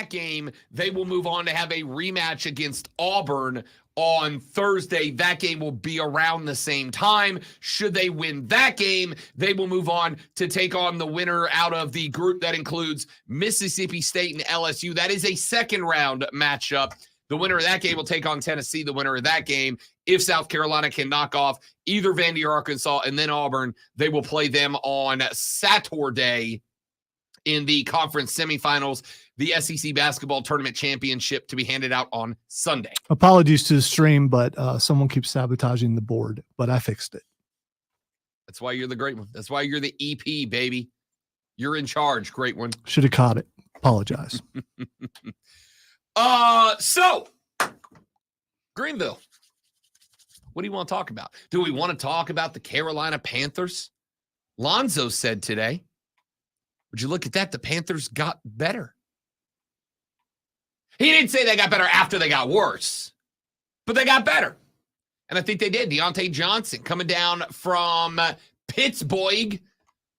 that game, they will move on to have a rematch against Auburn on Thursday. That game will be around the same time. Should they win that game, they will move on to take on the winner out of the group that includes Mississippi State and LSU. That is a second round matchup. The winner of that game will take on Tennessee. The winner of that game, if South Carolina can knock off either Vandy or Arkansas and then Auburn, they will play them on Saturday in the conference semifinals, the SEC basketball tournament championship to be handed out on Sunday. Apologies to the stream, but someone keeps sabotaging the board, but I fixed it. That's why you're the great one. That's why you're the EP, baby. You're in charge, great one. Should have caught it. Apologize. So Greenville, what do you want to talk about? Do we want to talk about the Carolina Panthers? Lonzo said today, would you look at that? The Panthers got better. He didn't say they got better after they got worse, but they got better. And I think they did. Deontay Johnson coming down from Pittsburgh,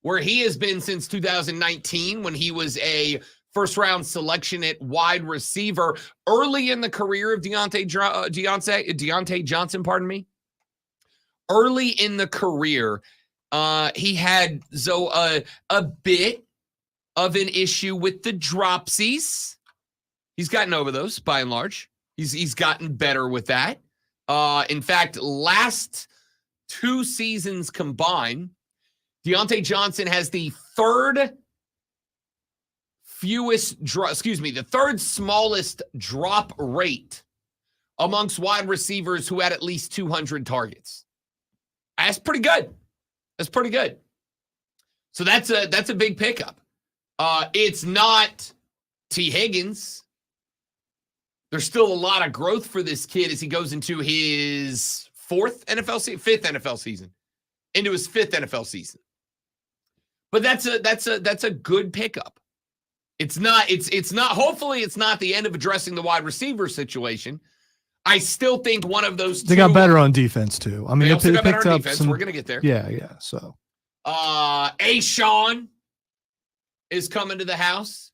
where he has been since 2019 when he was a first-round selection at wide receiver. Early in the career of Deontay Johnson, early in the career, he had a bit of an issue with the dropsies. He's gotten over those by and large. He's gotten better with that. In fact, last 2 seasons combined, Deontay Johnson has the third smallest drop rate amongst wide receivers who had at least 200 targets. That's pretty good. That's pretty good. So that's a big pickup. It's not T. Higgins. There's still a lot of growth for this kid as he goes into his fifth NFL season. Into his 5th NFL season. But that's a good pickup. It's not hopefully it's not the end of addressing the wide receiver situation. I still think one of those they got better on defense too. I mean, they also got better picked on up defense. some, We're gonna get there. Yeah. So Ashawn is coming to the house.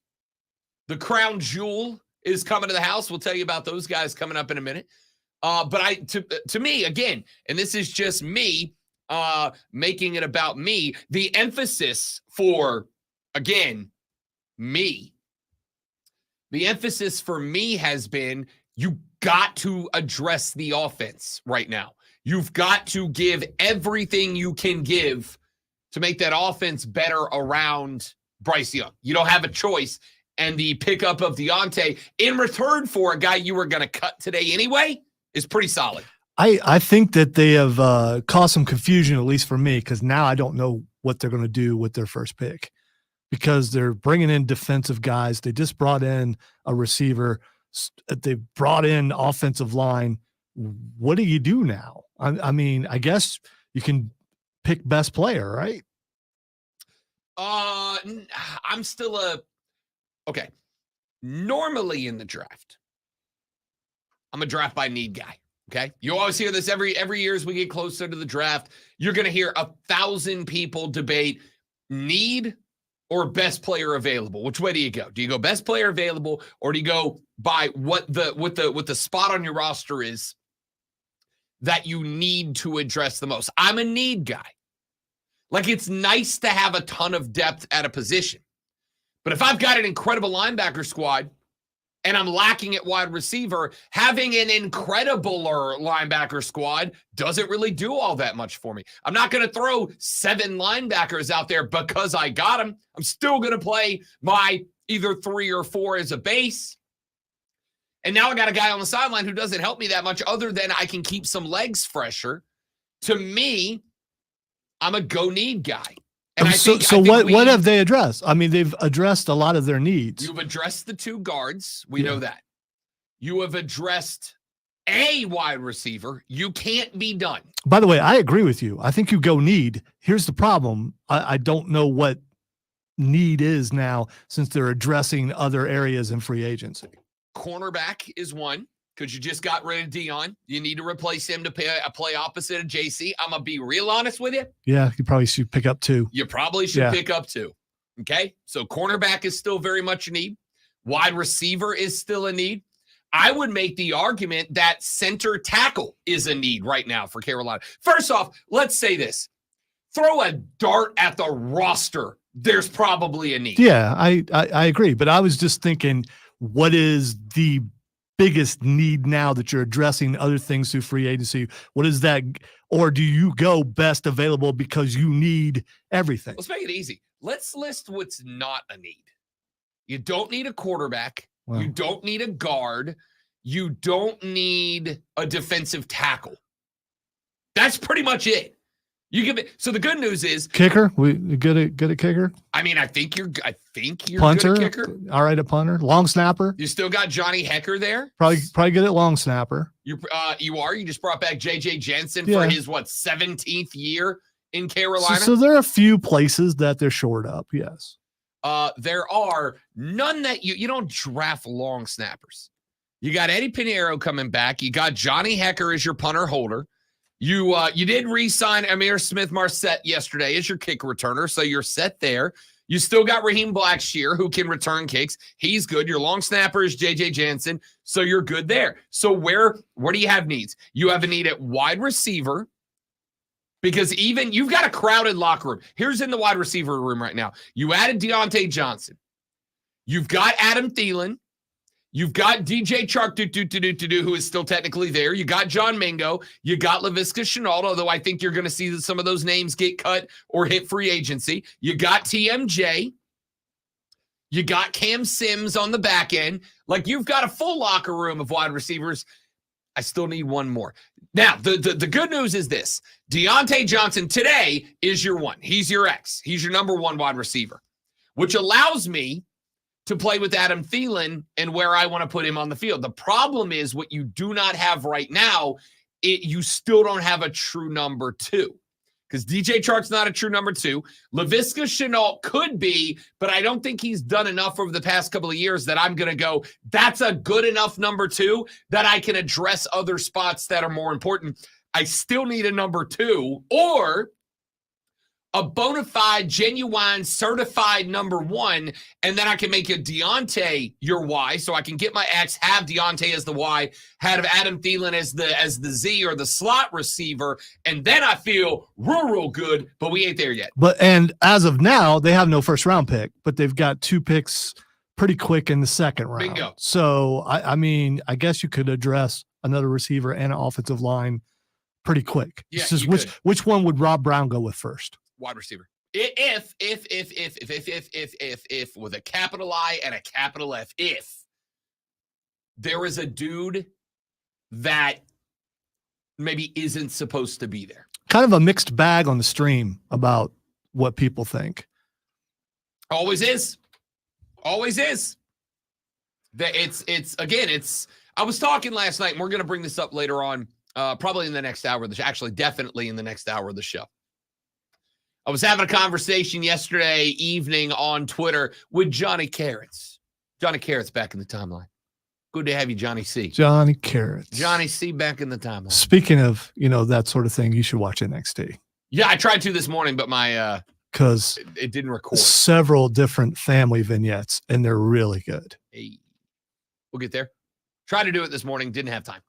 The crown jewel is coming to the house. We'll tell you about those guys coming up in a minute. But to me, again, and this is just me making it about me, the emphasis for, again, me. The emphasis for me has been you got to address the offense right now. You've got to give everything you can give to make that offense better around Bryce Young. You don't have a choice. And the pickup of Deontay in return for a guy you were going to cut today anyway is pretty solid. I think that they have caused some confusion, at least for me, because now I don't know what they're going to do with their first pick because they're bringing in defensive guys. They just brought in a receiver. They brought in offensive line. What do you do now? I mean, I guess you can pick best player, right? I'm still okay. Normally in the draft, I'm a draft by need guy. Okay. You always hear this every year as we get closer to the draft. You're going to hear 1,000 people debate need or best player available. Which way do you go? Do you go best player available or do you go by what the spot on your roster is that you need to address the most? I'm a need guy. Like, it's nice to have a ton of depth at a position. But if I've got an incredible linebacker squad and I'm lacking at wide receiver, having an incredible linebacker squad doesn't really do all that much for me. I'm not going to throw 7 linebackers out there because I got them. I'm still going to play my either 3 or 4 as a base. And now I got a guy on the sideline who doesn't help me that much other than I can keep some legs fresher. To me, I'm a go need guy. And I think what have they addressed? I mean, they've addressed a lot of their needs. You've addressed the 2 guards. We know that. You have addressed a wide receiver. You can't be done. By the way, I agree with you. I think you go need. Here's the problem. I don't know what need is now since they're addressing other areas in free agency. Cornerback is one because you just got rid of Dion. You need to replace him to play opposite of JC. I'm going to be real honest with you. Yeah, you probably should pick up 2. You probably should pick up 2. Okay? So cornerback is still very much a need. Wide receiver is still a need. I would make the argument that center tackle is a need right now for Carolina. First off, let's say this. Throw a dart at the roster. There's probably a need. Yeah, I agree. But I was just thinking, what is the biggest need now that you're addressing other things through free agency? What is that? Or do you go best available because you need everything? Let's make it easy. Let's list what's not a need. You don't need a quarterback. Well, you don't need a guard. You don't need a defensive tackle. That's pretty much it. You give it. So the good news is kicker. We good at kicker. I mean, I think you're Punter, good at kicker. All right, a punter, long snapper. You still got Johnny Hecker there. Probably good at long snapper. You are. You just brought back JJ Jensen Yeah. for his 17th year in Carolina. So there are a few places that they're short up. Yes. There are none that you don't draft long snappers. You got Eddie Pinheiro coming back. You got Johnny Hecker as your punter holder. You did re-sign Amir Smith-Marset yesterday as your kick returner, so you're set there. You still got Raheem Blackshear, who can return kicks. He's good. Your long snapper is JJ Jensen, so you're good there. So where do you have needs? You have a need at wide receiver, because even you've got a crowded locker room. Here's in the wide receiver room right now. You added Deontay Johnson. You've got Adam Thielen. You've got DJ Chark, who is still technically there. You got John Mingo. You got Laviska Shenault, although I think you're going to see some of those names get cut or hit free agency. You got TMJ. You got Cam Sims on the back end. Like, you've got a full locker room of wide receivers. I still need one more. Now, the good news is this. Deontay Johnson today is your one. He's your X. He's your number one wide receiver, which allows me to play with Adam Thielen and where I want to put him on the field. The problem is what you do not have right now, you still don't have a true number two, because DJ Chark's not a true number two. Laviska Shenault could be, but I don't think he's done enough over the past couple of years that I'm going to go, that's a good enough number two that I can address other spots that are more important. I still need a number two or a bona fide, genuine, certified number one, and then I can make a Deontay your Y, so I can get my X, have Deontay as the Y, have Adam Thielen as the Z or the slot receiver, and then I feel real good, but we ain't there yet. And as of now, they have no first round pick, but they've got 2 picks pretty quick in the second round. Bingo. So I mean, I guess you could address another receiver and an offensive line pretty quick. Yeah, It's just which one would Rob Brown go with first? Wide receiver. If with a capital I and a capital F, if there is a dude that maybe isn't supposed to be there. Kind of a mixed bag on the stream about what people think. Always is. Always is. I was talking last night, and we're going to bring this up later on, probably in the next hour of the show. Actually, definitely in the next hour of the show. I was having a conversation yesterday evening on Twitter with Johnny Carrots. Johnny Carrots back in the timeline. Good to have you, Johnny C. Johnny Carrots. Johnny C back in the timeline. Speaking of, that sort of thing, you should watch NXT. Yeah, I tried to this morning, but my because it didn't record. Several different family vignettes, and they're really good. Hey, we'll get there. Tried to do it this morning, didn't have time.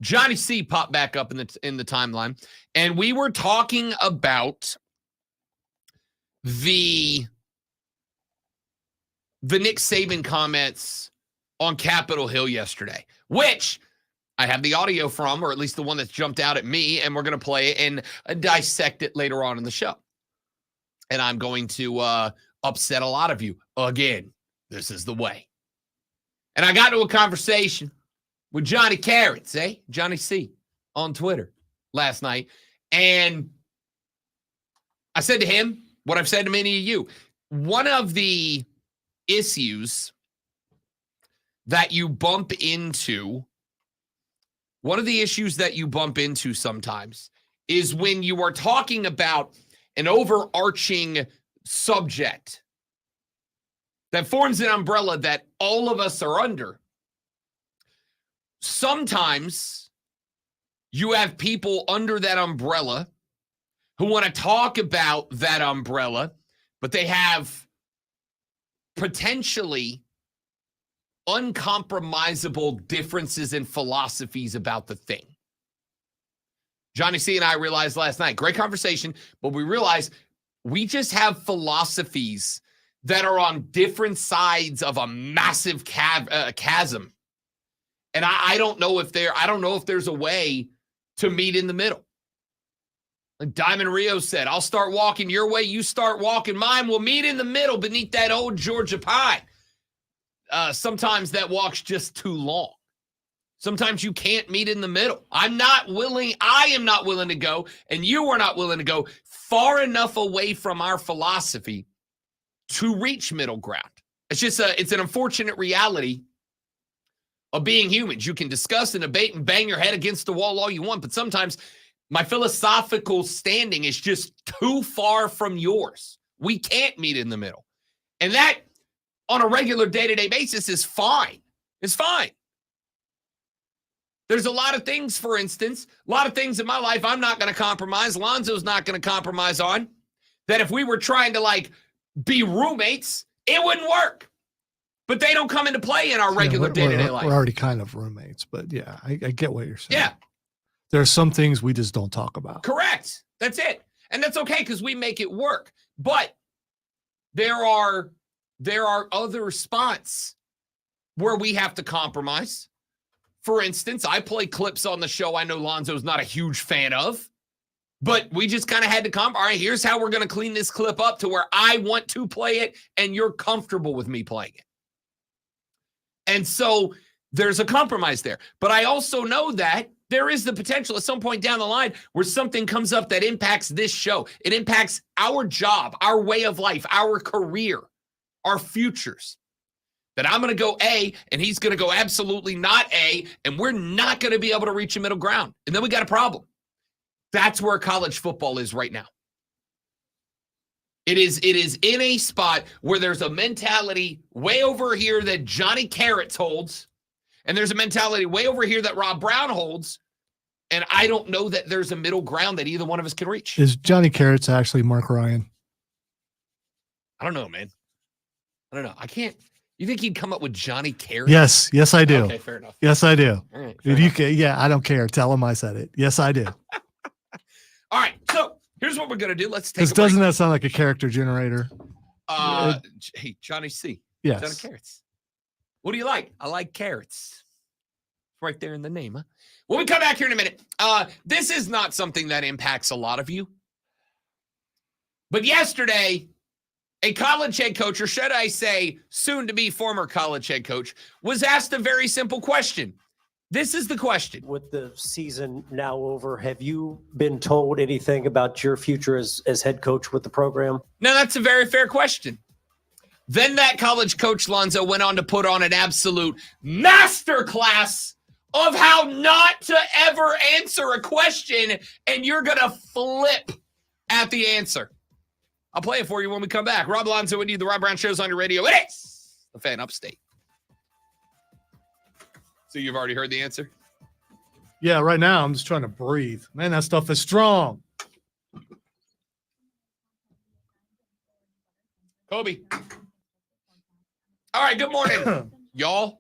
Johnny C popped back up in the timeline, and we were talking about the Nick Saban comments on Capitol Hill yesterday, which I have the audio from, or at least the one that's jumped out at me, and we're going to play it and dissect it later on in the show. And I'm going to upset a lot of you again. This is the way. And I got into a conversation with Johnny Carrots, Johnny C, on Twitter last night. And I said to him what I've said to many of you. One of the issues that you bump into sometimes is when you are talking about an overarching subject that forms an umbrella that all of us are under. Sometimes you have people under that umbrella who want to talk about that umbrella, but they have potentially uncompromisable differences in philosophies about the thing. Johnny C and I realized last night, great conversation, but we realized we just have philosophies that are on different sides of a massive chasm. And I don't know if there's a way to meet in the middle. Like Diamond Rio said, I'll start walking your way, you start walking mine. We'll meet in the middle beneath that old Georgia pine. Sometimes that walk's just too long. Sometimes you can't meet in the middle. I am not willing to go, and you are not willing to go far enough away from our philosophy to reach middle ground. It's an unfortunate reality of being humans. You can discuss and debate and bang your head against the wall all you want, but sometimes my philosophical standing is just too far from yours. We can't meet in the middle. And that, on a regular day-to-day basis, is fine. It's fine. There's a lot of things, for instance, a lot of things in my life I'm not going to compromise. Lonzo's not going to compromise on. That if we were trying to, be roommates, it wouldn't work. But they don't come into play in our regular day-to-day life. We're already kind of roommates, but yeah, I get what you're saying. Yeah. There are some things we just don't talk about. Correct. That's it. And that's okay because we make it work. But there are other spots where we have to compromise. For instance, I play clips on the show I know Lonzo's not a huge fan of, but we just kind of had to come. All right, here's how we're going to clean this clip up to where I want to play it and you're comfortable with me playing it. And so there's a compromise there. But I also know that there is the potential at some point down the line where something comes up that impacts this show. It impacts our job, our way of life, our career, our futures. That I'm going to go A and he's going to go absolutely not A, and we're not going to be able to reach a middle ground. And then we got a problem. That's where college football is right now. It is in a spot where there's a mentality way over here that Johnny Carrots holds, and there's a mentality way over here that Rob Brown holds, and I don't know that there's a middle ground that either one of us can reach. Is Johnny Carrots actually Mark Ryan? I don't know, man. I don't know. I can't. You think he'd come up with Johnny Carrots? Yes, I do. Okay, fair enough. Yes, I do. All right, If you can, yeah, I don't care. Tell him I said it. Yes, I do. All right, so here's what we're gonna do. Let's take. Because doesn't that sound like a character generator? Hey, Johnny C. Yes. Johnny Carrots. What do you like? I like carrots. Right there in the name, huh? When we come back here in a minute, this is not something that impacts a lot of you. But yesterday, a college head coach, or should I say soon-to-be former college head coach, was asked a very simple question. This is the question. With the season now over, have you been told anything about your future as head coach with the program? Now, that's a very fair question. Then that college coach, Lonzo, went on to put on an absolute masterclass of how not to ever answer a question, and you're going to flip at the answer. I'll play it for you when we come back. Rob Lonzo with you, the Rob Brown Show's on your radio. It is the Fan Upstate. So you've already heard the answer? Yeah, right now I'm just trying to breathe. Man, that stuff is strong. Kobe. All right, good morning, y'all.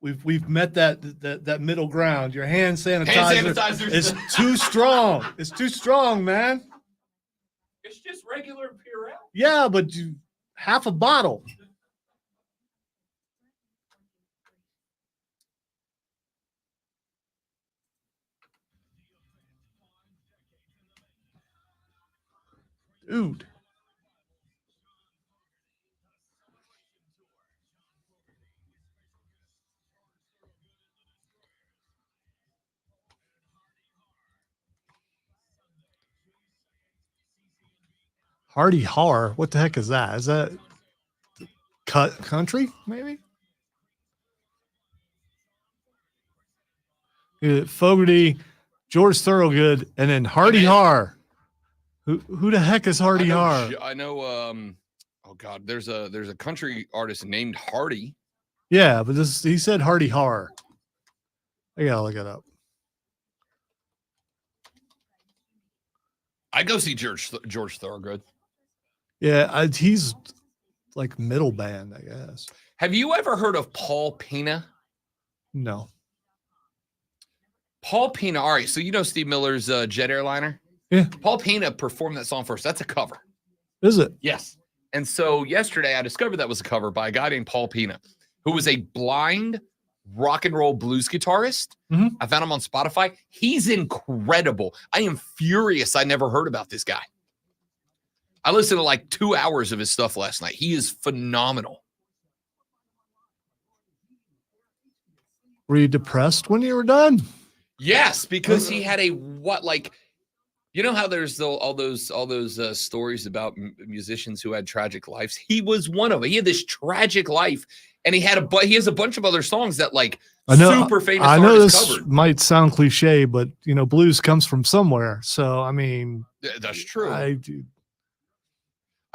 We've met that middle ground. Your hand sanitizer, Hand sanitizer is too strong. It's too strong, man. It's just regular Purell. Yeah, but half a bottle. Dude. Hardy Har. What the heck is that? Is that country, maybe? Fogarty, George Thorogood, and then Hardy Har. Who the heck is Hardy Har? I know. Oh God, there's a country artist named Hardy. Yeah, but he said Hardy Har. I gotta look it up. I'd go see George Thorogood. Yeah, he's like middle band, I guess. Have you ever heard of Paul Pena? No. Paul Pena. All right. So you know Steve Miller's Jet Airliner? Yeah. Paul Pena performed that song first. That's a cover. Is it? Yes. And so yesterday I discovered that was a cover by a guy named Paul Pena, who was a blind rock and roll blues guitarist. Mhm. I found him on Spotify. He's incredible. I am furious I never heard about this guy. I listened to like 2 hours of his stuff last night. He is phenomenal. Were you depressed when you were done? Yes, because he had a you know how there's all those stories about musicians who had tragic lives. He was one of them. He had this tragic life, and he has a bunch of other songs that like super famous. I know artists this covered. might sound cliche, but blues comes from somewhere. So I mean, That's true. I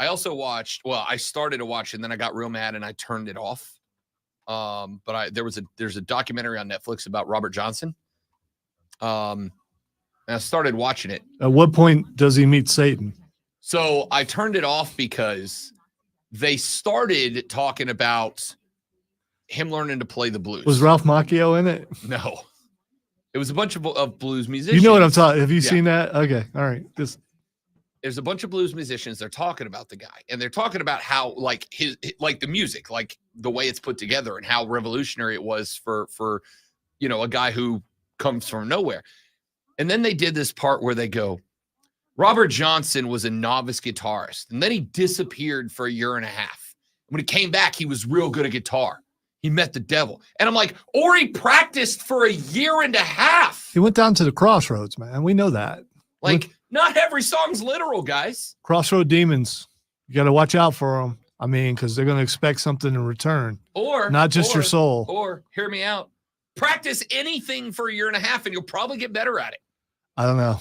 also watched. Well, I started to watch, and then I got real mad, and I turned it off. But there's a documentary on Netflix about Robert Johnson. And I started watching it. At what point does he meet Satan? So I turned it off because they started talking about him learning to play the blues. Was Ralph Macchio in it? No. It was a bunch of blues musicians. You know what I'm talking. Have you Yeah. seen that? Okay. All right. There's a bunch of blues musicians. They're talking about the guy, and they're talking about how like the music, like the way it's put together, and how revolutionary it was for a guy who comes from nowhere. And then they did this part where they go, Robert Johnson was a novice guitarist, and then he disappeared for a year and a half. When he came back, he was real good at guitar. He met the devil. And I'm like, or he practiced for a year and a half. He went down to the crossroads, man. We know that. Like, not every song's literal, guys. Crossroad demons. You got to watch out for them. I mean, because they're going to expect something in return, Or not just your soul. Or hear me out. Practice anything for a year and a half, and you'll probably get better at it. I don't know.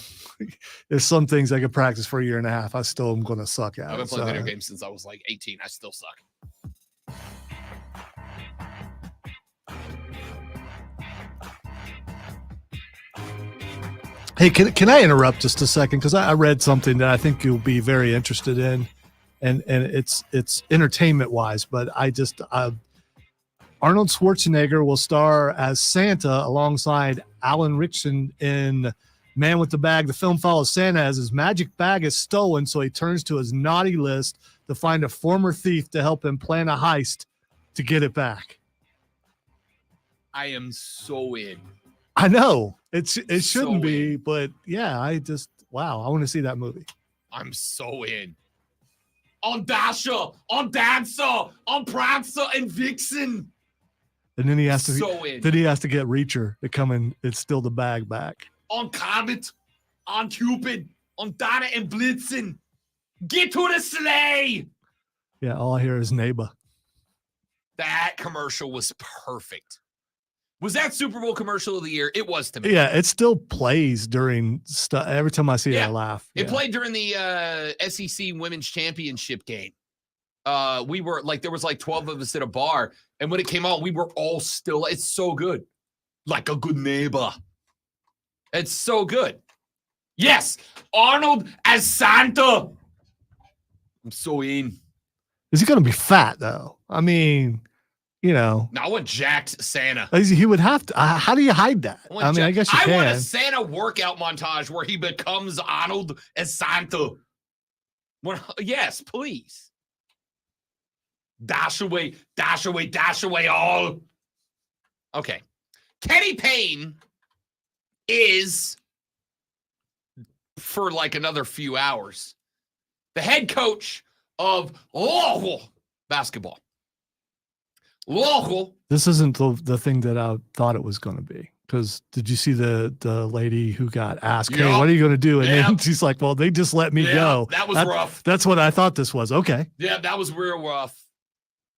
There's some things I could practice for a year and a half. I still am going to suck at. I've been it, playing so. video games since I was like 18. I still suck. Hey, can I interrupt just a second? Because I read something that I think you'll be very interested in, and it's entertainment wise. But Arnold Schwarzenegger will star as Santa alongside Alan Ritchson in Man with the Bag. The film follows Santa as his magic bag is stolen, so he turns to his naughty list to find a former thief to help him plan a heist to get it back. I am so in. I know it shouldn't So be, but yeah, I want to see that movie. I'm so in. On Dasher, on Dancer, on Prancer and Vixen. And then he has to So in. then he has to get Reacher to come and steal the bag back. On Comet, on Cupid, on Donna and Blitzen. Get to the sleigh. Yeah, all I hear is neighbor. That commercial was perfect. Was that Super Bowl commercial of the year? It was to me. Yeah, it still plays during stuff. Every time I see it, I laugh. It Yeah. played during the SEC Women's Championship game. We were like, there was like 12 of us at a bar, and when it came on, we were all still. It's so good, like a good neighbor. It's so good. Yes, Arnold as Santa. I'm so in. Is he going to be fat though? I mean, Now I want jacked Santa. he would have to. How do you hide that? I guess you I can. want a Santa workout montage where he becomes Arnold as Santa. Yes, please. Dash away, dash away, dash away all. Okay. Kenny Payne is, for like another few hours, the head coach of Louisville basketball. Louisville. This isn't the thing that I thought it was going to be. Because did you see the lady who got asked, "Hey, what are you going to do?" And then she's like, "Well, they just let me go." That was rough. That's what I thought this was. Okay. Yeah, that was real rough.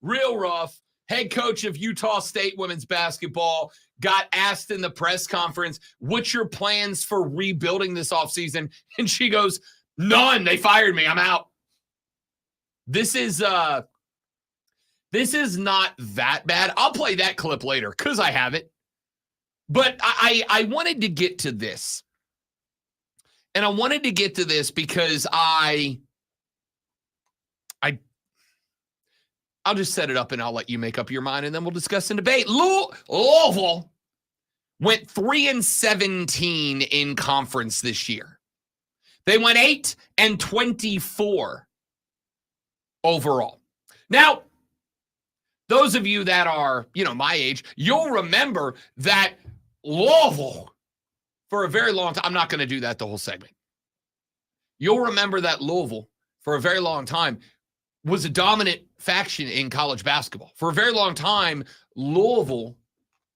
Real rough. Head coach of Utah State women's basketball got asked in the press conference, "What's your plans for rebuilding this offseason?" And she goes, "None. They fired me. I'm out." This is not that bad. I'll play that clip later because I have it. But I wanted to get to this. And I wanted to get to this because I'll just set it up and I'll let you make up your mind and then we'll discuss and debate. Louisville went 3-17 in conference this year. They went 8-24 overall. Now, those of you that are, my age, you'll remember that Louisville, for a very long time, I'm not going to do that the whole segment. You'll remember that Louisville, for a very long time, was a dominant faction in college basketball. For a very long time, Louisville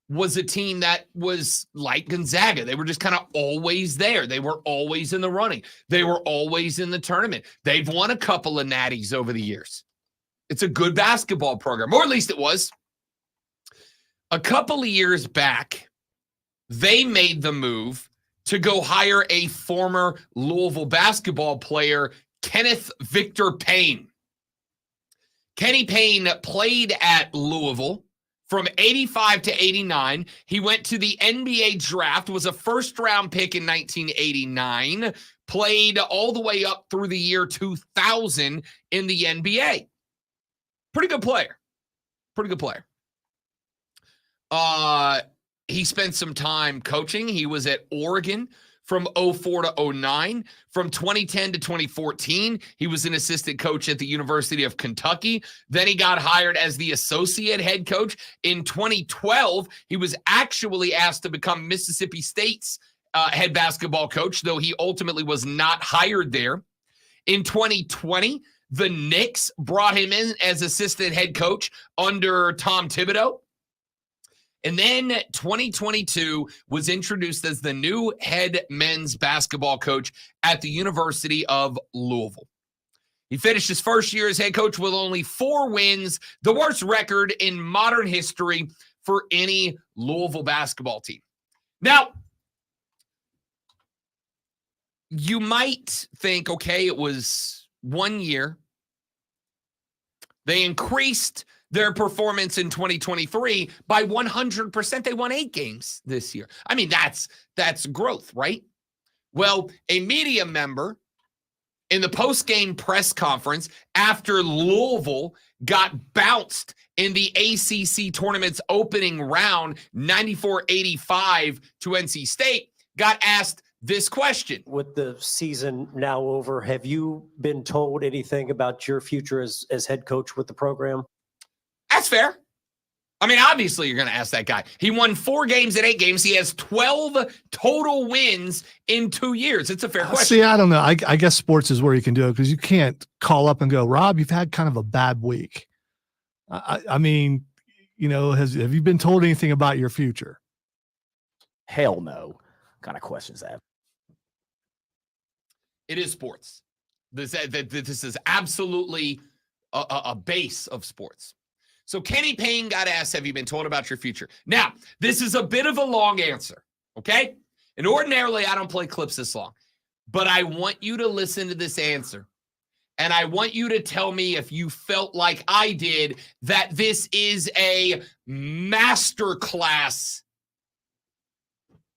was a team that was like Gonzaga. They were just kind of always there. They were always in the running. They were always in the tournament. They've won a couple of natties over the years. It's a good basketball program, or at least it was. A couple of years back, they made the move to go hire a former Louisville basketball player, Kenneth Victor Payne. Kenny Payne played at Louisville from 85 to 89. He went to the NBA draft, was a first-round pick in 1989, played all the way up through the year 2000 in the NBA. Pretty good player. He spent some time coaching. He was at Oregon from 04 to 09. From 2010 to 2014, he was an assistant coach at the University of Kentucky. Then he got hired as the associate head coach. In 2012, he was actually asked to become Mississippi State's head basketball coach, though he ultimately was not hired there. In 2020, the Knicks brought him in as assistant head coach under Tom Thibodeau. And then 2022 was introduced as the new head men's basketball coach at the University of Louisville. He finished his first year as head coach with only 4 wins, the worst record in modern history for any Louisville basketball team. Now, you might think, okay, it was 1 year. They increased their performance in 2023 by 100%. They won 8 games this year. I mean, that's growth, right? Well, a media member in the post-game press conference after Louisville got bounced in the ACC tournament's opening round, 94-85 to NC State, got asked this question. With the season now over, have you been told anything about your future as head coach with the program? That's fair. I mean, obviously, you're going to ask that guy. He won 4 games in 8 games. He has 12 total wins in 2 years. It's a fair question. See, I don't know. I guess sports is where you can do it because you can't call up and go, Rob, you've had kind of a bad week. I mean, have you been told anything about your future? Hell no. What kind of questions that? It is sports. This is absolutely a base of sports. So Kenny Payne got asked, have you been told about your future? Now, this is a bit of a long answer, okay? And ordinarily, I don't play clips this long. But I want you to listen to this answer. And I want you to tell me if you felt like I did that this is a masterclass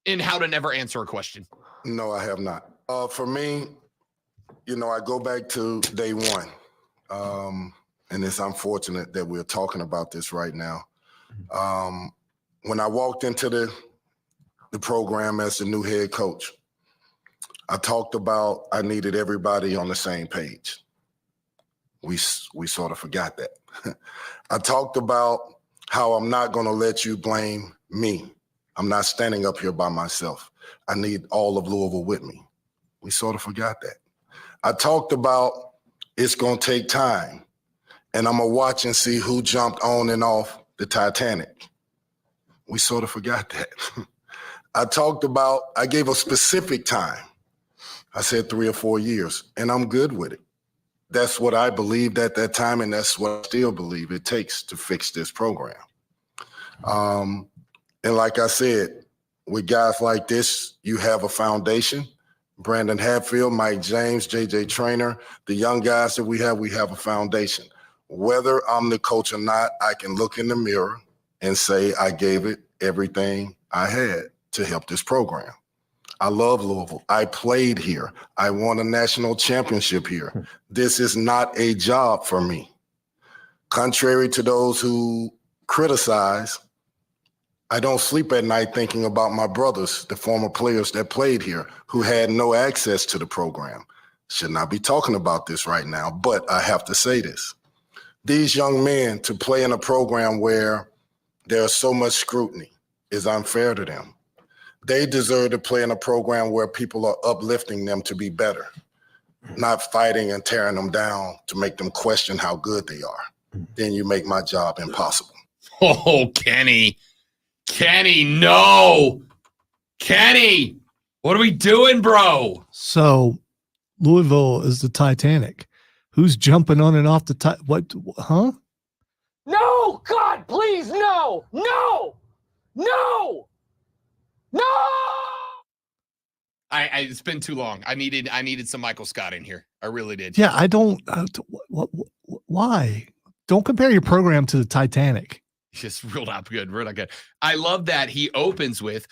in how to never answer a question. No, I have not. For me, I go back to day one. And it's unfortunate that we're talking about this right now. When I walked into the program as the new head coach, I talked about I needed everybody on the same page. We sort of forgot that. I talked about how I'm not going to let you blame me. I'm not standing up here by myself. I need all of Louisville with me. We sort of forgot that. I talked about it's going to take time. And I'm going to watch and see who jumped on and off the Titanic. We sort of forgot that. I gave a specific time. I said 3 or 4 years, and I'm good with it. That's what I believed at that time, and that's what I still believe it takes to fix this program. And like I said, with guys like this, you have a foundation. Brandon Hatfield, Mike James, JJ Traynor, the young guys that we have a foundation. Whether I'm the coach or not, I can look in the mirror and say I gave it everything I had to help this program. I love Louisville. I played here. I won a national championship here. This is not a job for me. Contrary to those who criticize, I don't sleep at night thinking about my brothers, the former players that played here, who had no access to the program. Should not be talking about this right now, but I have to say this. These young men, to play in a program where there's so much scrutiny, is unfair to them. They deserve to play in a program where people are uplifting them to be better, not fighting and tearing them down to make them question how good they are. Then you make my job impossible. Oh, Kenny. Kenny, no. Kenny, what are we doing, bro? So Louisville is the Titanic. Who's jumping on and off the what? Huh? No, God, please, no, no, no, no. It's been too long. I needed some Michael Scott in here. I really did. Yeah, I don't. Why? Don't compare your program to the Titanic. Just reeled out good, real good. I love that he opens with,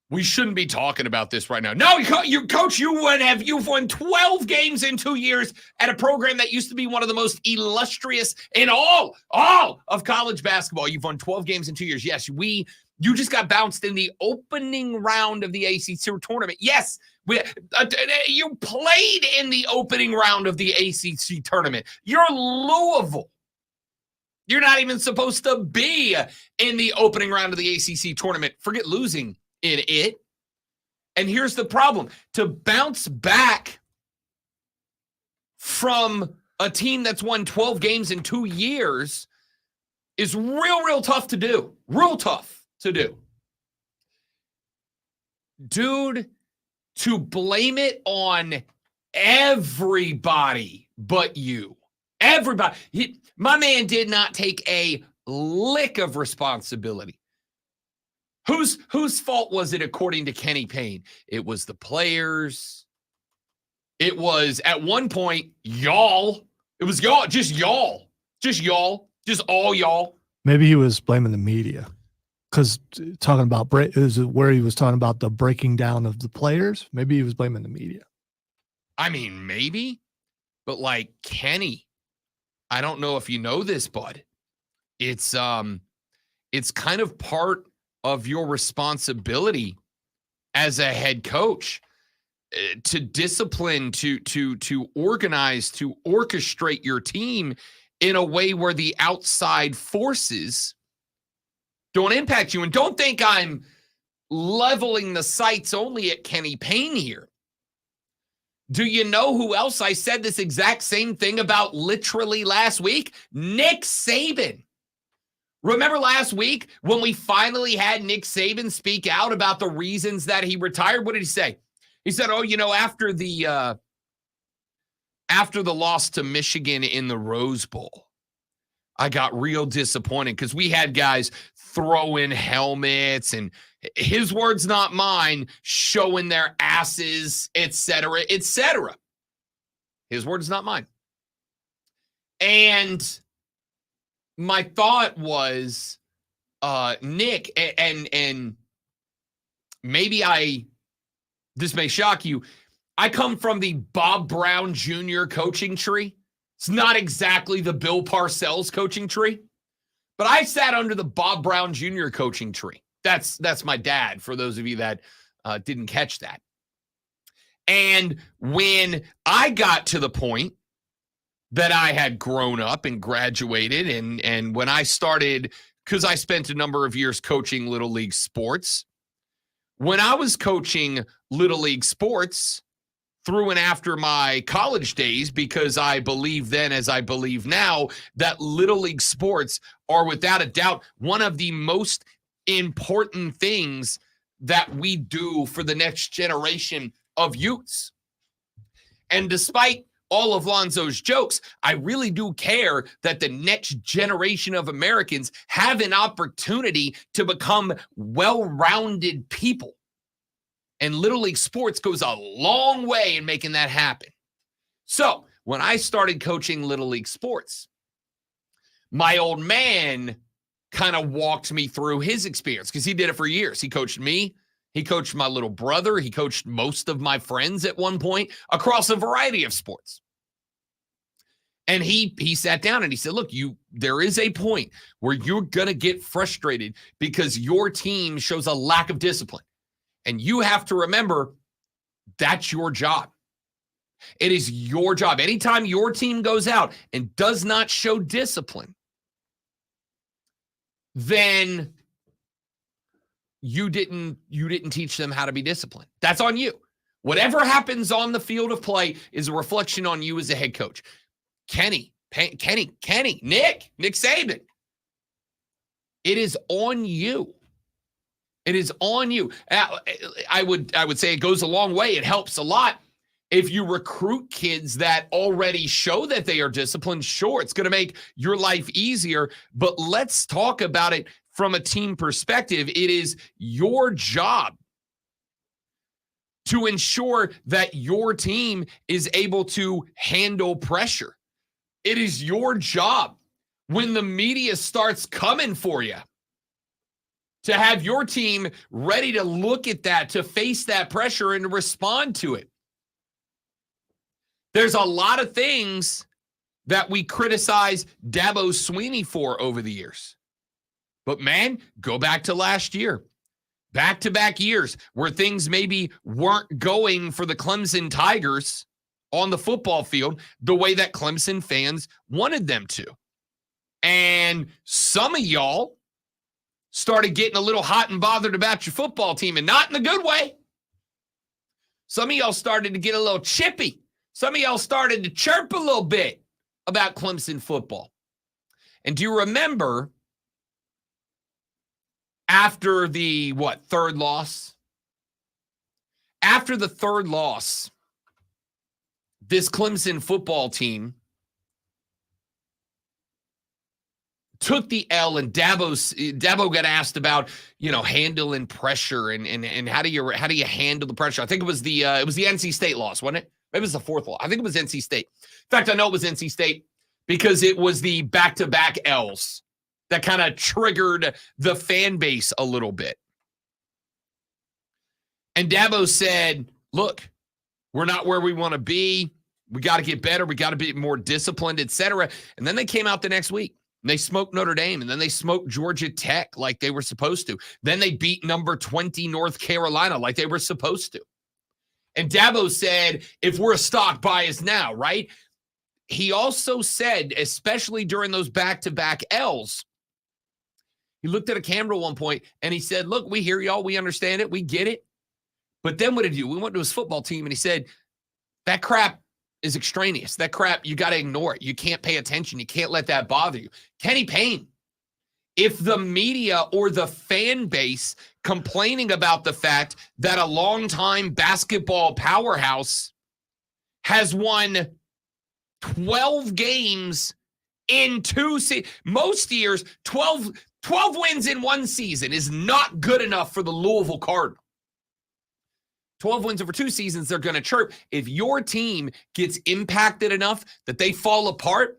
"We shouldn't be talking about this right now." No, you coach, you've won 12 games in 2 years at a program that used to be one of the most illustrious in all of college basketball. You've won 12 games in 2 years. Yes, you just got bounced in the opening round of the ACC tournament. Yes, you played in the opening round of the ACC tournament. You're Louisville. You're not even supposed to be in the opening round of the ACC tournament. Forget losing in it. And here's the problem. To bounce back from a team that's won 12 games in 2 years is real tough to do. Real tough to do. Dude, to blame it on everybody but you. Everybody. My man did not take a lick of responsibility. Whose fault was it, according to Kenny Payne? It was the players. It was, at one point, y'all. It was y'all, just y'all. Just y'all. Just all y'all. Maybe he was blaming the media. Because talking about is it where he was talking about the breaking down of the players? Maybe he was blaming the media. I mean, maybe. But like, Kenny, I don't know if you know this, bud. It's kind of part of your responsibility as a head coach to discipline, to organize, to orchestrate your team in a way where the outside forces don't impact you. And don't think I'm leveling the sights only at Kenny Payne here. Do you know who else I said this exact same thing about literally last week? Nick Saban. Remember last week when we finally had Nick Saban speak out about the reasons that he retired? What did he say? He said, after the loss to Michigan in the Rose Bowl, I got real disappointed because we had guys throwing helmets and, his words, not mine, showing their asses, et cetera, et cetera. His words, not mine. And my thought was, Nick, and maybe this may shock you, I come from the Bob Brown Jr. coaching tree. It's not exactly the Bill Parcells coaching tree, but I sat under the Bob Brown Jr. coaching tree. That's my dad, for those of you that didn't catch that. And when I got to the point that I had grown up and graduated, and when I started, because I spent a number of years coaching Little League sports, when I was coaching Little League sports through and after my college days, because I believe then, as I believe now, that Little League sports are without a doubt one of the most important things that we do for the next generation of youths. And despite all of Lonzo's jokes, I really do care that the next generation of Americans have an opportunity to become well-rounded people. And Little League sports goes a long way in making that happen. So when I started coaching Little League sports, my old man kind of walked me through his experience because he did it for years. He coached me. He coached my little brother. He coached most of my friends at one point across a variety of sports. And he sat down and he said, look, there is a point where you're going to get frustrated because your team shows a lack of discipline. And you have to remember that's your job. It is your job. Anytime your team goes out and does not show discipline, then you didn't teach them how to be disciplined. That's on you. Whatever happens on the field of play is a reflection on you as a head coach. Nick Saban. It is on you. It is on you. I would say it goes a long way. It helps a lot if you recruit kids that already show that they are disciplined. Sure, it's going to make your life easier, but let's talk about it from a team perspective. It is your job to ensure that your team is able to handle pressure. It is your job when the media starts coming for you to have your team ready to look at that, to face that pressure and to respond to it. There's a lot of things that we criticize Dabo Swinney for over the years. But man, go back to last year. Back-to-back years where things maybe weren't going for the Clemson Tigers on the football field the way that Clemson fans wanted them to. And some of y'all started getting a little hot and bothered about your football team, and not in a good way. Some of y'all started to get a little chippy. Some of y'all started to chirp a little bit about Clemson football. And do you remember after the, third loss? After the third loss, this Clemson football team took the L, and Dabo got asked about, handling pressure and how do you handle the pressure? I think it was the NC State loss, wasn't it? Maybe it was the fourth loss. I think it was NC State. In fact, I know it was NC State because it was the back-to-back L's that kind of triggered the fan base a little bit. And Dabo said, look, we're not where we want to be. We got to get better. We got to be more disciplined, etc. And then they came out the next week. And they smoked Notre Dame, and then they smoked Georgia Tech like they were supposed to. Then they beat number 20 North Carolina like they were supposed to. And Dabo said, if we're a stock bias now, right? He also said, especially during those back-to-back L's, he looked at a camera at one point and he said, look, we hear y'all. We understand it. We get it. But then what did he do? We went to his football team and he said, that crap is extraneous. That crap, you got to ignore it. You can't pay attention. You can't let that bother you. Kenny Payne, if the media or the fan base complaining about the fact that a longtime basketball powerhouse has won 12 games in most years, 12 wins in one season is not good enough for the Louisville Cardinals. 12 wins over 2 seasons, they're going to chirp. If your team gets impacted enough that they fall apart,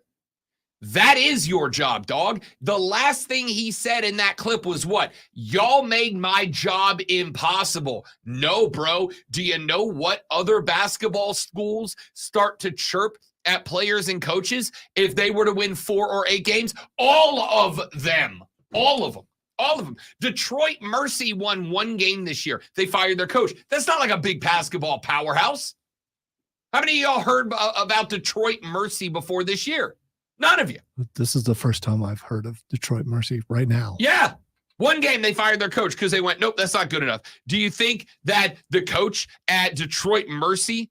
that is your job, dog. The last thing he said in that clip was what? Y'all made my job impossible. No, bro. Do you know what other basketball schools start to chirp at players and coaches if they were to win 4 or 8 games? All of them. All of them. All of them. Detroit Mercy won 1 game this year. They fired their coach. That's not like a big basketball powerhouse. How many of y'all heard about Detroit Mercy before this year? None of you. This is the first time I've heard of Detroit Mercy right now. Yeah. 1 game they fired their coach because they went, nope, that's not good enough. Do you think that the coach at Detroit Mercy,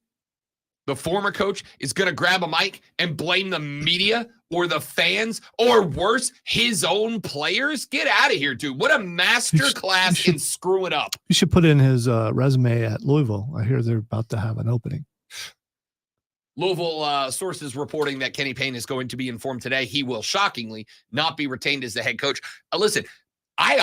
the former coach, is going to grab a mic and blame the media or the fans, or worse, his own players? Get out of here, dude. What a master class in screwing up. You should put in his resume at Louisville. I hear they're about to have an opening. Louisville sources reporting that Kenny Payne is going to be informed today. He will shockingly not be retained as the head coach. Listen, I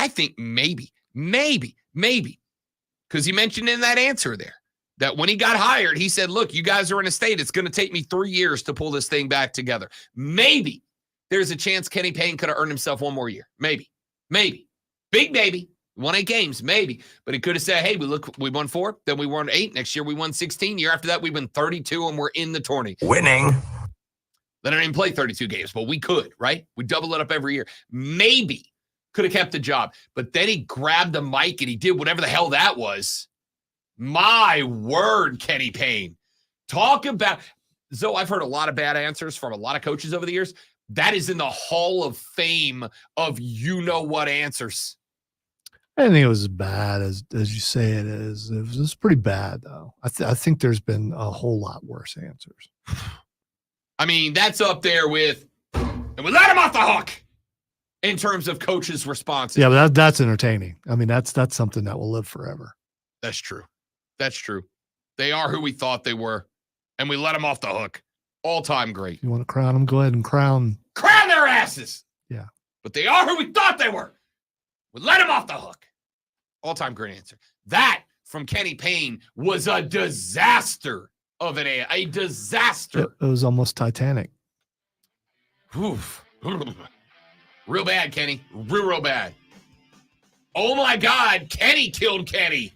think maybe, because he mentioned in that answer there that when he got hired, he said, look, you guys are in a state. It's going to take me 3 years to pull this thing back together. Maybe there's a chance Kenny Payne could have earned himself 1 more year. Maybe. Big maybe. Won 8 games, maybe. But he could have said, hey, we won 4, then we won 8. Next year we won 16. Year after that, we won 32, and we're in the tourney. Winning. They don't even play 32 games, but we could, right? We double it up every year. Maybe could have kept the job. But then he grabbed the mic and he did whatever the hell that was. My word, Kenny Payne. Talk about, Zoe, I've heard a lot of bad answers from a lot of coaches over the years. That is in the Hall of Fame of you-know-what answers. I didn't think it was as bad as you say it is. It was pretty bad, though. I think there's been a whole lot worse answers. I mean, that's up there with, and we let him off the hook in terms of coaches' responses. Yeah, but that's entertaining. I mean, that's something that will live forever. That's true. That's true. They are who we thought they were, and we let them off the hook. All-time great. If you want to crown them, go ahead and crown their asses. Yeah. But they are who we thought they were. We let them off the hook. All-time great answer. That from Kenny Payne was a disaster of a disaster. It was almost Titanic. Oof. Real bad, Kenny. Real bad. Oh, my God. Kenny killed Kenny.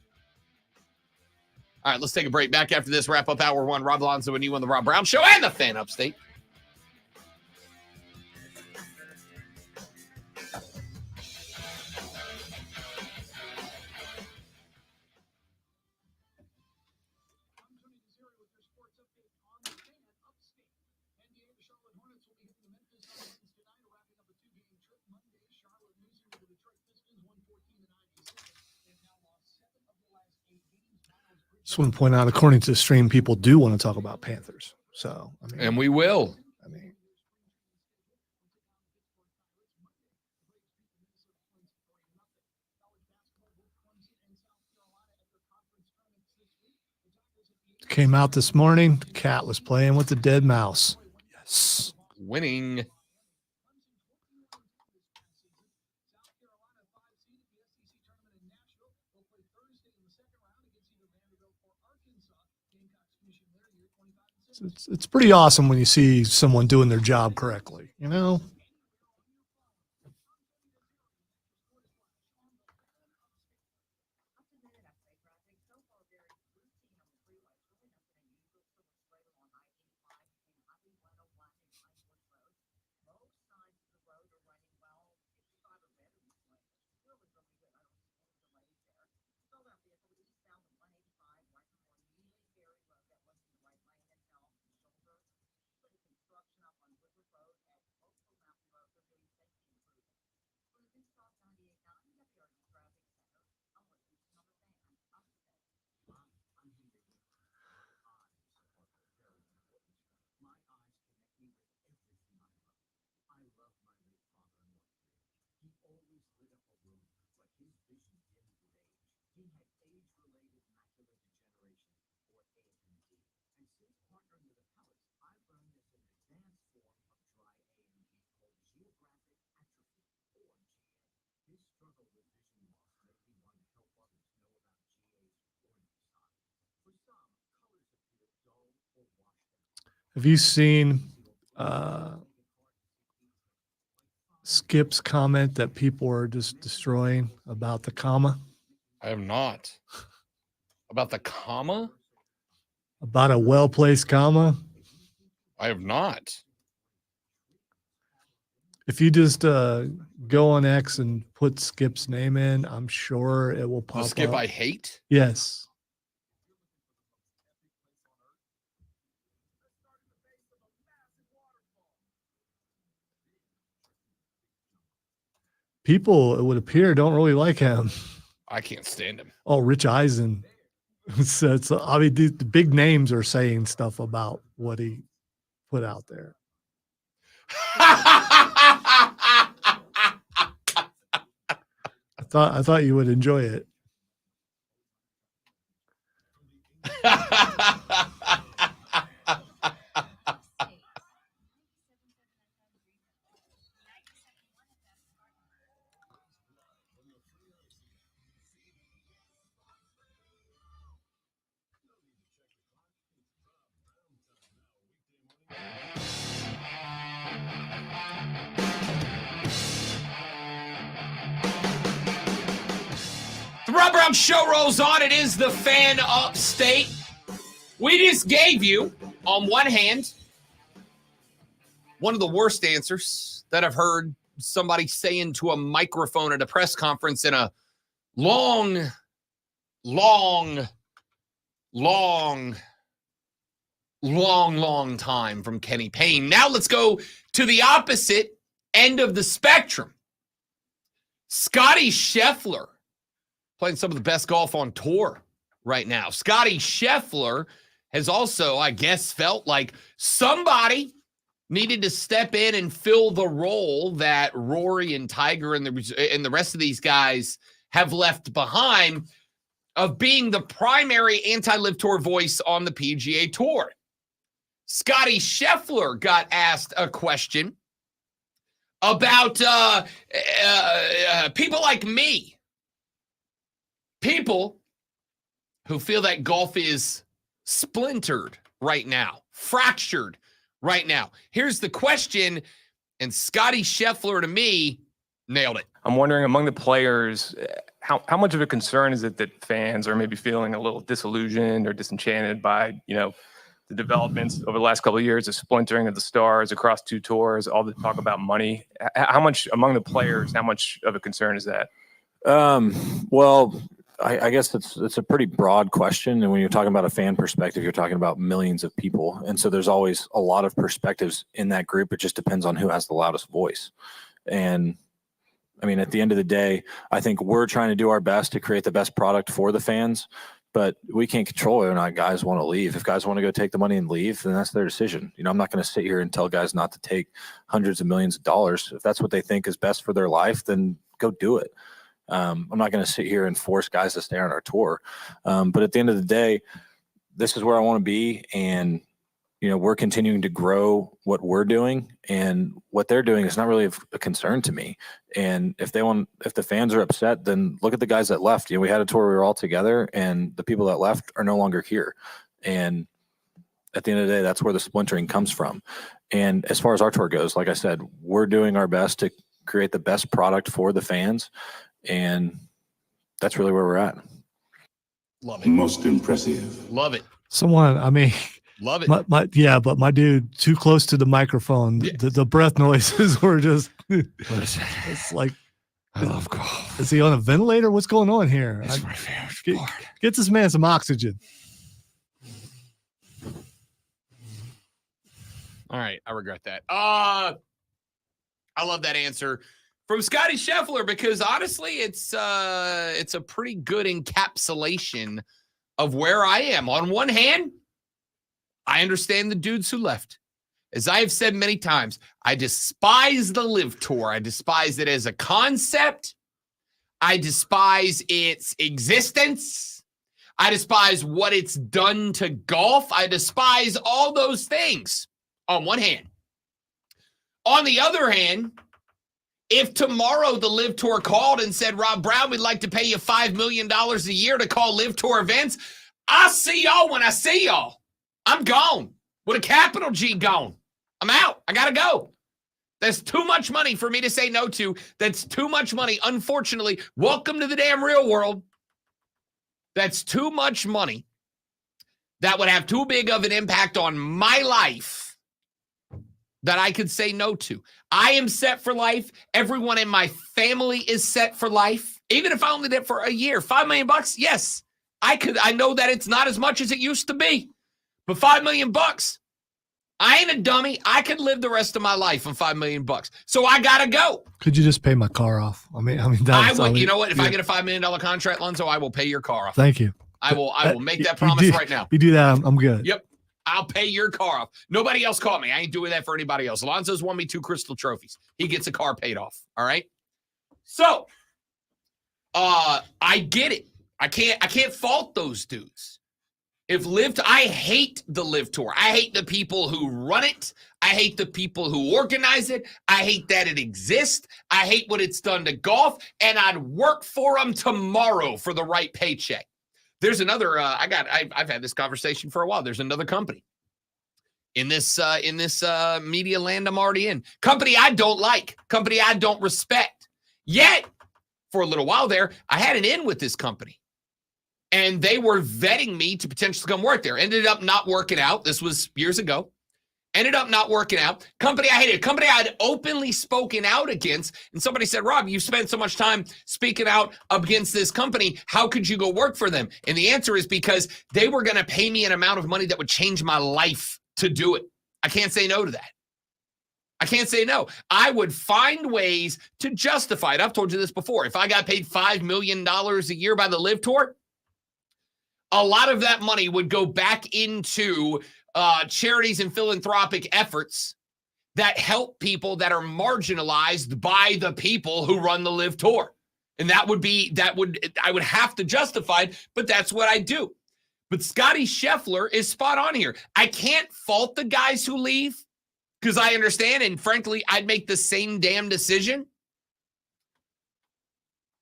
All right, let's take a break. Back after this, wrap up Hour 1. Rob Alonzo and you on the Rob Brown Show and the Fan Upstate. Just want to point out, according to the stream, people do want to talk about Panthers. So, I mean, And we will. I mean, came out this morning. The cat was playing with the dead mouse. Yes. Winning. It's pretty awesome when you see someone doing their job correctly, you know? Have you seen Skip's comment that people are just destroying about the comma? I have not. About the comma? About a well-placed comma? I have not. If you just go on X and put Skip's name in, I'm sure it will pop The Skip up. I hate? Yes. People, it would appear, don't really like him. I can't stand him. Oh, Rich Eisen. So I mean, the big names are saying stuff about what he put out there. I thought you would enjoy it. The Rob Brown Show rolls on. It is the Fan Upstate. We just gave you, on one hand, one of the worst answers that I've heard somebody say into a microphone at a press conference in a long time from Kenny Payne. Now let's go to the opposite end of the spectrum. Scotty Scheffler, playing some of the best golf on tour right now. Scotty Scheffler has also, I guess, felt like somebody needed to step in and fill the role that Rory and Tiger and the rest of these guys have left behind, of being the primary anti-LIV Tour voice on the PGA Tour. Scotty Scheffler got asked a question about people like me, people who feel that golf is splintered right now, fractured right now. Here's the question, and Scotty Scheffler, to me, nailed it. I'm wondering, among the players, how much of a concern is it that fans are maybe feeling a little disillusioned or disenchanted by, the developments over the last couple of years, the splintering of the stars across two tours, all the talk about money? How much among the players, how much of a concern is that? Well, I guess it's a pretty broad question. And when you're talking about a fan perspective, you're talking about millions of people. And so there's always a lot of perspectives in that group. It just depends on who has the loudest voice. And I mean, at the end of the day, I think we're trying to do our best to create the best product for the fans, but we can't control whether or not guys want to leave. If guys want to go take the money and leave, then that's their decision. I'm not going to sit here and tell guys not to take hundreds of millions of dollars. If that's what they think is best for their life, then go do it. I'm not going to sit here and force guys to stay on our tour. But at the end of the day, this is where I want to be. And, we're continuing to grow what we're doing, and what they're doing is not really a concern to me. And if the fans are upset, then look at the guys that left. We had a tour, we were all together, and the people that left are no longer here. And at the end of the day, that's where the splintering comes from. And as far as our tour goes, like I said, we're doing our best to create the best product for the fans. And that's really where we're at. Love it. Most impressive. Love it. Love it. But my dude, too close to the microphone. Yeah. The breath noises were just, it's like, I love golf. is he on a ventilator? What's going on here? It's my favorite sport. Get this man some oxygen. All right, I regret that. I love that answer from Scotty Scheffler, because honestly, it's a pretty good encapsulation of where I am. On one hand, I understand the dudes who left. As I have said many times, I despise the LIV Tour. I despise it as a concept. I despise its existence. I despise what it's done to golf. I despise all those things on one hand. On the other hand, if tomorrow the LIV Tour called and said, Rob Brown, we'd like to pay you $5 million a year to call LIV Tour events, I'll see y'all when I see y'all. I'm gone. With a capital G, gone. I'm out. I got to go. That's too much money for me to say no to. That's too much money. Unfortunately, welcome to the damn real world. That's too much money. That would have too big of an impact on my life that I could say no to. I am set for life. Everyone in my family is set for life. Even if I only did it for a year, $5 million, yes, I could. I know that it's not as much as it used to be. But $5 million, I ain't a dummy. I could live the rest of my life on $5 million. So I gotta go. Could you just pay my car off? I mean, that's, I would. You know what? If I get a $5 million contract, Lonzo, I will pay your car off. Thank you. I will make that promise right now. You do that, I'm good. Yep. I'll pay your car off. Nobody else called me. I ain't doing that for anybody else. Alonzo's won me 2 Crystal trophies. He gets a car paid off. All right. So, I get it. I can't fault those dudes. I hate the LIV Tour. I hate the people who run it. I hate the people who organize it. I hate that it exists. I hate what it's done to golf, and I'd work for them tomorrow for the right paycheck. There's another, I've had this conversation for a while. There's another company in this media land I'm already in. Company I don't like, company I don't respect. Yet, for a little while there, I had an in with this company. And they were vetting me to potentially come work there. Ended up not working out. This was years ago. Ended up not working out. Company I hated, company I had openly spoken out against. And somebody said, Rob, you spent so much time speaking out against this company. How could you go work for them? And the answer is because they were going to pay me an amount of money that would change my life to do it. I can't say no to that. I can't say no. I would find ways to justify it. I've told you this before. If I got paid $5 million a year by the Live Tour, a lot of that money would go back into charities and philanthropic efforts that help people that are marginalized by the people who run the Live Tour. And I would have to justify it, but that's what I do. But Scotty Scheffler is spot on here. I can't fault the guys who leave because I understand, and frankly, I'd make the same damn decision.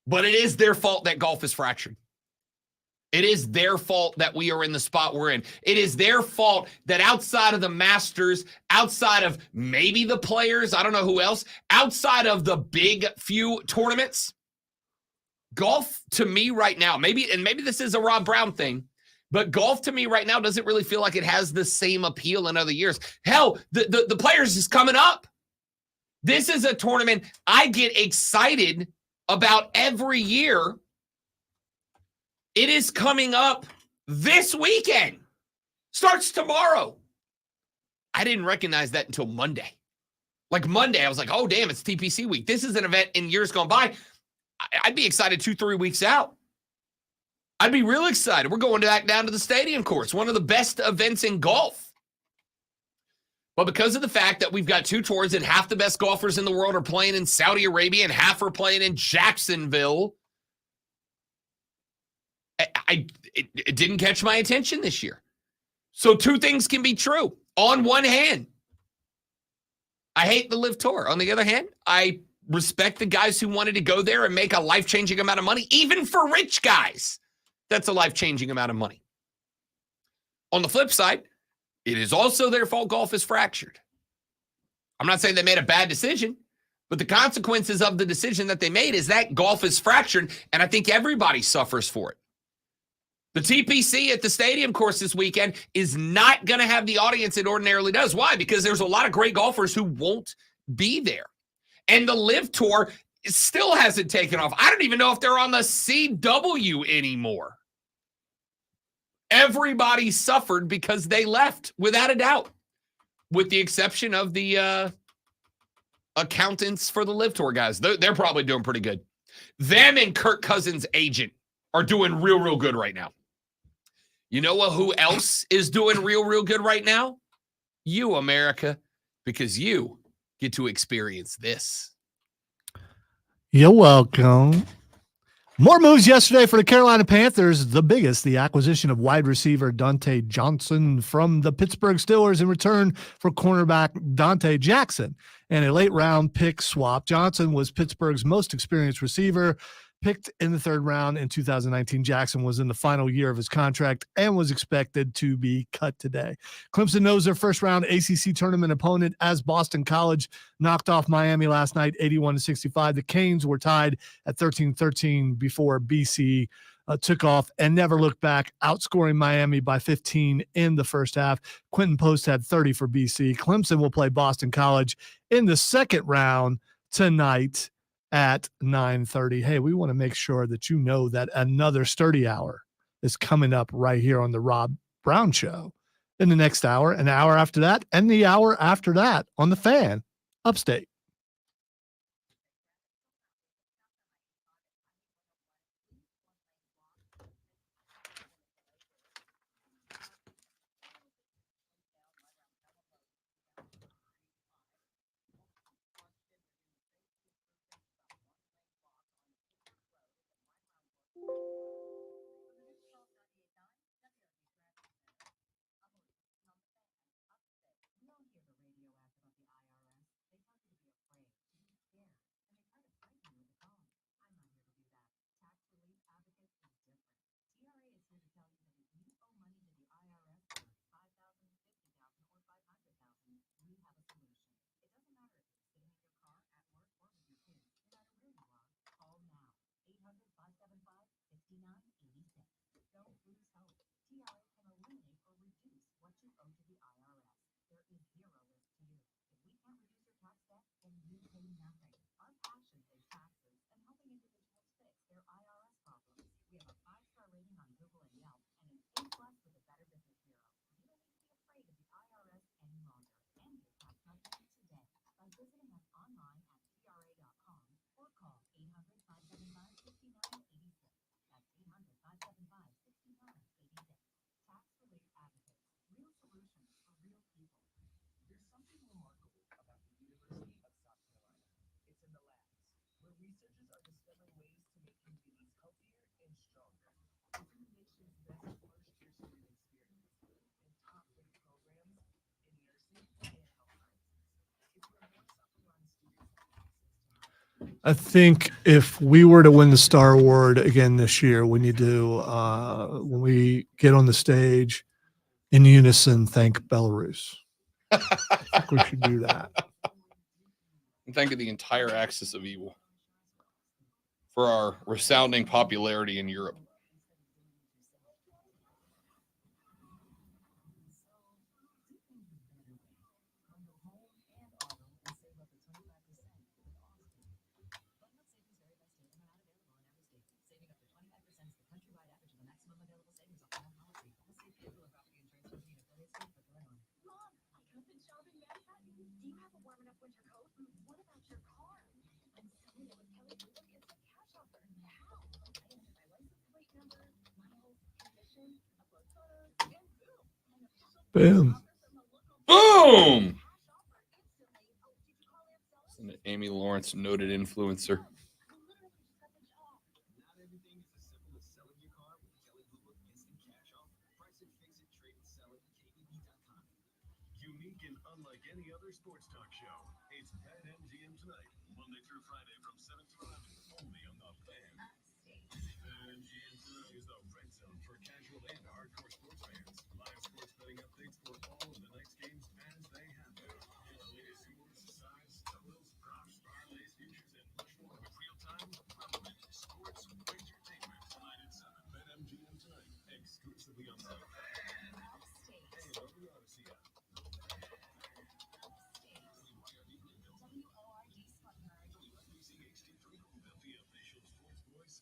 But it is their fault that golf is fractured. It is their fault that we are in the spot we're in. It is their fault that outside of the Masters, outside of maybe the Players, I don't know who else, outside of the big few tournaments, golf to me right now, maybe this is a Rob Brown thing, but golf to me right now doesn't really feel like it has the same appeal in other years. Hell, the Players is coming up. This is a tournament I get excited about every year. It is coming up this weekend. Starts tomorrow. I didn't recognize that until Monday. Like Monday, I was like, oh, damn, it's TPC week. This is an event in years gone by. I'd be excited 2-3 weeks out. I'd be real excited. We're going back down to the stadium course, one of the best events in golf. But because of the fact that we've got two tours and half the best golfers in the world are playing in Saudi Arabia and half are playing in Jacksonville, it didn't catch my attention this year. So two things can be true. On one hand, I hate the Live Tour. On the other hand, I respect the guys who wanted to go there and make a life-changing amount of money. Even for rich guys, that's a life-changing amount of money. On the flip side, it is also their fault golf is fractured. I'm not saying they made a bad decision, but the consequences of the decision that they made is that golf is fractured, and I think everybody suffers for it. The TPC at the stadium course this weekend is not going to have the audience it ordinarily does. Why? Because there's a lot of great golfers who won't be there. And the Live Tour still hasn't taken off. I don't even know if they're on the CW anymore. Everybody suffered because they left, without a doubt, with the exception of the accountants for the Live Tour guys. They're probably doing pretty good. Them and Kirk Cousins' agent are doing real good right now. You know who else is doing real good right now? You, America, because you get to experience this. You're welcome. More moves yesterday for the Carolina Panthers. The biggest, the acquisition of wide receiver Dante Johnson from the Pittsburgh Steelers in return for cornerback Dante Jackson. And a late round pick swap. Johnson was Pittsburgh's most experienced receiver, picked in the third round in 2019. Jackson was in the final year of his contract and was expected to be cut today. Clemson knows their first round ACC tournament opponent as Boston College knocked off Miami last night, 81-65. The Canes were tied at 13-13 before BC took off and never looked back, outscoring Miami by 15 in the first half. Quentin Post had 30 for BC. Clemson will play Boston College in the second round tonight at 9:30. Hey, we want to make sure that you know that another Sturdy Hour is coming up right here on the Rob Brown Show in the next hour, an hour after that, and the hour after that on the Fan Upstate. I think if we were to win the Star Award again this year, we need to, when we get on the stage, in unison, thank Belarus. I think we should do that. And thank the entire axis of evil for our resounding popularity in Europe. Boom. Boom! Amy Lawrence, noted influencer. Unique and unlike any other sports talk show. It's BetMGM tonight, Monday through Friday from 7 to 11, only on the Fan. BetMGM tonight is the red zone for casual and hardcore sports fans. Live sports betting updates for all of the night's games as they happen. And the latest scores, sides, totals, props, parlays, futures, and much more with real-time, relevant sports entertainment tonight at 7. BetMGM tonight, exclusively on the Fan. And on the Odyssey app. The official sports voice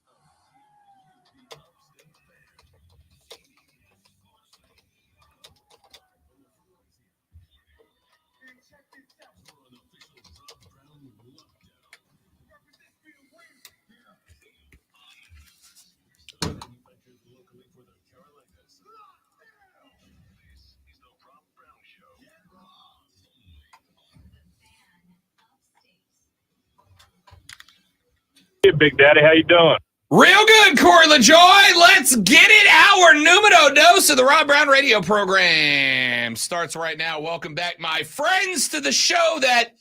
of the Upstate Fan. And check this out for an official Rob Brown lockdown. Manufactured locally for the Carolinas. This is the Rob Brown Show. Hey, Big Daddy, how you doing? Real good, Corey LaJoy. Let's get it. Our numero dos of the Rob Brown radio program starts right now. Welcome back, my friends, to the show that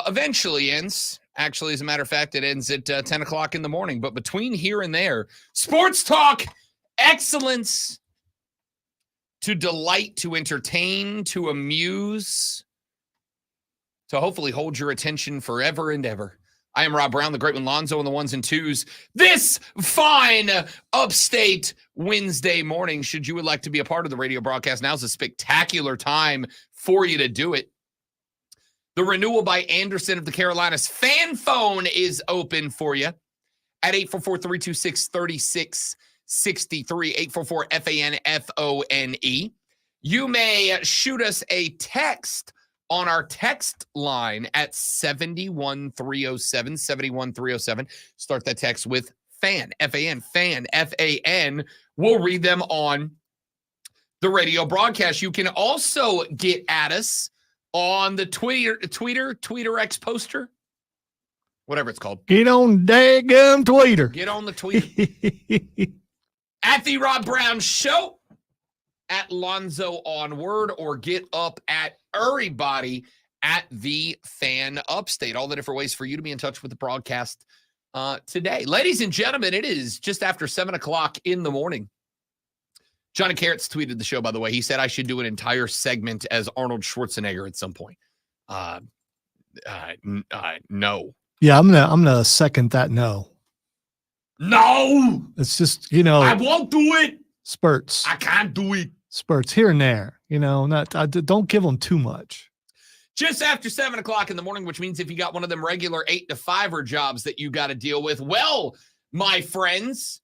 eventually ends. Actually, as a matter of fact, it ends at 10 o'clock in the morning. But between here and there, sports talk, excellence, to delight, to entertain, to amuse, to hopefully hold your attention forever and ever. I am Rob Brown, the great one, Lonzo on the ones and twos. This fine upstate Wednesday morning, should you would like to be a part of the radio broadcast, now's a spectacular time for you to do it. The renewal by Anderson of the Carolinas fan phone is open for you at 844-326-3663, 844-FANFONE. You may shoot us a text on our text line at 71307, 71307. Start that text with FAN, F-A-N, FAN, F-A-N. We'll read them on the radio broadcast. You can also get at us on the Twitter X poster, whatever it's called. Get on daggum Twitter. Get on the tweet. At the Rob Brown Show, at Lonzo Onward, or get up at everybody at the Fan Upstate. All the different ways for you to be in touch with the broadcast today. Ladies and gentlemen, it is just after 7 o'clock in the morning. Johnny Carrots tweeted the show, by the way. He said I should do an entire segment as Arnold Schwarzenegger at some point. No. Yeah, I'm gonna second that. No, No, it's just, you know, I won't do it. spurts, I can't do it. spurts here and there. Don't give them too much. Just after 7 o'clock in the morning, which means if you got one of them regular 8 to 5 jobs that you got to deal with, well, my friends,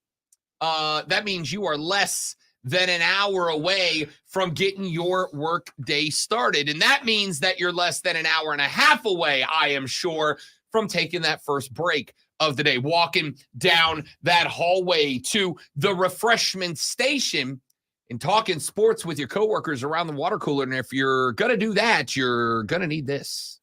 that means you are less than an hour away from getting your work day started. And that means that you're less than an hour and a half away, I am sure, from taking that first break of the day, walking down that hallway to the refreshment station and talking sports with your coworkers around the water cooler. And if you're going to do that, you're going to need this.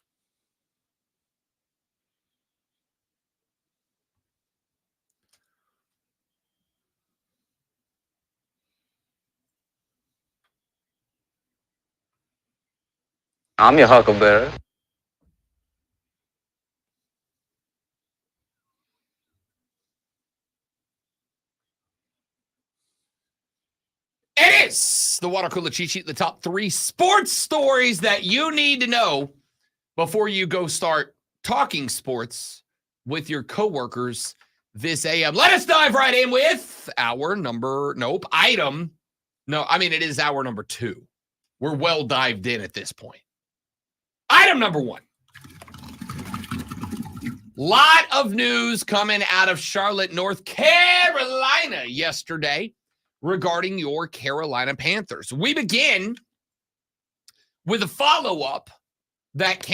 I'm your huckleberry. It is the Water Cooler Cheat Sheet, the top 3 sports stories that you need to know before you go start talking sports with your coworkers this AM. Let us dive right in with our item. No, I mean, it is our number 2. We're well dived in at this point. Item number 1. Lot of news coming out of Charlotte, North Carolina yesterday regarding your Carolina Panthers. We begin with a follow-up that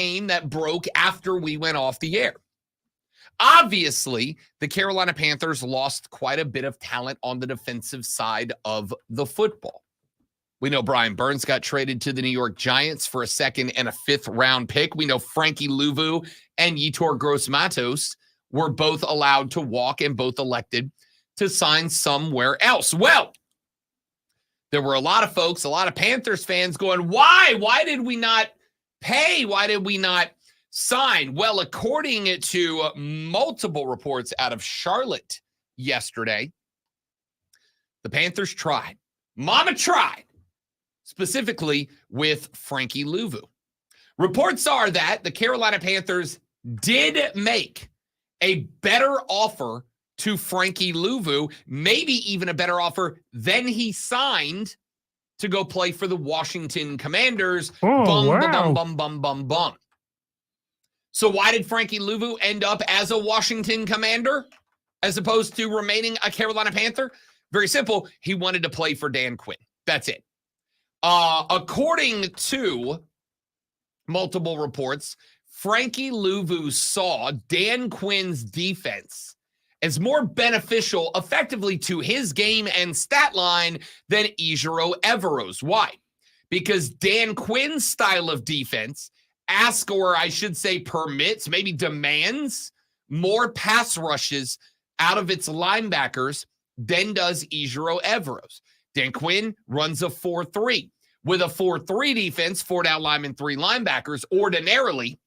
broke after we went off the air. Obviously, the Carolina Panthers lost quite a bit of talent on the defensive side of the football. We know Brian Burns got traded to the New York Giants for a 2nd and a 5th round pick. We know Frankie Louvu and Yetur Gross-Matos were both allowed to walk and both elected to sign somewhere else. Well, there were a lot of folks, a lot of Panthers fans going, why? Why did we not pay? Why did we not sign? Well, according to multiple reports out of Charlotte yesterday, the Panthers tried. Mama tried, specifically with Frankie Louvu. Reports are that the Carolina Panthers did make a better offer to Frankie Louvu, maybe even a better offer than he signed to go play for the Washington Commanders. Bum. So why did Frankie Louvu end up as a Washington Commander as opposed to remaining a Carolina Panther? Very simple. He wanted to play for Dan Quinn. That's it. According to multiple reports, Frankie Louvu saw Dan Quinn's defense as more beneficial effectively to his game and stat line than Ejiro Evero's. Why? Because Dan Quinn's style of defense asks, or I should say permits, maybe demands more pass rushes out of its linebackers than does Ejiro Evero's. Dan Quinn runs a 4-3. With a 4-3 defense, 4 down linemen, 3 linebackers, ordinarily,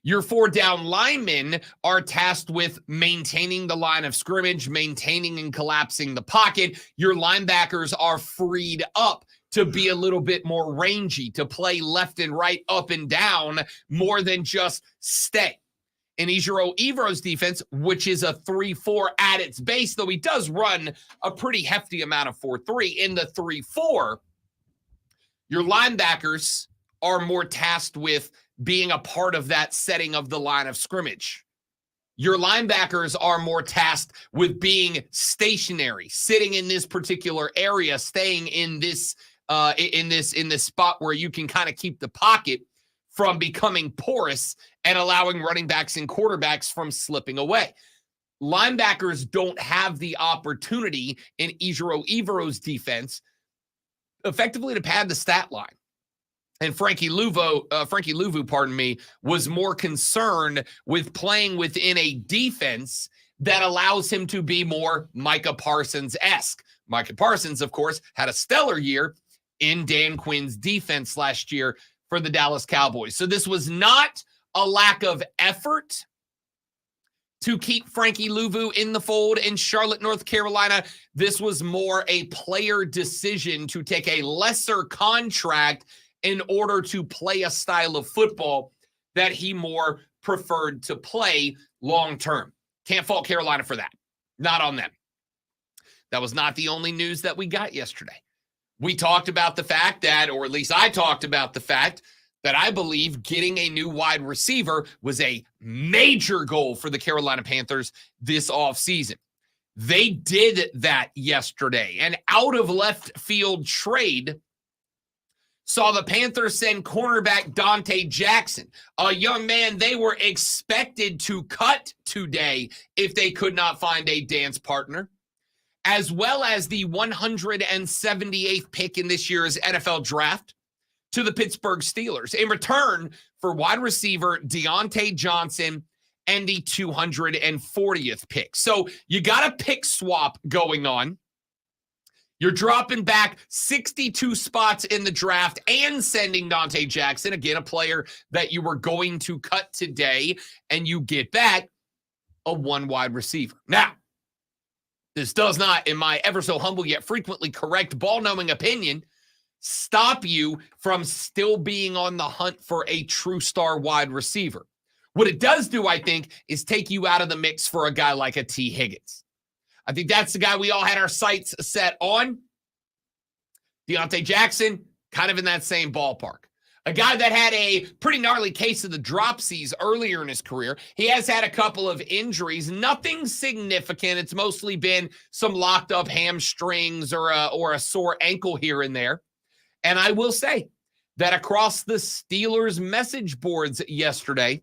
your 4 down linemen are tasked with maintaining the line of scrimmage, maintaining and collapsing the pocket. Your linebackers are freed up to be a little bit more rangy, to play left and right, up and down, more than just stay. In Ejiro Evero's defense, which is a 3-4 at its base, though he does run a pretty hefty amount of 4-3, in the 3-4, your linebackers are more tasked with being a part of that setting of the line of scrimmage. Your linebackers are more tasked with being stationary, sitting in this particular area, staying in this spot where you can kind of keep the pocket from becoming porous and allowing running backs and quarterbacks from slipping away. Linebackers don't have the opportunity in Ejiro Evero's defense effectively to pad the stat line. And Frankie Louvu, was more concerned with playing within a defense that allows him to be more Micah Parsons-esque. Micah Parsons, of course, had a stellar year in Dan Quinn's defense last year for the Dallas Cowboys. So this was not a lack of effort to keep Frankie Louvu in the fold in Charlotte, North Carolina. This was more a player decision to take a lesser contract in order to play a style of football that he more preferred to play long-term. Can't fault Carolina for that. Not on them. That was not the only news that we got yesterday. We talked about the fact that, or at least I talked about the fact that I believe getting a new wide receiver was a major goal for the Carolina Panthers this offseason. They did that yesterday. An out of left field trade saw the Panthers send cornerback Dante Jackson, a young man they were expected to cut today if they could not find a dance partner, as well as the 178th pick in this year's NFL draft to the Pittsburgh Steelers in return for wide receiver Deontay Johnson and the 240th pick. So you got a pick swap going on. You're dropping back 62 spots in the draft and sending Dante Jackson, again, a player that you were going to cut today, and you get back a one wide receiver. Now, this does not, in my ever so humble yet frequently correct ball-knowing opinion, stop you from still being on the hunt for a true star wide receiver. What it does do, I think, is take you out of the mix for a guy like a T. Higgins. I think that's the guy we all had our sights set on. Deontay Jackson, kind of in that same ballpark. A guy that had a pretty gnarly case of the dropsies earlier in his career. He has had a couple of injuries, nothing significant. It's mostly been some locked up hamstrings or a sore ankle here and there. And I will say that across the Steelers message boards yesterday,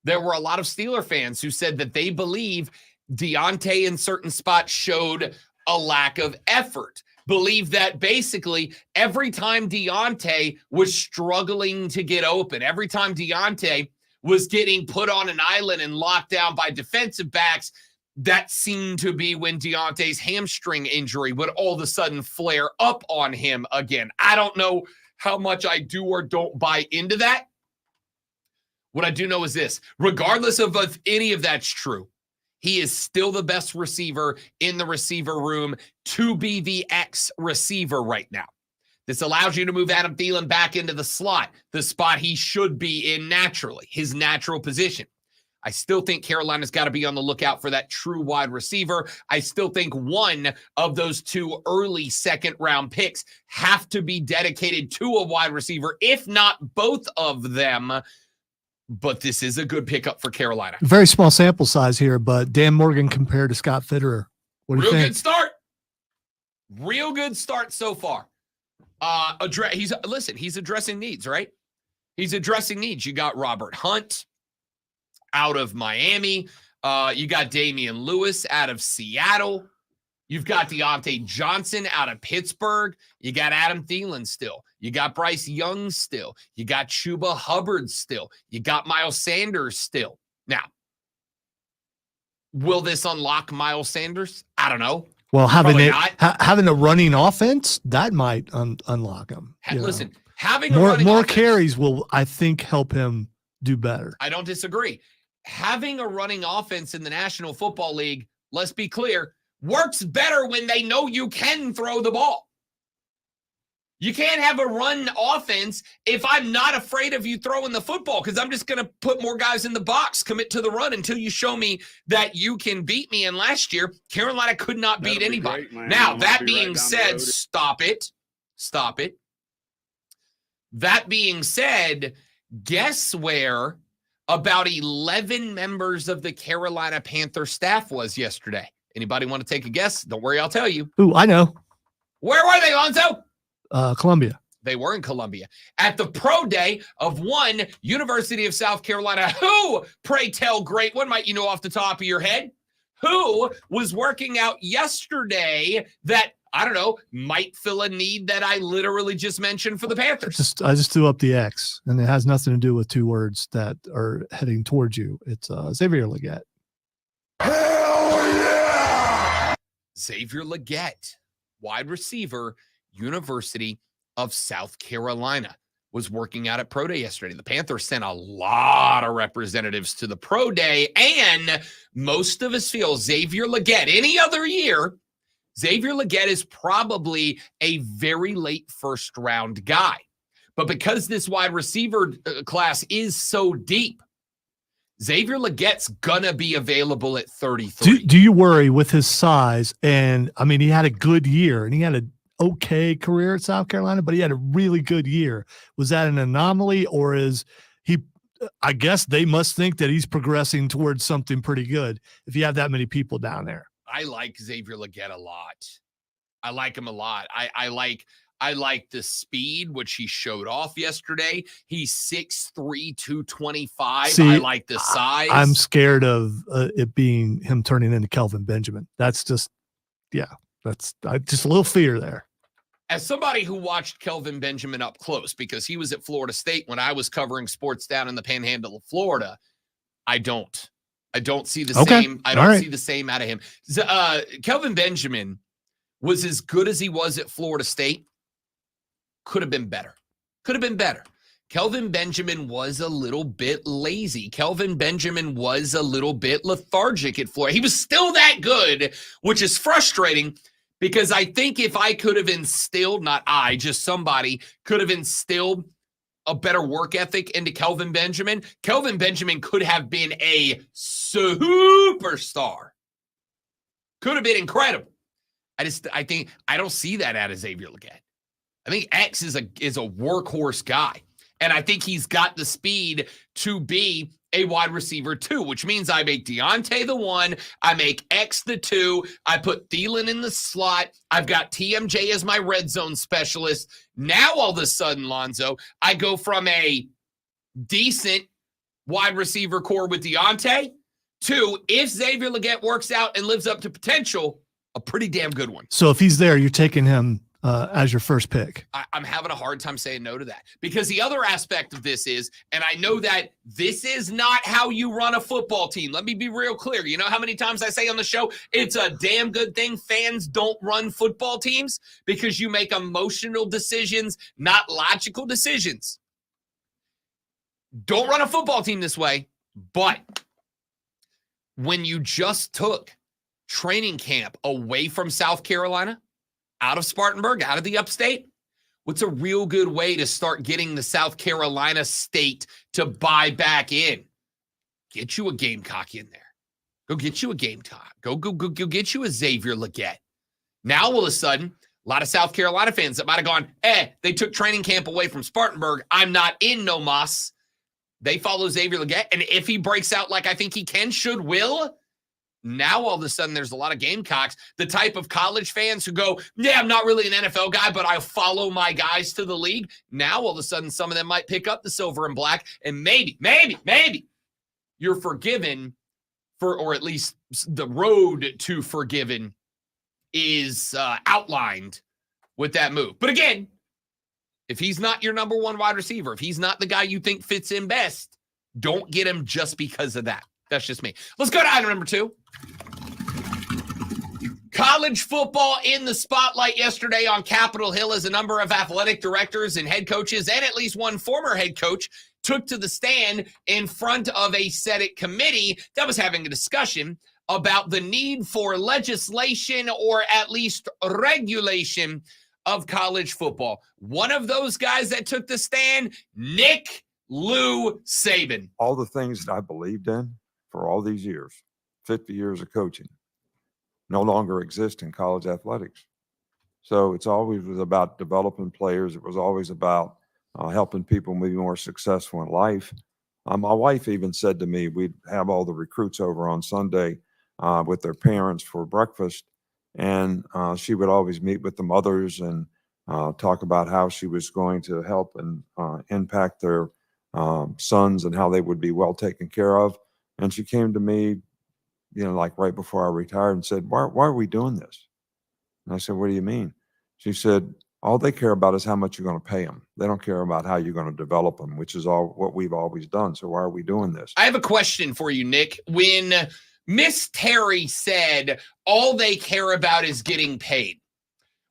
there were a lot of Steeler fans who said that they believe Deontay in certain spots showed a lack of effort. Believe that basically every time Deontay was struggling to get open, every time Deontay was getting put on an island and locked down by defensive backs, that seemed to be when Deontay's hamstring injury would all of a sudden flare up on him again. I don't know how much I do or don't buy into that. What I do know is this: regardless of if any of that's true, he is still the best receiver in the receiver room to be the X receiver right now. This allows you to move Adam Thielen back into the slot, the spot he should be in naturally, his natural position. I still think Carolina's got to be on the lookout for that true wide receiver. I still think one of those two early second-round picks have to be dedicated to a wide receiver, if not both of them. But this is a good pickup for Carolina. Very small sample size here, but Dan Morgan compared to Scott Fitterer. What do you think? Good start. Real good start so far. He's addressing needs, right? He's addressing needs. You got Robert Hunt out of Miami. You got Damian Lewis out of Seattle. You've got Deontay Johnson out of Pittsburgh. You got Adam Thielen still. You got Bryce Young still. You got Chuba Hubbard still. You got Miles Sanders still. Now, will this unlock Miles Sanders? I don't know. Well, having a running offense, that might unlock him. Listen, having more offense, carries will, I think, help him do better. I don't disagree. Having a running offense in the National Football League, let's be clear, works better when they know you can throw the ball. You can't have a run offense if I'm not afraid of you throwing the football, because I'm just going to put more guys in the box, commit to the run until you show me that you can beat me. And last year, Carolina could not beat anybody. Now, that being said, stop it. That being said, guess where about 11 members of the Carolina Panther staff was yesterday? Anybody want to take a guess? Don't worry, I'll tell you. Ooh, I know. Where were they, Lonzo? Columbia. They were in Columbia at the pro day of one University of South Carolina. Who, pray tell, great one, might you know off the top of your head, who was working out yesterday that, I don't know, might fill a need that I literally just mentioned for the Panthers? I just threw up the X, and it has nothing to do with two words that are heading towards you. It's Xavier Legette. Hell yeah! Xavier Legette, wide receiver, University of South Carolina, was working out at Pro Day yesterday. The Panthers sent a lot of representatives to the Pro Day, and most of us feel Xavier Legette, any other year, Xavier Legette is probably a very late first-round guy. But because this wide receiver class is so deep, Xavier Legette's gonna be available at 33. Do you worry with his size? And I mean, he had a good year, and he had okay career at South Carolina, but he had a really good year. Was that an anomaly, or is he? I guess they must think that he's progressing towards something pretty good if you have that many people down there. I like Xavier Legette a lot. I like him a lot. I like the speed, which he showed off yesterday. He's 6'3", 225. See, I like the size. I'm scared of it being him turning into Kelvin Benjamin. That's just, just a little fear there. As somebody who watched Kelvin Benjamin up close, because he was at Florida State when I was covering sports down in the Panhandle of Florida, I don't see the same. I don't see the same out of him. Kelvin Benjamin was as good as he was at Florida State. Could have been better. Kelvin Benjamin was a little bit lazy. Kelvin Benjamin was a little bit lethargic at Florida. He was still that good, which is frustrating because I think if I could have instilled, not I, just somebody could have instilled a better work ethic into Kelvin Benjamin could have been a superstar. Could have been incredible. I think I don't see that out of Xavier Legette. I think X is a workhorse guy. And I think he's got the speed to be a wide receiver too, which means I make Deontay the 1, I make X the 2, I put Thielen in the slot, I've got TMJ as my red zone specialist. Now all of a sudden, Lonzo, I go from a decent wide receiver core with Deontay to, if Xavier Legette works out and lives up to potential, a pretty damn good one. So if he's there, you're taking him as your first pick. I'm having a hard time saying no to that, because the other aspect of this is, and I know that this is not how you run a football team. Let me be real clear. You know how many times I say on the show, it's a damn good thing fans don't run football teams, because you make emotional decisions, not logical decisions. Don't run a football team this way. But when you just took training camp away from South Carolina, out of Spartanburg, out of the upstate, what's a real good way to start getting the South Carolina state to buy back in? Get you a Gamecock in there. Go get you a Gamecock. Go get you a Xavier Legette. Now, all of a sudden, a lot of South Carolina fans that might have gone, they took training camp away from Spartanburg. I'm not in no mas. They follow Xavier Legette. And if he breaks out like I think he can, will, now all of a sudden there's a lot of Gamecocks, the type of college fans who go, I'm not really an NFL guy, but I follow my guys to the league. Now all of a sudden some of them might pick up the silver and black, and maybe you're forgiven for, or at least the road to forgiven is outlined with that move. But again, if he's not your number one wide receiver, if he's not the guy you think fits in best, don't get him just because of that. That's just me. Let's go to item number 2. College football in the spotlight yesterday on Capitol Hill as a number of athletic directors and head coaches, and at least one former head coach, took to the stand in front of a Senate committee that was having a discussion about the need for legislation or at least regulation of college football. One of those guys that took the stand, Nick Lou Saban. All the things that I believed in for all these years, 50 years of coaching, no longer exist in college athletics. So it's always was about developing players. It was always about helping people be more successful in life. My wife even said to me, we'd have all the recruits over on Sunday with their parents for breakfast. And she would always meet with the mothers and talk about how she was going to help and impact their sons and how they would be well taken care of. And she came to me, like right before I retired and said, why are we doing this? And I said, what do you mean? She said, all they care about is how much you're going to pay them. They don't care about how you're going to develop them, which is all what we've always done. So why are we doing this? I have a question for you, Nick. When Miss Terry said all they care about is getting paid,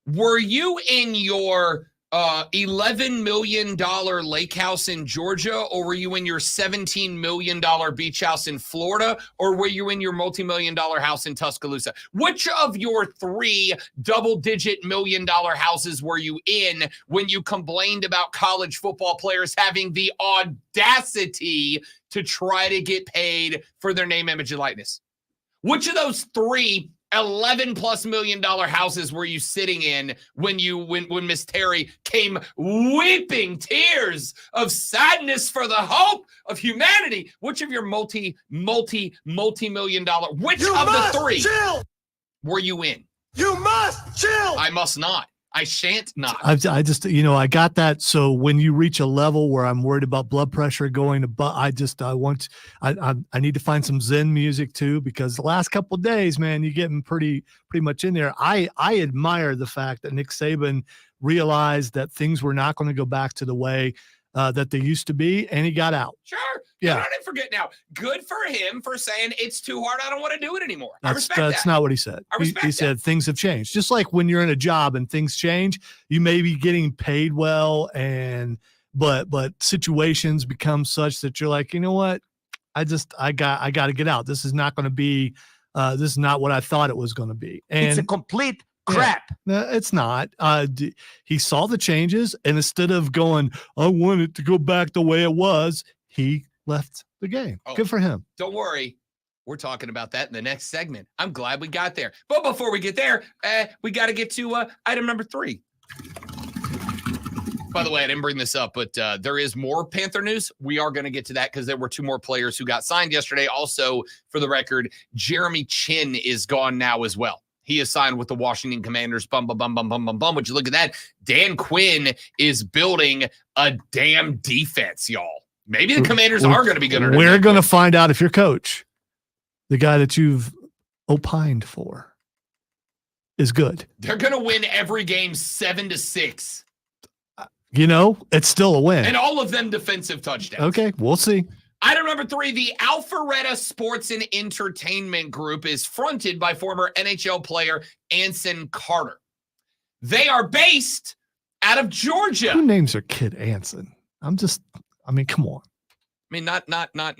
were you in your $11 million lake house in Georgia, or were you in your $17 million beach house in Florida, or were you in your multi-million-dollar house in Tuscaloosa? Which of your 3 double-digit million-dollar houses were you in when you complained about college football players having the audacity to try to get paid for their name, image, and likeness? Which of those 3 $11+ million houses were you sitting in when Miss Terry came weeping tears of sadness for the hope of humanity? Which of your multi-million dollar, which of the three were you in? You must chill. I must not. I shan't not. I just, I got that. So when you reach a level where I'm worried about blood pressure going to, I need to find some Zen music too, because the last couple of days, man, you're getting pretty much in there. I admire the fact that Nick Saban realized that things were not going to go back to the way that they used to be, and he got out. Sure. Yeah. I didn't forget now. Good for him for saying it's too hard. I don't want to do it anymore. I That's respect that. That's not what he said. He said things have changed. Just like when you're in a job and things change, you may be getting paid well, but situations become such that you're like, you know what? I got to get out. This is not going to be. This is not what I thought it was going to be. And It's a complete crap. No, it's not. He saw the changes, and instead of going, I want it to go back the way it was, he left the game. Oh. Good for him. Don't worry. We're talking about that in the next segment. I'm glad we got there. But before we get there, we got to get to item number 3. By the way, I didn't bring this up, but there is more Panther news. We are going to get to that because there were 2 more players who got signed yesterday. Also, for the record, Jeremy Chin is gone now as well. He is signed with the Washington Commanders. Bum. Would you look at that? Dan Quinn is building a damn defense, y'all. Maybe the Commanders are going to be good. We're going to find out if your coach, the guy that you've opined for, is good. They're going to win every game 7-6. It's still a win. And all of them defensive touchdowns. Okay, we'll see. Item number 3, the Alpharetta Sports and Entertainment Group is fronted by former NHL player Anson Carter. They are based out of Georgia. Who names their kid Anson? Come on. I mean, not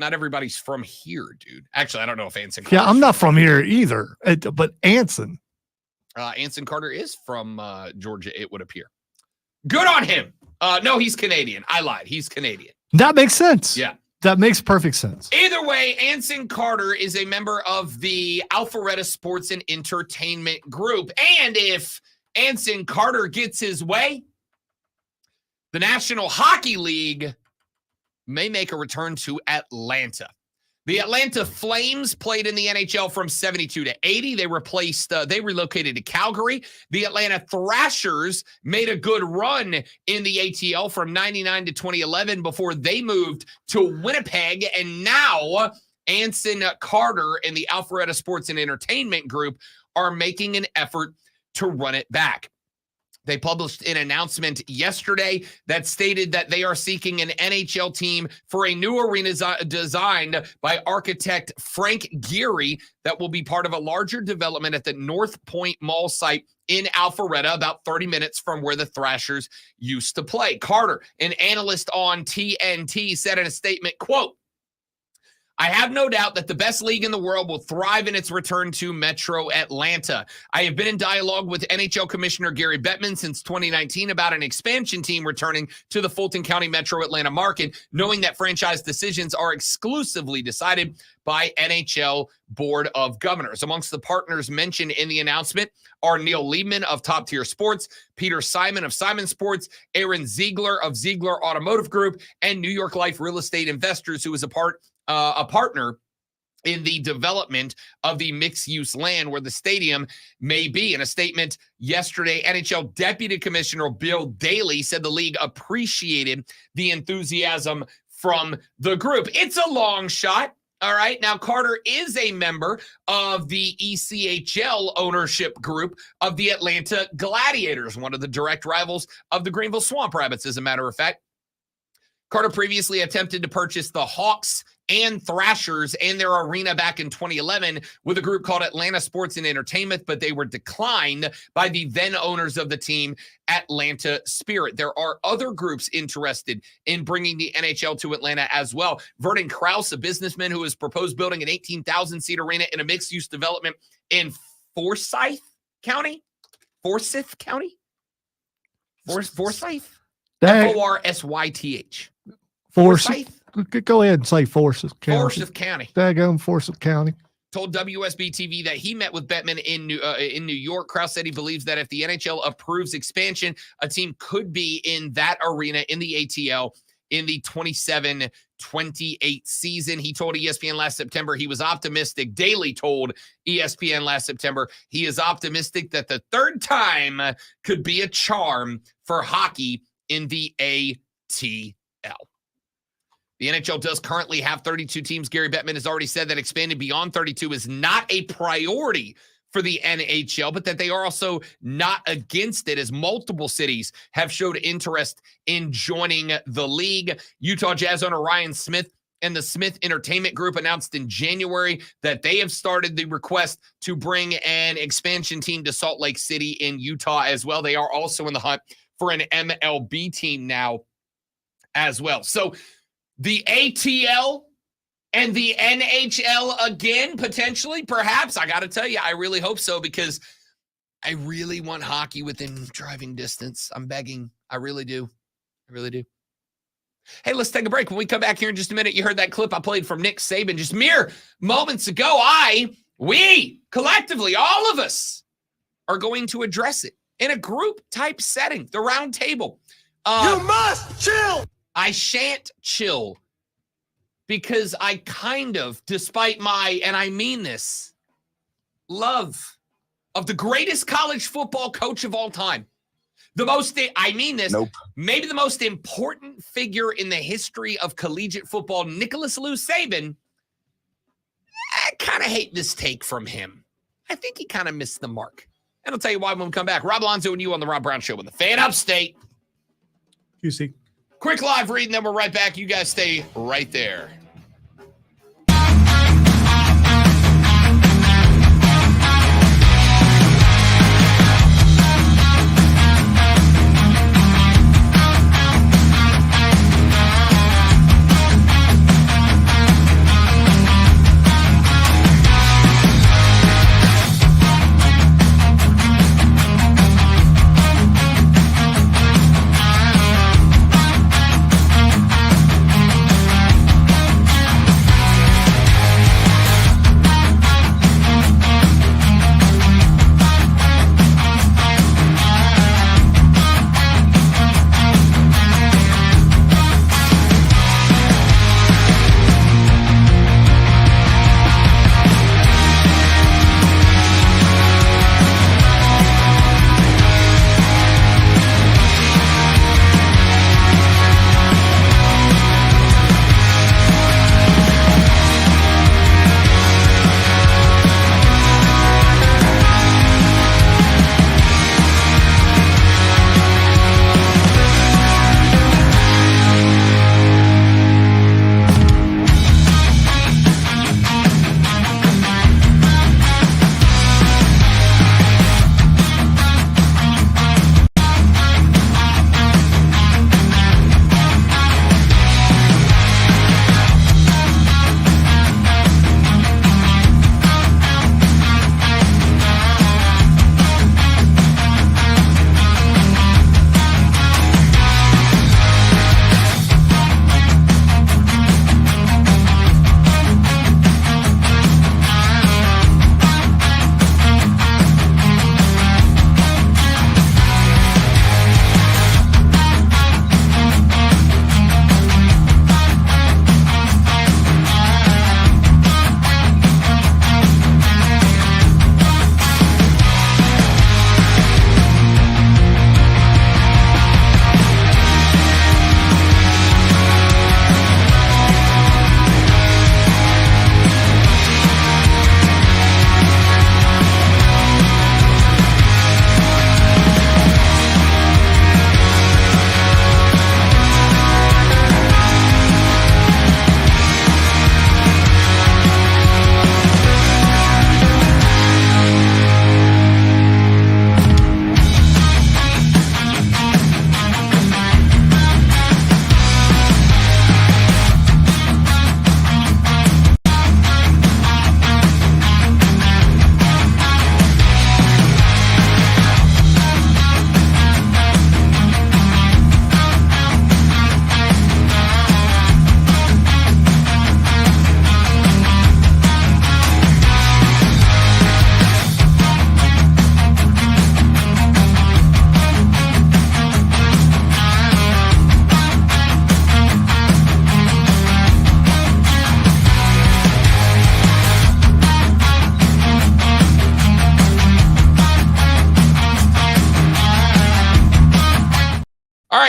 everybody's from here, dude. Actually, I don't know if Anson Yeah, Carter's I'm not from here either. But Anson. Anson Carter is from Georgia, it would appear. Good on him. No, he's Canadian. I lied. He's Canadian. That makes sense. Yeah. That makes perfect sense. Either way, Anson Carter is a member of the Alpharetta Sports and Entertainment Group. And if Anson Carter gets his way, the National Hockey League may make a return to Atlanta. The Atlanta Flames played in the NHL from 72 to 80. They relocated to Calgary. The Atlanta Thrashers made a good run in the ATL from 99 to 2011 before they moved to Winnipeg. And now Anson Carter and the Alpharetta Sports and Entertainment Group are making an effort to run it back. They published an announcement yesterday that stated that they are seeking an NHL team for a new arena designed by architect Frank Geary that will be part of a larger development at the North Point Mall site in Alpharetta, about 30 minutes from where the Thrashers used to play. Carter, an analyst on TNT, said in a statement, quote, I have no doubt that the best league in the world will thrive in its return to Metro Atlanta. I have been in dialogue with NHL Commissioner Gary Bettman since 2019 about an expansion team returning to the Fulton County Metro Atlanta market, knowing that franchise decisions are exclusively decided by NHL Board of Governors. Amongst the partners mentioned in the announcement are Neil Liebman of Top Tier Sports, Peter Simon of Simon Sports, Aaron Ziegler of Ziegler Automotive Group, and New York Life Real Estate Investors, who is a partner in the development of the mixed-use land where the stadium may be. In a statement yesterday, NHL Deputy Commissioner Bill Daly said the league appreciated the enthusiasm from the group. It's a long shot. All right. Now, Carter is a member of the ECHL ownership group of the Atlanta Gladiators, one of the direct rivals of the Greenville Swamp Rabbits, as a matter of fact. Carter previously attempted to purchase the Hawks and Thrashers and their arena back in 2011 with a group called Atlanta Sports and Entertainment, but they were declined by the then owners of the team, Atlanta Spirit. There are other groups interested in bringing the NHL to Atlanta as well. Vernon Krause, a businessman who has proposed building an 18,000-seat arena in a mixed-use development in Forsyth County? Forsyth? Forsyth? Forsyth. Go ahead and say Forsyth County. Forsyth County. Daggone Forsyth County. told WSB TV that he met with Bettman in New York. Krause said he believes that if the NHL approves expansion, a team could be in that arena in the ATL in the 27-28 season. He told ESPN last September he was optimistic. Daily told ESPN last September he is optimistic that the third time could be a charm for hockey in the ATL. The NHL does currently have 32 teams. Gary Bettman has already said that expanding beyond 32 is not a priority for the NHL, but that they are also not against it, as multiple cities have showed interest in joining the league. Utah Jazz owner Ryan Smith and the Smith Entertainment Group announced in January that they have started the request to bring an expansion team to Salt Lake City in Utah as well. They are also in the hunt for an MLB team now as well. So the ATL and the NHL again, potentially, perhaps. I got to tell you, I really hope so, because I really want hockey within driving distance. I'm begging. I really do. I really do. Hey, let's take a break. When we come back here in just a minute, you heard that clip I played from Nick Saban just mere moments ago. We, collectively, all of us, are going to address it in a group-type setting, the round table. You must chill! I shan't chill, because I kind of, despite my, and I mean this, love of the greatest college football coach of all time, the most, I mean this, maybe the most important figure in the history of collegiate football, Nicholas Lou Saban, I kind of hate this take from him. I think he kind of missed the mark. And I'll tell you why when we come back. Rob Alonzo and you on the Rob Brown Show with the Fan Upstate. QC. Quick live read, and then we're right back. You guys stay right there.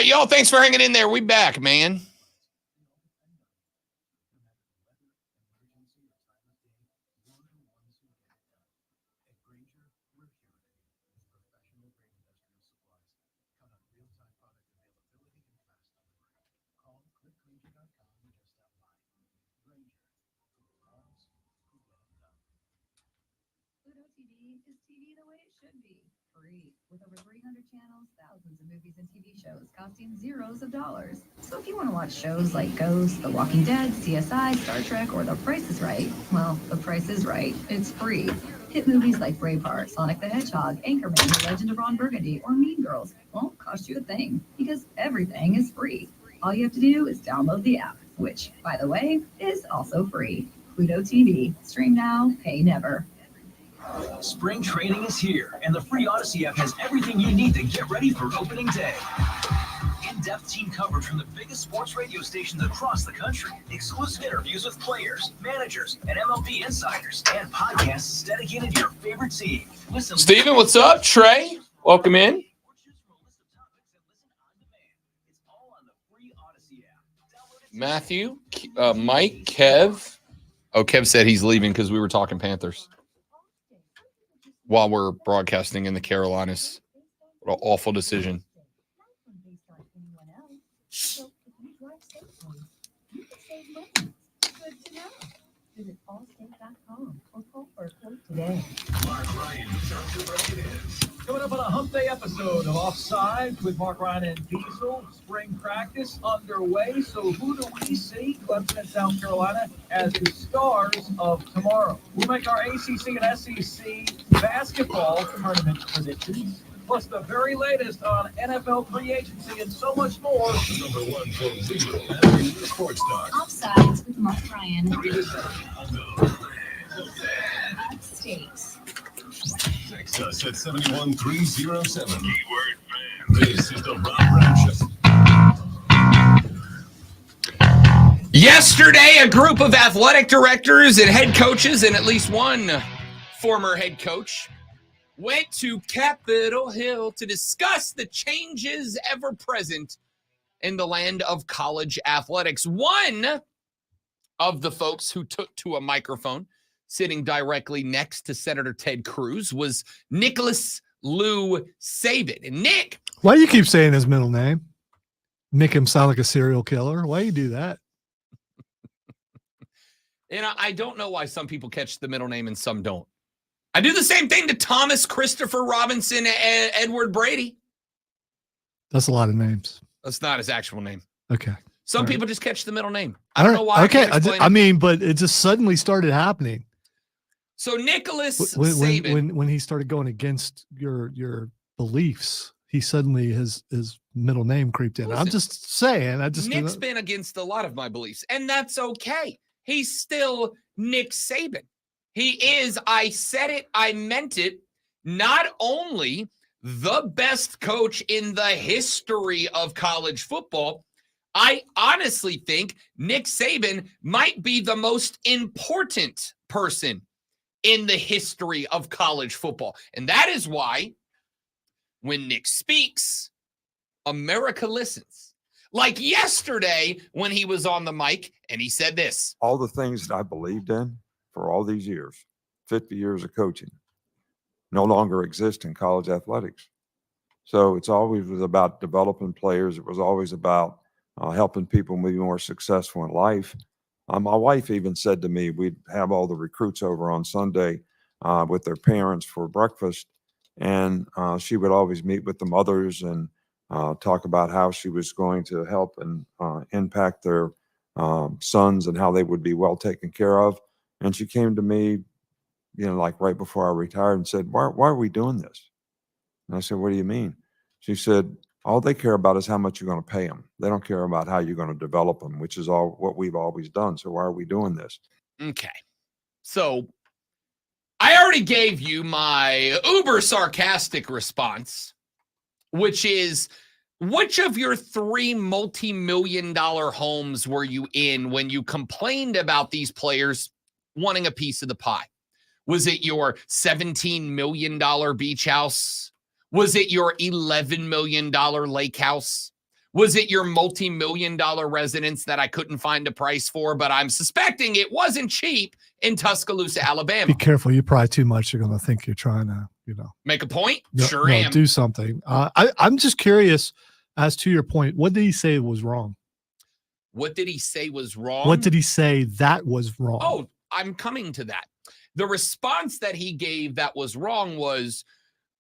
y'all, thanks for hanging in there. We back, man. Pluto TV is TV the way it should be. Free. With over 300 channels, thousands of movies and TV shows costing zeros of dollars. So if you want to watch shows like Ghost, The Walking Dead, CSI, Star Trek, or The Price is Right, well, The Price is Right. It's free. Hit movies like Braveheart, Sonic the Hedgehog, Anchorman, The Legend of Ron Burgundy, or Mean Girls won't cost you a thing because everything is free. All you have to do is download the app, which, by the way, is also free. Pluto TV. Stream now, pay never. Spring training is here, and the free Odyssey app has everything you need to get ready for opening day. In-depth team coverage from the biggest sports radio stations across the country, exclusive interviews with players, managers, and MLB insiders, and podcasts dedicated to your favorite team. Listen, Steven, what's up? Trey, welcome in. Matthew, Mike, Kev. Oh, Kev said he's leaving because we were talking Panthers while we're broadcasting in the Carolinas. What an awful decision. Visit allstate.com or call for a quote today. Coming up on a hump day episode of Offside with Mark Ryan and Diesel. Spring practice underway. So who do we see, Clemson and South Carolina, as the stars of tomorrow? We'll make our ACC and SEC basketball tournament predictions, plus the very latest on NFL free agency and so much more. Number one for legal and sports talk. Offsides with Mark Ryan. Upstate. Text us at 71307. Keyword fan. This is the Rob Brown Show. Yesterday, a group of athletic directors and head coaches, and at least one former head coach, went to Capitol Hill to discuss the changes ever present in the land of college athletics. One of the folks who took to a microphone, sitting directly next to Senator Ted Cruz, was Nicholas Lou Saban. And Nick. Why do you keep saying his middle name? Make him sound like a serial killer. Why do you do that? And I don't know why some people catch the middle name and some don't. I do the same thing to Thomas Christopher Robinson and Edward Brady. That's a lot of names. That's not his actual name. Okay. Some All right. people just catch the middle name. I don't know why. Okay. I mean, but it just suddenly started happening. So Nicholas Saban, when he started going against your beliefs, he suddenly his middle name creeped in. Listen, I'm just saying. Nick's been against a lot of my beliefs, and that's okay. He's still Nick Saban. He is, I said it, I meant it, not only the best coach in the history of college football, I honestly think Nick Saban might be the most important person in the history of college football. And that is why when Nick speaks, America listens. Like yesterday when he was on the mic and he said this. All the things that I believed in for all these years, 50 years of coaching, no longer exist in college athletics. So it's always was about developing players. It was always about helping people be more successful in life. My wife even said to me, we'd have all the recruits over on Sunday with their parents for breakfast. And she would always meet with the mothers and talk about how she was going to help and impact their sons and how they would be well taken care of. And she came to me, like right before I retired and said, why are we doing this? And I said, what do you mean? She said, all they care about is how much you're going to pay them. They don't care about how you're going to develop them, which is all what we've always done. So why are we doing this? Okay. So I already gave you my uber sarcastic response, which is, which of your 3 multi-million-dollar homes were you in when you complained about these players wanting a piece of the pie? Was it your $17 million beach house? Was it your $11 million lake house? Was it your multi-million-dollar residence that I couldn't find a price for? But I'm suspecting it wasn't cheap in Tuscaloosa, Alabama. Be careful. You probably too much. They're going to think you're trying to, Make a point? no, Sure no, am. do something. I'm just curious as to your point. What did he say was wrong? What did he say was wrong? What did he say that was wrong? Oh, I'm coming to that. The response that he gave that was wrong was,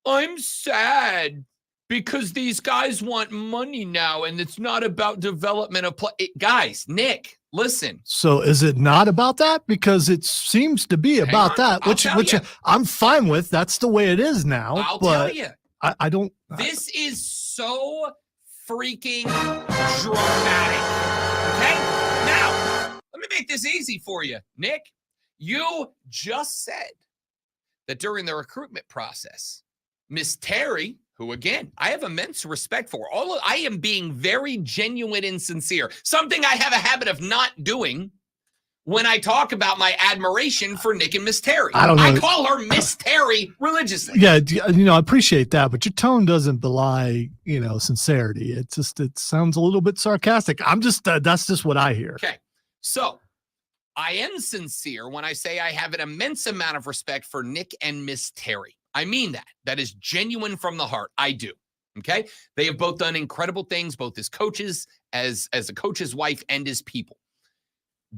I'm sad because these guys want money now and it's not about development of play. Guys, Nick, listen. So is it not about that? Because it seems to be Hang about on, that, I'll which tell you. I'm fine with. That's the way it is now. I'll but tell you. I don't. This is so freaking dramatic. Okay? Now, let me make this easy for you, Nick. You just said that during the recruitment process, Miss Terry, who again, I have immense respect for, I am being very genuine and sincere, something I have a habit of not doing when I talk about my admiration for Nick and Miss Terry. I don't know. I call her Miss Terry religiously. Yeah, I appreciate that, but your tone doesn't belie, sincerity. It sounds a little bit sarcastic. I'm just that's just what I hear. Okay. So I am sincere when I say I have an immense amount of respect for Nick and Miss Terry. I mean that. That is genuine from the heart. I do. Okay. They have both done incredible things, both as coaches, as a coach's wife, and as people.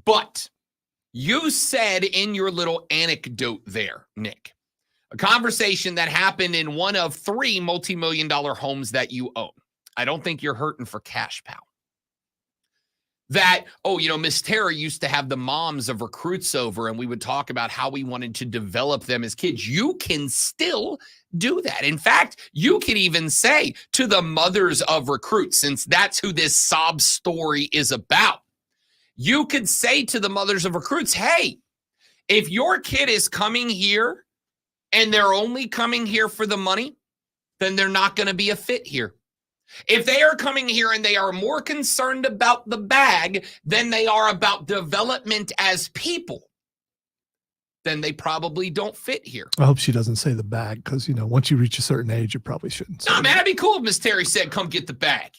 But you said in your little anecdote there, Nick, a conversation that happened in one of 3 multi-million-dollar homes that you own. I don't think you're hurting for cash, pal. That, Miss Terry used to have the moms of recruits over and we would talk about how we wanted to develop them as kids. You can still do that. In fact, you can even say to the mothers of recruits, since that's who this sob story is about, you could say to the mothers of recruits, hey, if your kid is coming here and they're only coming here for the money, then they're not going to be a fit here. If they are coming here and they are more concerned about the bag than they are about development as people, then they probably don't fit here. I hope she doesn't say the bag because, once you reach a certain age, you probably shouldn't say Nah, man, that'd be cool if Miss Terry said, come get the bag.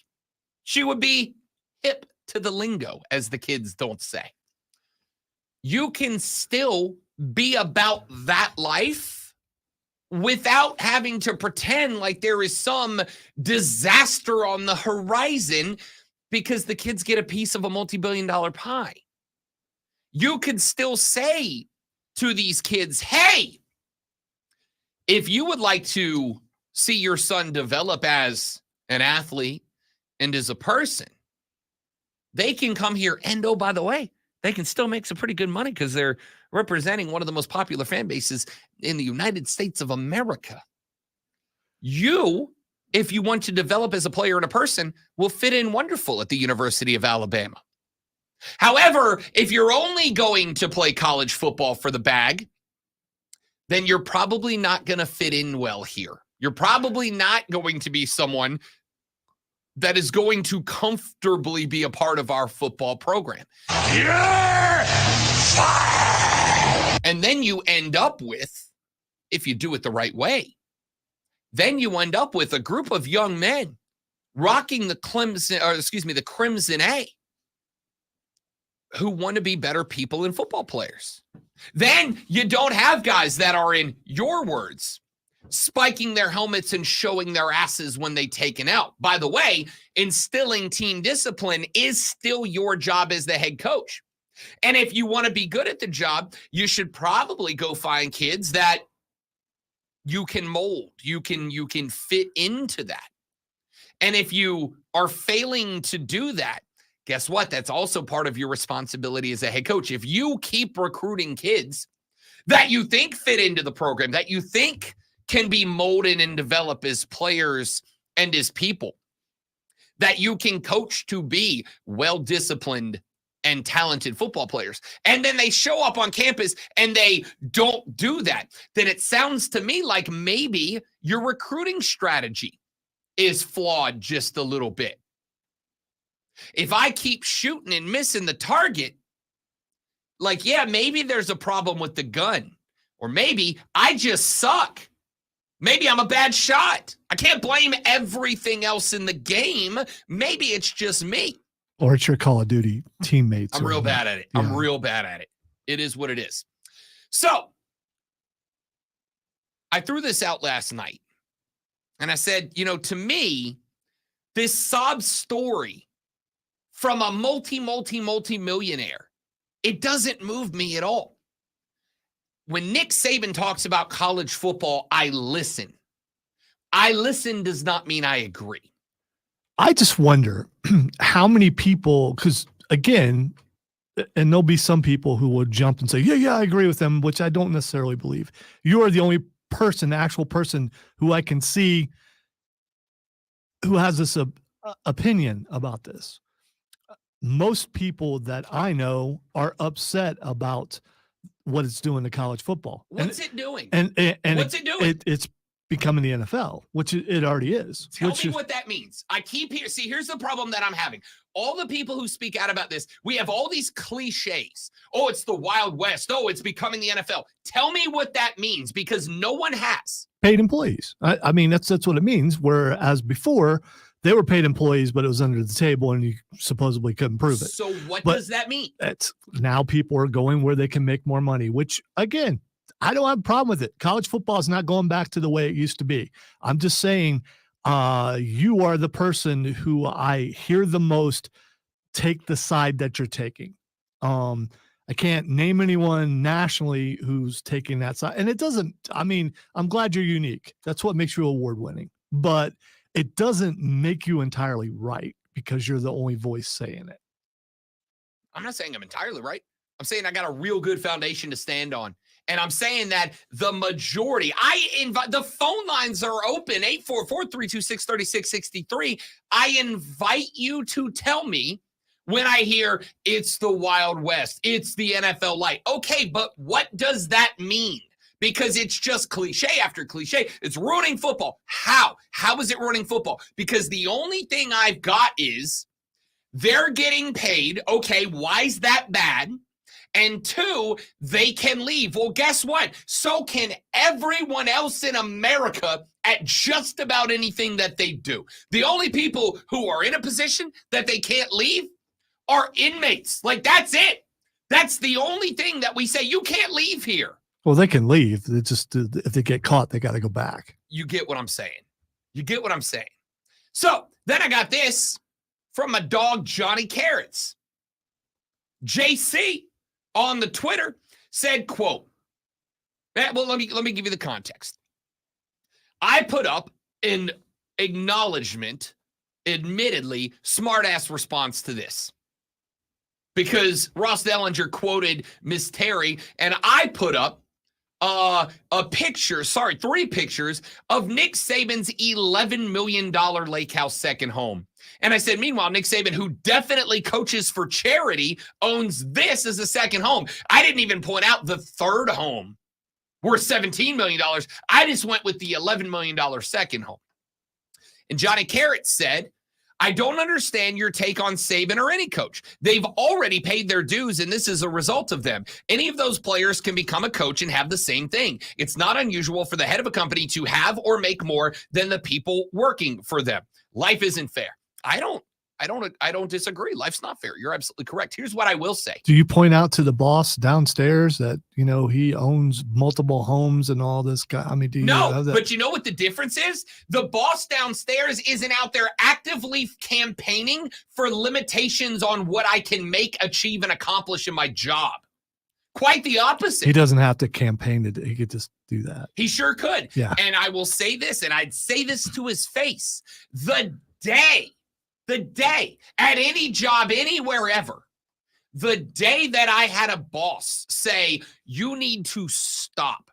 She would be hip to the lingo, as the kids don't say. You can still be about that life without having to pretend like there is some disaster on the horizon because the kids get a piece of a multi-billion-dollar pie. You could still say to these kids, hey, if you would like to see your son develop as an athlete and as a person, they can come here. And oh, by the way, they can still make some pretty good money because they're representing one of the most popular fan bases in the United States of America. You, if you want to develop as a player and a person, will fit in wonderful at the University of Alabama. However, if you're only going to play college football for the bag, then you're probably not going to fit in well here. You're probably not going to be someone that is going to comfortably be a part of our football program. You're fired! And then you end up with, if you do it the right way, then you end up with a group of young men rocking the Crimson A who want to be better people and football players. Then you don't have guys that are, in your words, spiking their helmets and showing their asses when they take an out. By the way, instilling team discipline is still your job as the head coach. And if you want to be good at the job, you should probably go find kids that you can mold. You can fit into that. And if you are failing to do that, guess what? That's also part of your responsibility as a head coach. If you keep recruiting kids that you think fit into the program, that you think can be molded and develop as players and as people, that you can coach to be well-disciplined and talented football players, and then they show up on campus and they don't do that, then it sounds to me like maybe your recruiting strategy is flawed just a little bit. If I keep shooting and missing the target, maybe there's a problem with the gun, or maybe I just suck. Maybe I'm a bad shot. I can't blame everything else in the game. Maybe it's just me. Or it's your Call of Duty teammates. I'm or real not. bad at it. Yeah. I'm real bad at it. It is what it is. So I threw this out last night and I said, to me, this sob story from a multi-millionaire, it doesn't move me at all. When Nick Saban talks about college football, I listen. I listen does not mean I agree. I just wonder how many people, because again, and there'll be some people who will jump and say, yeah, I agree with them, which I don't necessarily believe. You are the only person, actual person who I can see who has this opinion about this. Most people that I know are upset about what it's doing to college football. What's it doing? And What's it doing? It's becoming the NFL, which it already is. Tell me what that means. I keep here. See, here's the problem that I'm having. All the people who speak out about this, we have all these cliches. Oh, it's the Wild West. Oh, it's becoming the NFL. Tell me what that means, because no one has. Paid employees. I mean, that's what it means. Whereas before, they were paid employees, but it was under the table and you supposedly couldn't prove it. So what But does that mean? It's now people are going where they can make more money, which again, I don't have a problem with it. College football is not going back to the way it used to be. I'm just saying, you are the person who I hear the most take the side that you're taking. I can't name anyone nationally who's taking that side. And it doesn't, I mean, I'm glad you're unique. That's what makes you award winning. But it doesn't make you entirely right because you're the only voice saying it. I'm not saying I'm entirely right. I'm saying I got a real good foundation to stand on. And I'm saying that the majority, I invite, the phone lines are open, 844-326-3663. I invite you to tell me when I hear it's the Wild West, it's the NFL light. Okay, but what does that mean? Because it's just cliche after cliche. It's ruining football. How? How is it ruining football? Because the only thing I've got is they're getting paid. Okay, why is that bad? And two, they can leave. Well, guess what? So can everyone else in America at just about anything that they do. The only people who are in a position that they can't leave are inmates. Like, that's it. That's the only thing that we say. You can't leave here. Well, they can leave. They just, if they get caught, they got to go back. You get what I'm saying. You get what I'm saying. So then I got this from my dog, Johnny Carrots. JC on the Twitter said, quote, well, let me give you the context. I put up an acknowledgement, admittedly, smart-ass response to this. Because Ross Dellinger quoted Miss Terry, and I put up three pictures of Nick Saban's $11 million Lake House second home. And I said, meanwhile, Nick Saban, who definitely coaches for charity, owns this as a second home. I didn't even point out the third home worth $17 million. I just went with the $11 million second home. And Johnny Carrot said, I don't understand your take on Saban or any coach. They've already paid their dues, and this is a result of them. Any of those players can become a coach and have the same thing. It's not unusual for the head of a company to have or make more than the people working for them. Life isn't fair. I don't disagree. Life's not fair. You're absolutely correct. Here's what I will say. Do you point out to the boss downstairs that, he owns multiple homes and all this guy? I mean, do you know that? But you know what the difference is? The boss downstairs isn't out there actively campaigning for limitations on what I can make, achieve, and accomplish in my job. Quite the opposite. He doesn't have to campaign to. He could just do that. He sure could. Yeah. And I will say this, and I'd say this to his face. The day at any job, anywhere ever, the day that I had a boss say, you need to stop.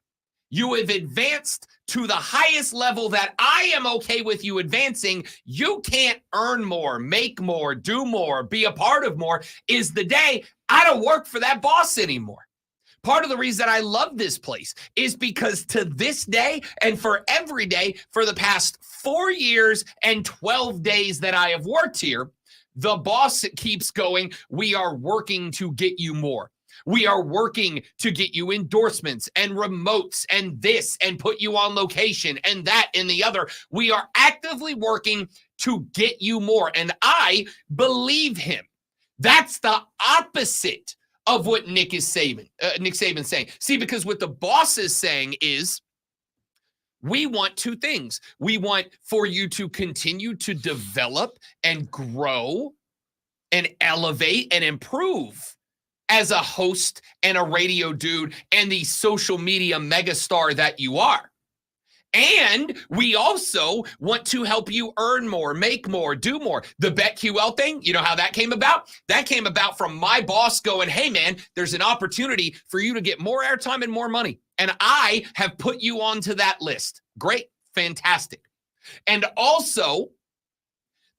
You have advanced to the highest level that I am okay with you advancing. You can't earn more, make more, do more, be a part of more, is the day I don't work for that boss anymore. Part of the reason that I love this place is because to this day and for every day for the past 4 years and 12 days that I have worked here, the boss keeps going, we are working to get you more. We are working to get you endorsements and remotes and this and put you on location and that and the other. We are actively working to get you more. And I believe him. That's the opposite of what Nick Saban's saying. See, because what the boss is saying is, we want two things. We want for you to continue to develop and grow and elevate and improve as a host and a radio dude and the social media megastar that you are. And we also want to help you earn more, make more, do more. The BetQL thing, you know how that came about? That came about from my boss going, hey, man, there's an opportunity for you to get more airtime and more money. And I have put you onto that list. Great. Fantastic. And also,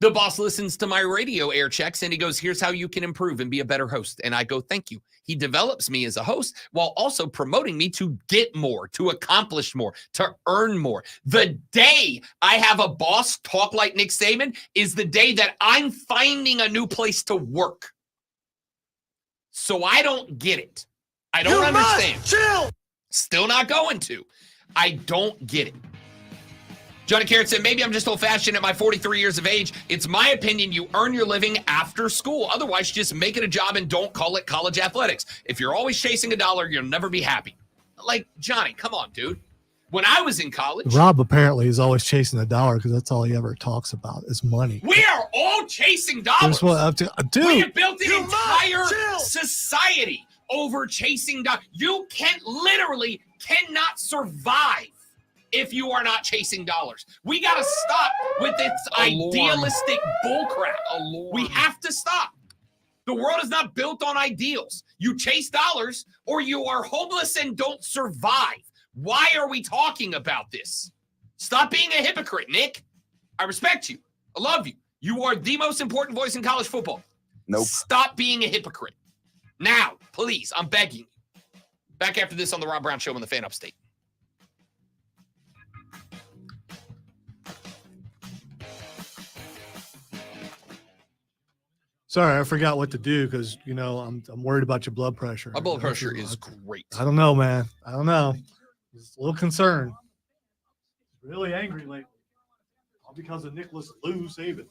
the boss listens to my radio air checks and he goes, here's how you can improve and be a better host. And I go, thank you. He develops me as a host while also promoting me to get more, to accomplish more, to earn more. The day I have a boss talk like Nick Saban is the day that I'm finding a new place to work. So I don't get it. I don't understand. Chill. Still not going to. I don't get it. Johnny Carrot said, maybe I'm just old-fashioned at my 43 years of age. It's my opinion you earn your living after school. Otherwise, just make it a job and don't call it college athletics. If you're always chasing a dollar, you'll never be happy. Like, Johnny, come on, dude. When I was in college. Rob apparently is always chasing a dollar because that's all he ever talks about is money. We are all chasing dollars. Dude. We have built an entire society over chasing dollars. You literally cannot survive if you are not chasing dollars. We got to stop with this idealistic bullcrap. We have to stop. The world is not built on ideals. You chase dollars or you are homeless and don't survive. Why are we talking about this? Stop being a hypocrite, Nick. I respect you. I love you. You are the most important voice in college football. Nope. Stop being a hypocrite. Now, please, I'm begging you. Back after this on the Rob Brown Show on the Fan Upstate. Sorry, I forgot what to do because, you know, I'm worried about your blood pressure. My blood pressure is great. I don't know, man. I don't know. Just a little concerned. Really angry lately. All because of Nicholas Lou Saban.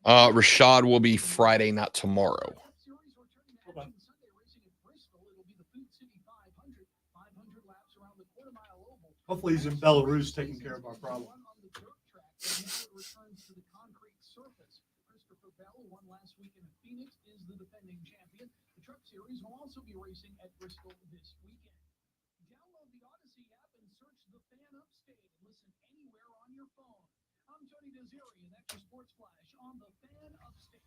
Rashad will be Friday, not tomorrow. Hopefully he's in Belarus taking care of our problem. Series will also be racing at Bristol this weekend. Download the Odyssey app and search the Fan Upstate and listen anywhere on your phone. I'm Tony Desiri, and that's your Sports Flash on the Fan Upstate.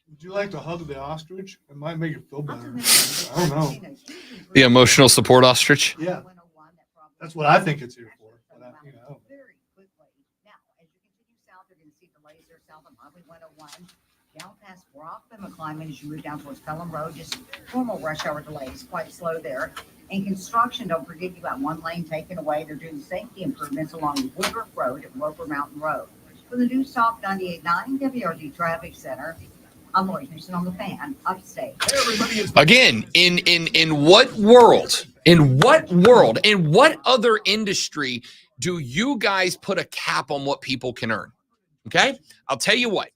Would you like to hug the ostrich? It might make you feel better. I don't know. The emotional support ostrich? Yeah. That's what I think it's here for. But you know. Very quickly. Now, as you continue south, you're going to see the laser south of Highway 101. Down past Brock and McClyman as you move down towards Pelham Road, just normal rush hour delays, quite slow there. And construction, don't forget you got one lane taken away. They're doing safety improvements along Woodruff Road and Roper Mountain Road. For the new South 98.9 WRD Traffic Center, I'm Lori Houston on the Fan Upstate. Again, in what world, in what other industry do you guys put a cap on what people can earn? Okay, I'll tell you what.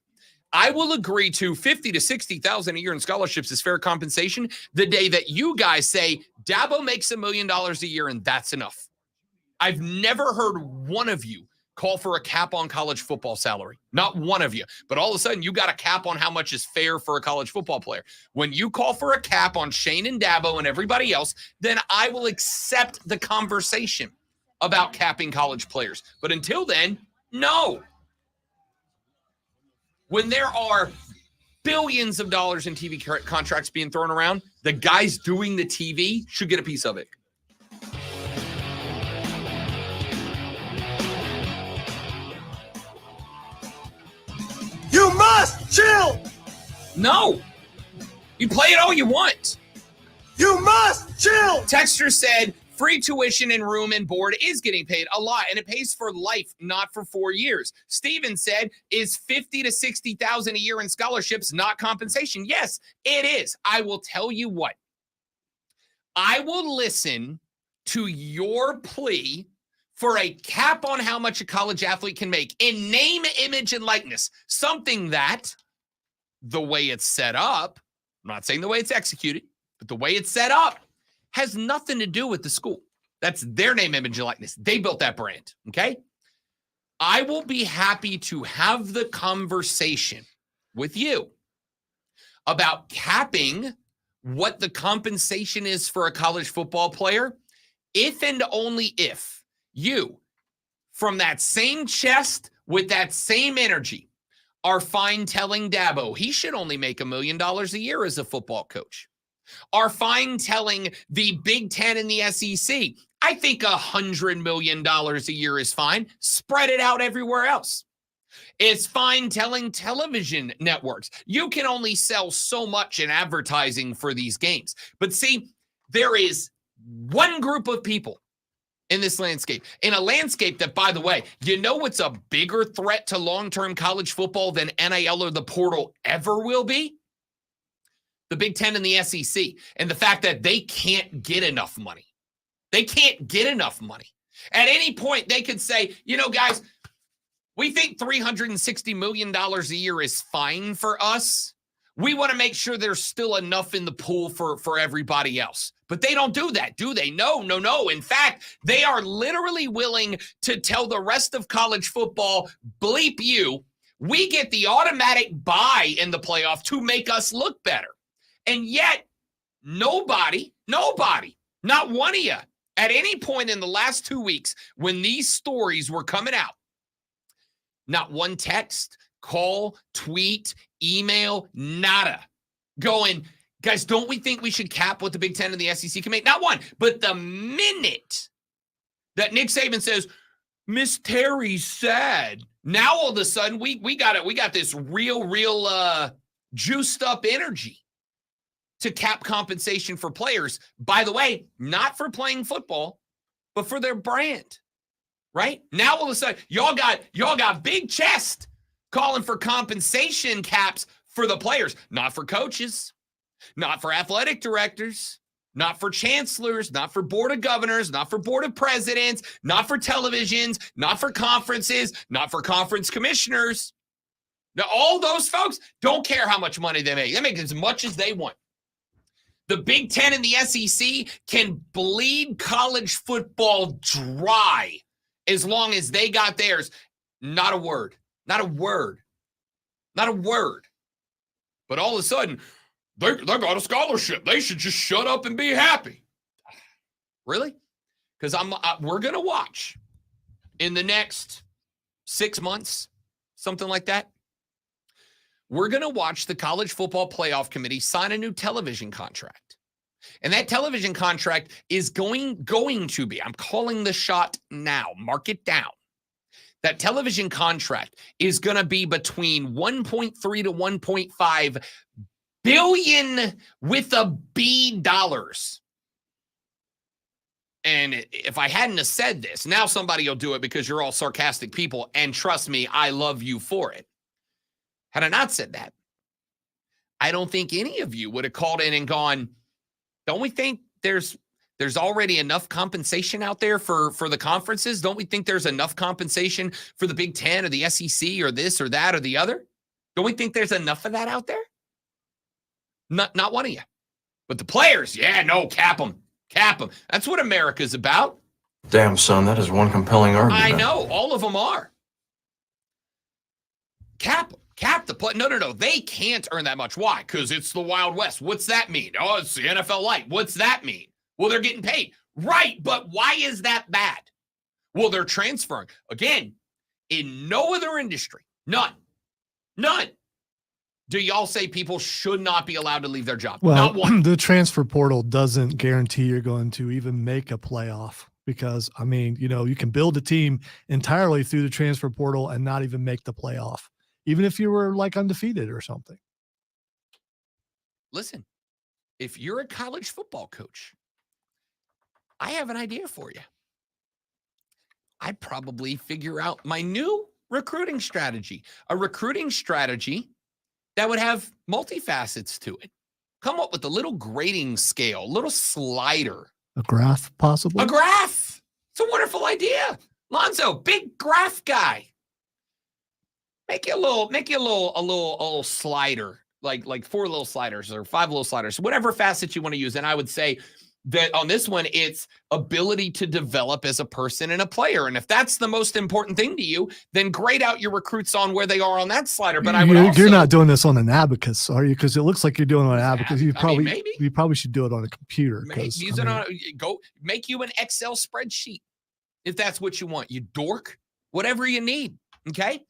I will agree to $50,000 to $60,000 a year in scholarships as fair compensation the day that you guys say Dabo makes $1 million a year and that's enough. I've never heard one of you call for a cap on college football salary. Not one of you. But all of a sudden, you got a cap on how much is fair for a college football player. When you call for a cap on Shane and Dabo and everybody else, then I will accept the conversation about capping college players. But until then, no. When there are billions of dollars in TV contracts being thrown around, the guys doing the TV should get a piece of it. You must chill. No. You play it all you want. You must chill. Texter said free tuition and room and board is getting paid a lot, and it pays for life, not for 4 years. Steven said, is 50 to 60,000 a year in scholarships not compensation? Yes, it is. I will tell you what. I will listen to your plea for a cap on how much a college athlete can make in name, image, and likeness. Something that the way it's set up, I'm not saying the way it's executed, but the way it's set up has nothing to do with the school. That's their name, image, and likeness. They built that brand, okay? I will be happy to have the conversation with you about capping what the compensation is for a college football player if and only if you, from that same chest with that same energy, are fine telling Dabo he should only make $1 million a year as a football coach. Are fine telling the Big Ten and the SEC, I think $100 million a year is fine. Spread it out everywhere else. It's fine telling television networks, you can only sell so much in advertising for these games. But see, there is one group of people in this landscape, in a landscape that, by the way, you know what's a bigger threat to long-term college football than NIL or the portal ever will be? The Big Ten and the SEC, and the fact that they can't get enough money. They can't get enough money. At any point, they could say, you know, guys, we think $360 million a year is fine for us. We want to make sure there's still enough in the pool for everybody else. But they don't do that, do they? No. In fact, they are literally willing to tell the rest of college football, bleep you, we get the automatic bye in the playoff to make us look better. And yet, nobody, not one of you, at any point in the last 2 weeks when these stories were coming out, not one text, call, tweet, email, nada, going, guys, don't we think we should cap what the Big Ten and the SEC can make? Not one. But the minute that Nick Saban says, Miss Terry said, now all of a sudden we got this real juiced up energy to cap compensation for players. By the way, not for playing football, but for their brand. Right? Now all of a sudden, y'all got big chest calling for compensation caps for the players, not for coaches, not for athletic directors, not for chancellors, not for board of governors, not for board of presidents, not for televisions, not for conferences, not for conference commissioners. Now, all those folks don't care how much money they make. They make as much as they want. The Big Ten and the SEC can bleed college football dry as long as they got theirs. Not a word. Not a word. Not a word. But all of a sudden, they got a scholarship. They should just shut up and be happy. Really? Because we're going to watch in the next 6 months, something like that. We're going to watch the College Football Playoff Committee sign a new television contract. And that television contract is going to be, I'm calling the shot now, mark it down. That television contract is going to be between 1.3 to 1.5 billion with a B dollars. And if I hadn't have said this, now somebody will do it because you're all sarcastic people. And trust me, I love you for it. Had I not said that, I don't think any of you would have called in and gone, don't we think there's already enough compensation out there for the conferences? Don't we think there's enough compensation for the Big Ten or the SEC or this or that or the other? Don't we think there's enough of that out there? Not one of you. But the players, yeah, no, cap them. Cap them. That's what America's about. Damn, son, that is one compelling argument. I know. All of them are. Cap them. Cap the play. No. They can't earn that much. Why? Because it's the Wild West. What's that mean? Oh, it's the NFL Light. What's that mean? Well, they're getting paid. Right, but why is that bad? Well, they're transferring. Again, in no other industry, none, do y'all say people should not be allowed to leave their job? Well, not one. The transfer portal doesn't guarantee you're going to even make a playoff because, I mean, you can build a team entirely through the transfer portal and not even make the playoff, even if you were like undefeated or something. Listen, if you're a college football coach, I have an idea for you. I'd probably figure out my new recruiting strategy, a recruiting strategy that would have multifacets to it. Come up with a little grading scale, a little slider. A graph, possibly? A graph. It's a wonderful idea. Lonzo, big graph guy. Make you a little slider, like 4 little sliders or 5 little sliders, whatever facet you want to use. And I would say that on this one, it's ability to develop as a person and a player. And if that's the most important thing to you, then grade out your recruits on where they are on that slider. But you're not doing this on an abacus, are you? Because it looks like you're doing it on an abacus. You probably should do it on a computer. Go make you an Excel spreadsheet if that's what you want. You dork, whatever you need. Okay.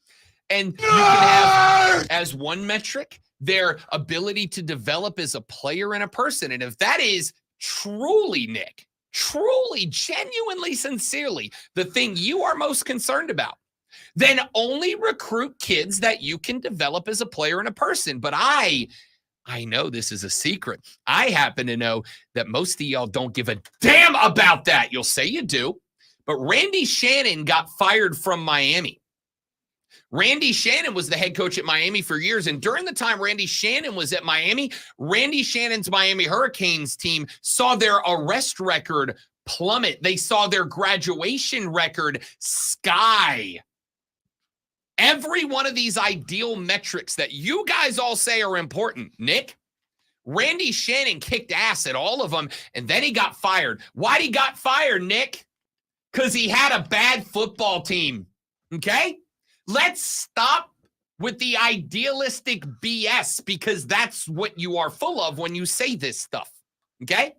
And you can have as one metric their ability to develop as a player and a person. And if that is truly, Nick, truly, genuinely, sincerely, the thing you are most concerned about, then only recruit kids that you can develop as a player and a person. But I know this is a secret. I happen to know that most of y'all don't give a damn about that. You'll say you do, but Randy Shannon got fired from Miami. Randy Shannon was the head coach at Miami for years. And during the time Randy Shannon was at Miami, Randy Shannon's Miami Hurricanes team saw their arrest record plummet. They saw their graduation record sky. Every one of these ideal metrics that you guys all say are important, Nick, Randy Shannon kicked ass at all of them, and then he got fired. Why'd he got fired, Nick? Because he had a bad football team, okay? Let's stop with the idealistic BS, because that's what you are full of when you say this stuff, okay?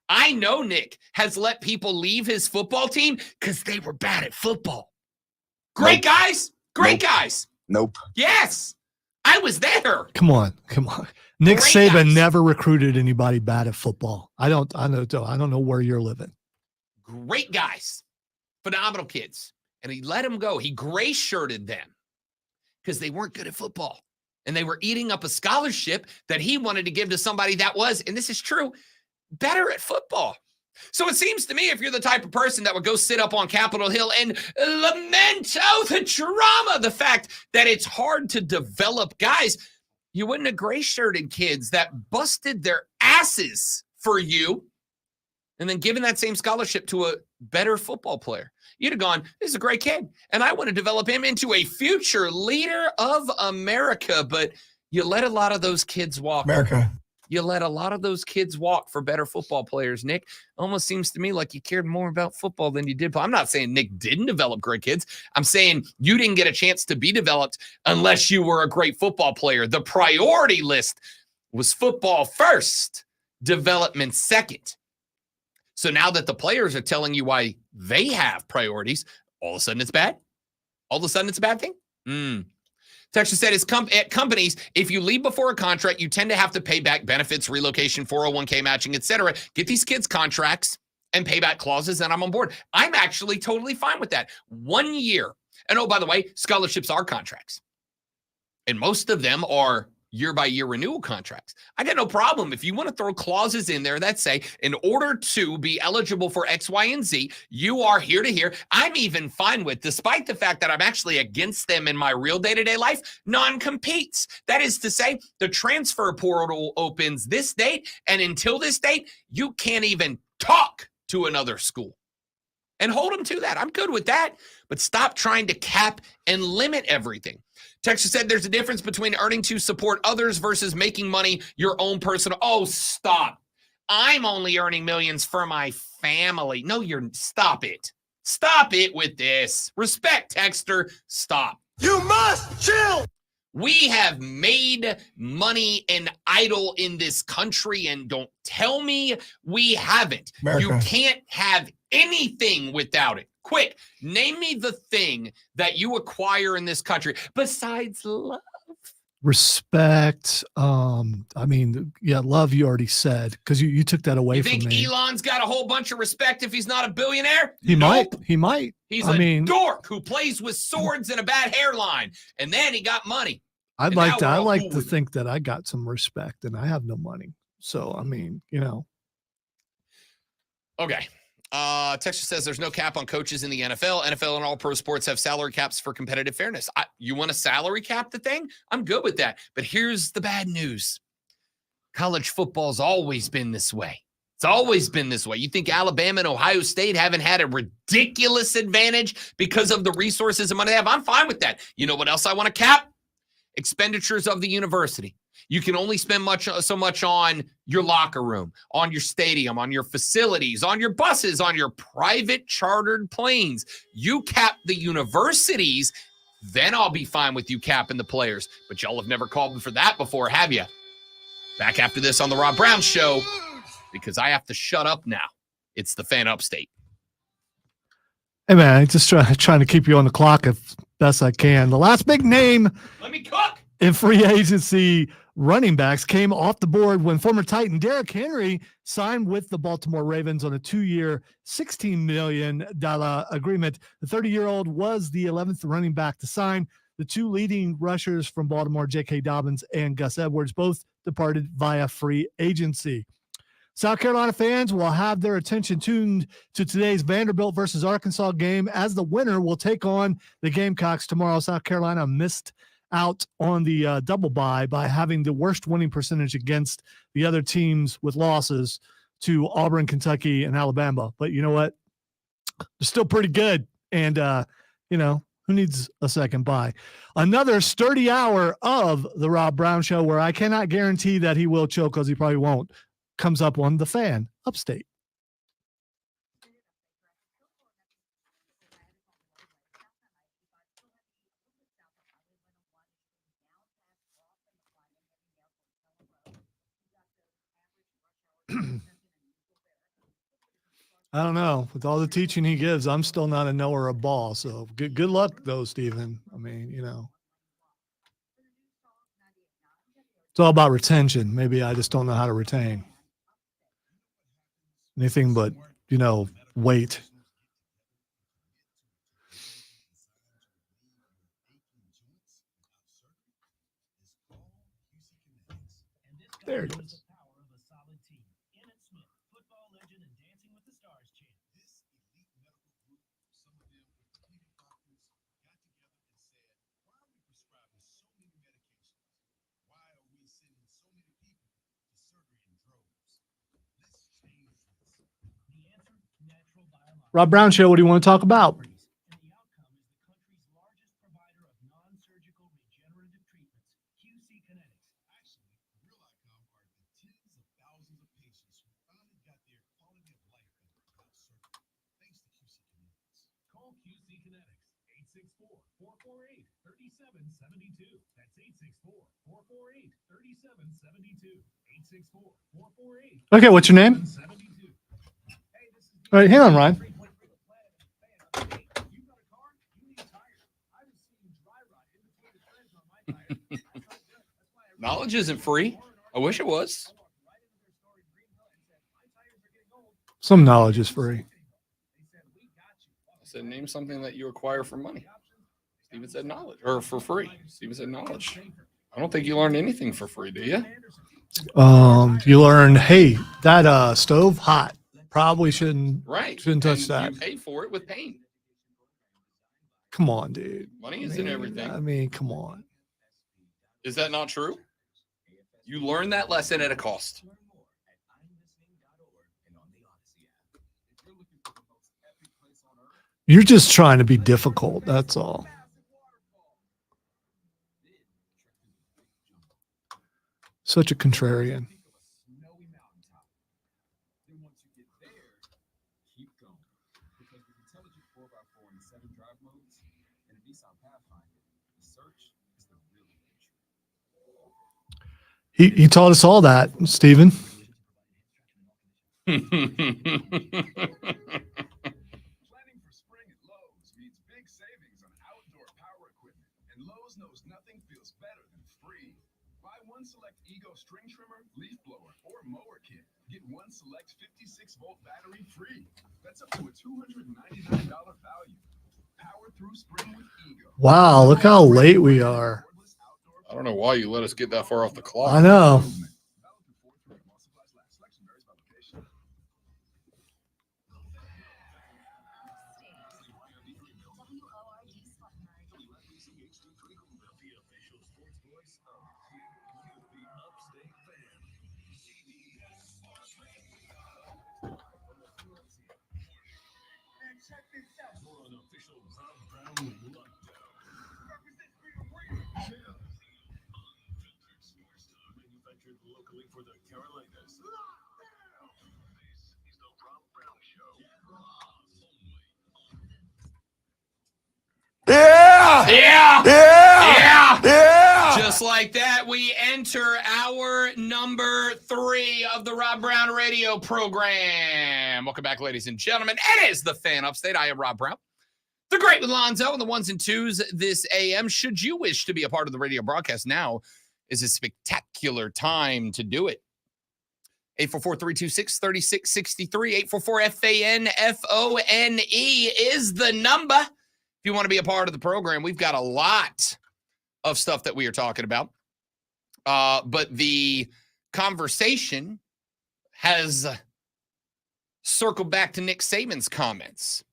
I know Nick has let people leave his football team because they were bad at football. Great guys. Great guys. Nope. Yes. I was there. Come on. Nick Great Saban guys. never recruited anybody bad at football. I don't know where you're living. Great guys. Phenomenal kids. And he let them go. He gray shirted them because they weren't good at football. And they were eating up a scholarship that he wanted to give to somebody that was, and this is true, better at football. So it seems to me, if you're the type of person that would go sit up on Capitol Hill and lament, the drama, the fact that it's hard to develop guys, you wouldn't have gray-shirted kids that busted their asses for you and then given that same scholarship to a better football player. You'd have gone, this is a great kid, and I want to develop him into a future leader of America. But you let a lot of those kids walk. You let a lot of those kids walk for better football players, Nick. Almost seems to me like you cared more about football than you did. I'm not saying Nick didn't develop great kids. I'm saying you didn't get a chance to be developed unless you were a great football player. The priority list was football first, development second. So now that the players are telling you why they have priorities, all of a sudden it's bad? All of a sudden it's a bad thing? Texas said, at companies, if you leave before a contract, you tend to have to pay back benefits, relocation, 401k matching, etc. Get these kids contracts and payback clauses, and I'm on board. I'm actually totally fine with that. 1 year. And oh, by the way, scholarships are contracts. And most of them are year-by-year renewal contracts. I got no problem if you want to throw clauses in there that say, in order to be eligible for X, Y, and Z, you are here to here. I'm even fine with, despite the fact that I'm actually against them in my real day-to-day life, non-competes. That is to say, the transfer portal opens this date, and until this date, you can't even talk to another school. And hold them to that. I'm good with that. But stop trying to cap and limit everything. Texas said there's a difference between earning to support others versus making money your own personal. Oh, stop. I'm only earning millions for my family. No, stop it. Stop it with this. Respect, Texter. Stop. You must chill. We have made money and idle in this country, and don't tell me we haven't. You can't have anything without it. Quick, name me the thing that you acquire in this country besides love. Respect. Love you already said, because you took that away from me. You think Elon's got a whole bunch of respect if he's not a billionaire? He might. He's a dork who plays with swords and a bad hairline, and then he got money. I'd like to think that I got some respect, and I have no money. So, I mean, you know. Okay. Texas says there's no cap on coaches in the NFL. NFL and all pro sports have salary caps for competitive fairness. You want to salary cap the thing? I'm good with that. But here's the bad news. College football's always been this way. It's always been this way. You think Alabama and Ohio State haven't had a ridiculous advantage because of the resources and money they have? I'm fine with that. You know what else I want to cap? Expenditures of the university. You can only spend so much on your locker room, on your stadium, on your facilities, on your buses, on your private chartered planes. You cap the universities, then I'll be fine with you capping the players. But y'all have never called me for that before, have you? Back after this on the Rob Brown Show, because I have to shut up now. It's the Fan Upstate. Hey, man, I just trying to keep you on the clock as best I can. The last big name Let me cook. in free agency running backs came off the board when former Titan Derrick Henry signed with the Baltimore Ravens on a 2-year, $16 million agreement. The 30-year-old was the 11th running back to sign. The two leading rushers from Baltimore, J.K. Dobbins and Gus Edwards, both departed via free agency. South Carolina fans will have their attention tuned to today's Vanderbilt versus Arkansas game, as the winner will take on the Gamecocks tomorrow. South Carolina missed out on the double bye by having the worst winning percentage against the other teams with losses to Auburn, Kentucky, and Alabama. But you know what? They're still pretty good. And, you know, who needs a second bye? Another sturdy hour of the Rob Brown Show, where I cannot guarantee that he will chill, because he probably won't, comes up on the Fan Upstate. I don't know. With all the teaching he gives, I'm still not a knower of ball. So good luck, though, Stephen. I mean, you know, it's all about retention. Maybe I just don't know how to retain anything but, you know, weight. There it is. Rob Brown Show, what do you want to talk about? Okay, what's your name? All right, hang on, Ryan. Knowledge isn't free. I wish it was. Some knowledge is free. I said, name something that you acquire for money. Steven said knowledge, or for free. Steven said knowledge. I don't think you learned anything for free, do you? You learn, hey, that stove hot. Probably shouldn't touch And that. You pay for it with pain. Come on, dude. Money isn't everything. I mean, come on. Is that not true? You learn that lesson at a cost. You're just trying to be difficult. That's all. Such a contrarian. He taught us all that, Stephen. String trimmer, leaf blower, or mower kit. Get one select 56-volt battery free. That's up to a $299 value. Power through spring with Ego. Wow, look how late we are. I don't know why you let us get that far off the clock. I know. the official sports voice of the Upstate Fan. CBS Sports Radio. And check this out. You're an official Rob Brown lockdown. Represent Freedom Radio. Unfiltered sports talk manufactured locally for the Carolinas. Lockdown. This is the Rob Brown Show. Yeah! Yeah! Yeah! Yeah! Yeah! Just like that, we enter hour number 3 of the Rob Brown radio program. Welcome back, ladies and gentlemen. It is the Fan Upstate. I am Rob Brown. The Great with Lonzo and the ones and twos this AM. Should you wish to be a part of the radio broadcast, now is a spectacular time to do it. 844-326-3663. 844-FANFONE is the number. If you want to be a part of the program, we've got a lot of stuff that we are talking about. But the conversation has circled back to Nick Saban's comments.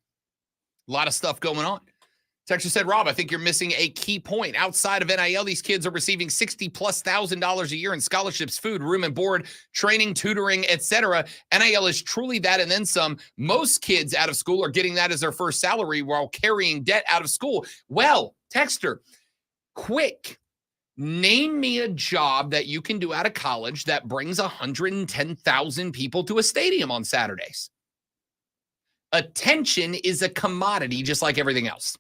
A lot of stuff going on. Texture said, Rob, I think you're missing a key point. Outside of NIL, these kids are receiving $60,000+ a year in scholarships, food, room and board, training, tutoring, etc. NIL is truly that and then some. Most kids out of school are getting that as their first salary while carrying debt out of school. Well, Texter, quick, name me a job that you can do out of college that brings 110,000 people to a stadium on Saturdays. Attention is a commodity just like everything else.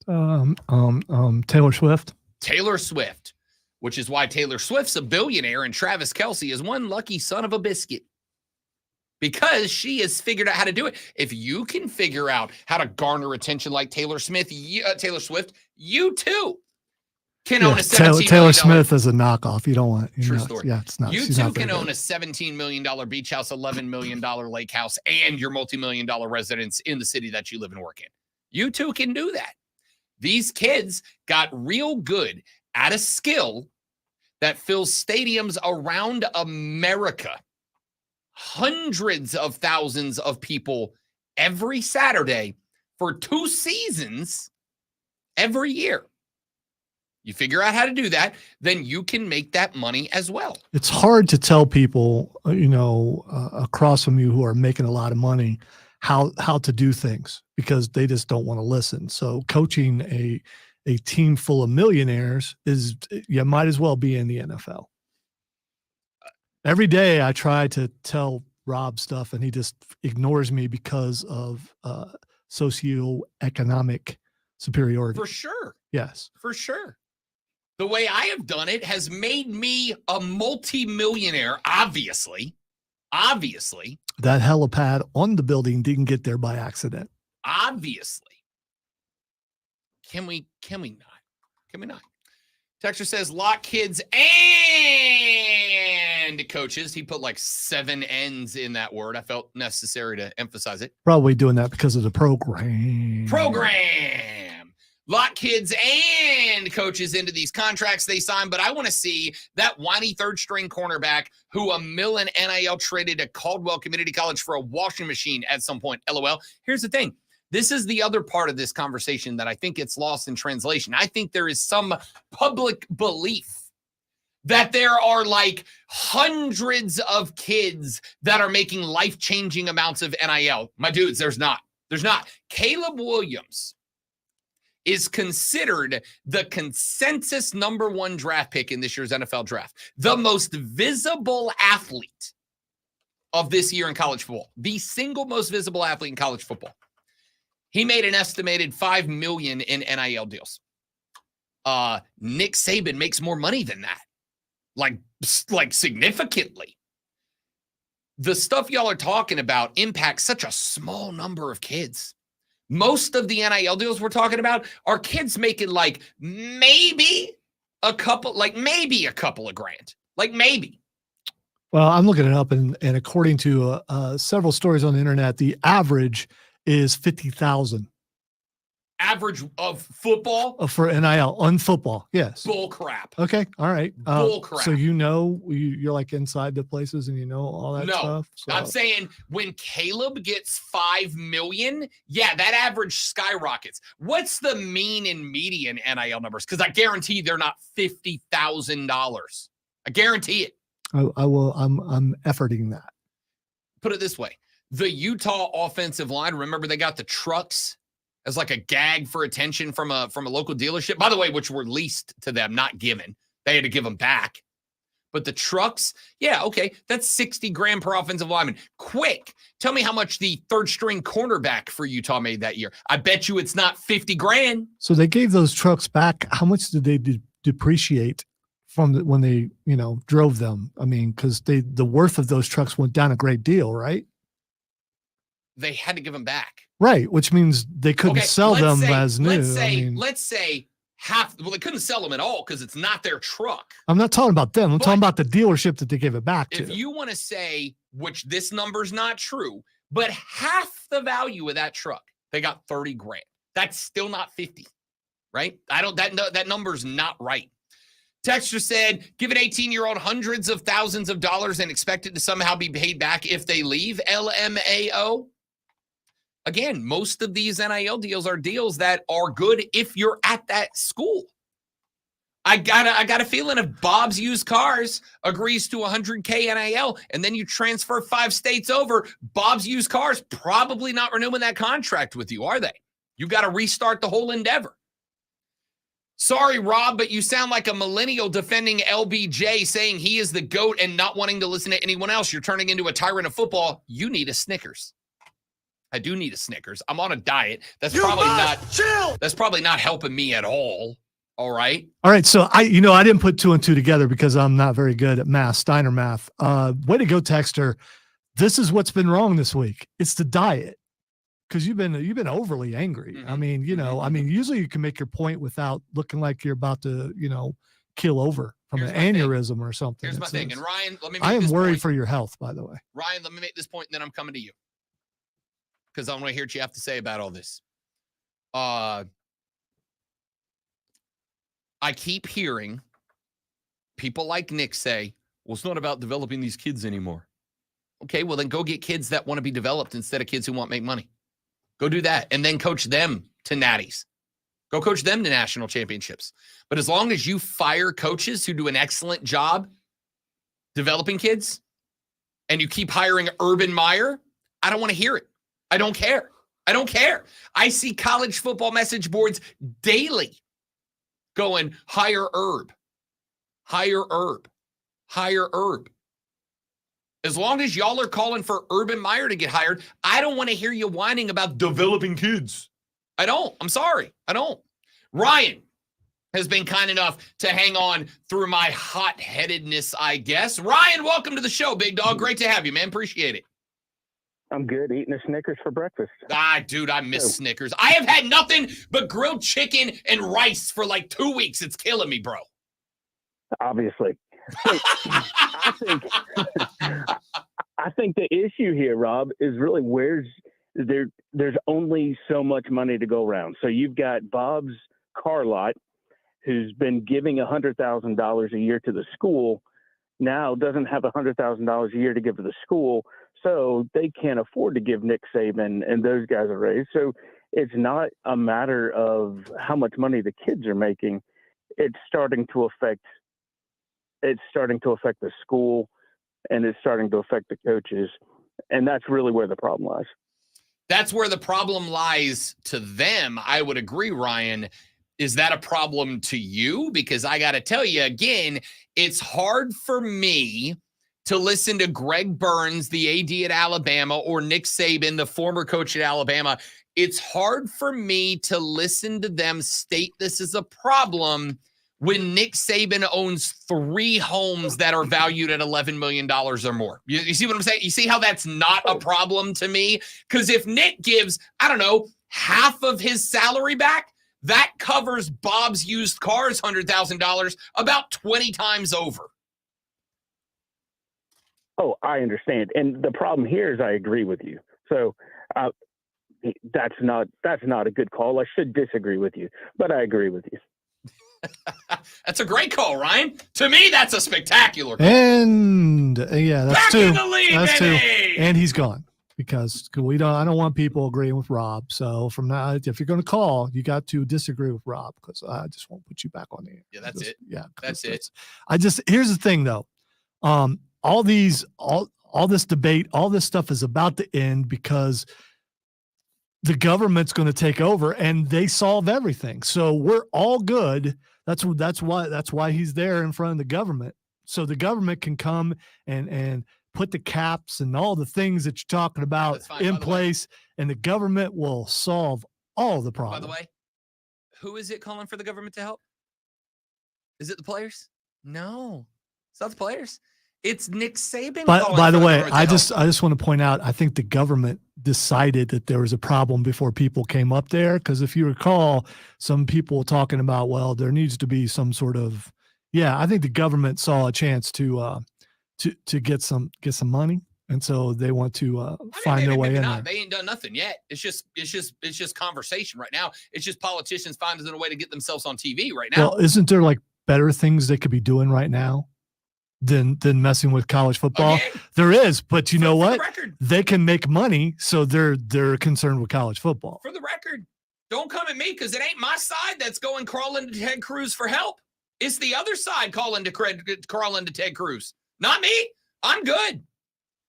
Taylor Swift. Taylor Swift, which is why Taylor Swift's a billionaire and Travis Kelce is one lucky son of a biscuit because she has figured out how to do it. If you can figure out how to garner attention like Taylor Swift, you too can own a $17 Taylor million. Smith is a knockoff. You don't want. True story. Yeah, it's not. You she's too not can very own good. a $17 million beach house, $11 million lake house, and your multi-million-dollar residence in the city that you live and work in. You too can do that. These kids got real good at a skill that fills stadiums around America. Hundreds of thousands of people every Saturday for 2 seasons every year. You figure out how to do that, then you can make that money as well. It's hard to tell people, across from you who are making a lot of money, how to do things because they just don't want to listen. So coaching a team full of millionaires is, you might as well be in the NFL. Every day I try to tell Rob stuff and he just ignores me because of socioeconomic superiority. For sure. Yes. For sure. The way I have done it has made me a multi-millionaire, obviously. That helipad on the building didn't get there by accident. Obviously. Can we not? Texture says lock kids and coaches. He put like 7 N's in that word. I felt necessary to emphasize it. Probably doing that because of the program. Lock kids and coaches into these contracts they sign, but I want to see that whiny third-string cornerback who a mill and NIL traded to Caldwell Community College for a washing machine at some point. LOL. Here's the thing. This is the other part of this conversation that I think gets lost in translation. I think there is some public belief that there are like hundreds of kids that are making life-changing amounts of NIL. My dudes, there's not. Caleb Williams is considered the consensus #1 draft pick in this year's NFL draft. The most visible athlete of this year in college football. The single most visible athlete in college football. He made an estimated $5 million in NIL deals. Nick Saban makes more money than that. Like significantly. The stuff y'all are talking about impacts such a small number of kids. Most of the NIL deals we're talking about are kids making like maybe a couple of grand. Like maybe. Well, I'm looking it up, and according to several stories on the internet, the average is 50,000 Average of football? For NIL on football. Yes. Bull crap. Okay. All right. Bull crap. So you're like inside the places and you know all that No, stuff. So. I'm saying when Caleb gets $5 million, yeah, that average skyrockets. What's the mean and median NIL numbers? Because I guarantee they're not $50,000. I guarantee it. I will. I'm efforting that. Put it this way: the Utah offensive line. Remember, they got the trucks as like a gag for attention from a local dealership. By the way, which were leased to them, not given. They had to give them back. But the trucks, yeah, okay, that's $60,000 per offensive lineman. Quick, tell me how much the third string cornerback for Utah made that year. I bet you it's not $50,000. So they gave those trucks back. How much did they depreciate from when they drove them? I mean, because the worth of those trucks went down a great deal, right? They had to give them back. Right, which means they couldn't sell them as new. Let's say half. Well, they couldn't sell them at all because it's not their truck. I'm not talking about them. I'm talking about the dealership that they gave it back to. If you want to say, which this number's not true, but half the value of that truck, they got $30,000. That's still not 50, right? That number's not right. Texture said, give an 18-year-old hundreds of thousands of dollars and expect it to somehow be paid back if they leave. LMAO. Again, most of these NIL deals are deals that are good if you're at that school. I got a feeling if Bob's Used Cars agrees to $100K NIL and then you transfer 5 states over, Bob's Used Cars probably not renewing that contract with you, are they? You've got to restart the whole endeavor. Sorry, Rob, but you sound like a millennial defending LBJ, saying he is the GOAT and not wanting to listen to anyone else. You're turning into a tyrant of football. You need a Snickers. I do need a Snickers. I'm on a diet. That's probably not helping me at all. All right. All right. So I didn't put 2 and 2 together because I'm not very good at math, Steiner math. Way to go, Texter. This is what's been wrong this week. It's the diet. Because you've been overly angry. Mm-hmm. I mean, usually you can make your point without looking like you're about to, kill over from an aneurysm or something. Here's my thing. And Ryan, let me make I am this worried point. for your health, by the way. Ryan, let me make this point, and then I'm coming to you. Because I want to hear what you have to say about all this. I keep hearing people like Nick say, well, it's not about developing these kids anymore. Okay, well, then go get kids that want to be developed instead of kids who want to make money. Go do that and then coach them to natties. Go coach them to national championships. But as long as you fire coaches who do an excellent job developing kids and you keep hiring Urban Meyer, I don't want to hear it. I don't care. I don't care. I see college football message boards daily going, hire Herb, hire Herb, hire Herb. As long as y'all are calling for Urban Meyer to get hired, I don't want to hear you whining about developing kids. I don't. I'm sorry. I don't. Ryan has been kind enough to hang on through my hot-headedness, I guess. Ryan, welcome to the show, big dog. Great to have you, man. Appreciate it. I'm good. Eating a Snickers for breakfast. Dude, I miss Snickers. I have had nothing but grilled chicken and rice for like 2 weeks. It's killing me, bro. Obviously. So, I think the issue here, Rob, is really there's only so much money to go around. So you've got Bob's Car Lot, who's been giving $100,000 a year to the school, now doesn't have $100,000 a year to give to the school, so they can't afford to give Nick Saban and those guys a raise. So it's not a matter of how much money the kids are making. It's starting to affect the school, and it's starting to affect the coaches. And that's really where the problem lies. That's where the problem lies to them. I would agree, Ryan. Is that a problem to you? Because I got to tell you again, it's hard for me to listen to Greg Burns, the AD at Alabama, or Nick Saban, the former coach at Alabama. It's hard for me to listen to them state this is a problem when Nick Saban owns 3 homes that are valued at $11 million or more. You see what I'm saying? You see how that's not a problem to me? Because if Nick gives, I don't know, half of his salary back, that covers Bob's Used Cars $100,000 about 20 times over. Oh, I understand. And the problem here is I agree with you. So that's not a good call. I should disagree with you, but I agree with you. That's a great call, Ryan. To me, that's a spectacular call. And yeah, that's Back two. in the lead, That's two. baby! And he's gone because I don't want people agreeing with Rob. So from now, if you're going to call, you got to disagree with Rob because I just won't put you back on the air. Yeah, that's it. Yeah, That's it. Here's the thing though. All this debate, all this stuff is about to end because the government's going to take over and they solve everything. So we're all good. That's why he's there in front of the government. So the government can come and put the caps and all the things that you're talking about in place, and the government will solve all the problems. By the way, who is it calling for the government to help? Is it the players? No, it's not the players. It's Nick Saban. By the way, I just just want to point out, I think the government decided that there was a problem before people came up there. Because if you recall, some people were talking about, well, there needs to be some sort of, I think the government saw a chance to get some money, and so they want to find their way in there. They ain't done nothing yet. It's just conversation right now. It's just politicians finding a way to get themselves on TV right now. Well, isn't there like better things they could be doing right now than messing with college football? Okay. There is, but you know what? For the record, They can make money, so they're concerned with college football. for the record, don't come at me because it ain't my side that's going crawling to Ted Cruz for help. It's the other side crawling to Ted Cruz, not me. I'm good.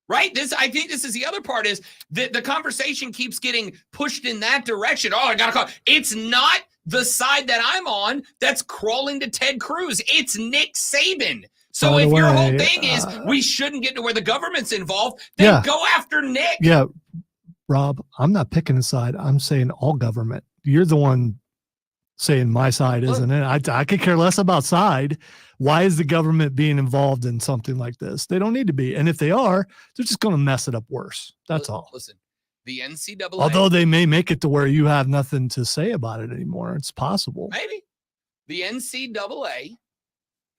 Right? I think this is the other part is that the conversation keeps getting pushed in that direction. Oh, I got to call. It's not the side that I'm on that's crawling to Ted Cruz. It's Nick Saban. So By the if your whole way, thing is we shouldn't get to where the government's involved, then go after Nick. Yeah, Rob, I'm not picking a side. I'm saying all government. You're the one saying my side isn't it. I could care less about side. Why is the government being involved in something like this? They don't need to be. And if they are, they're just going to mess it up worse. That's all. Listen, the NCAA. Although they may make it to where you have nothing to say about it anymore. It's possible. Maybe. The NCAA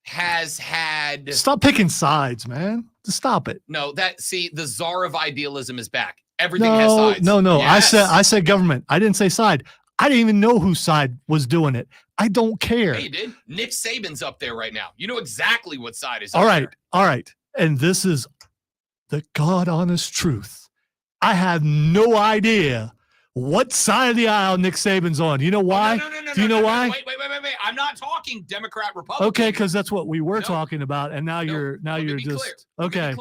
has had. Stop picking sides, man. Just stop it. No, the czar of idealism is back. Everything has sides. No. Yes. I said government. I didn't say side. I didn't even know whose side was doing it. I don't care. Hey, you did. Nick Saban's up there right now. You know exactly what side is All up right. there. All right. And this is the God honest truth. I have no idea what side of the aisle Nick Saban's on. You know why? Do you know why? Wait. I'm not talking Democrat, Republican. Okay, because that's what we were talking about, and now you're just okay.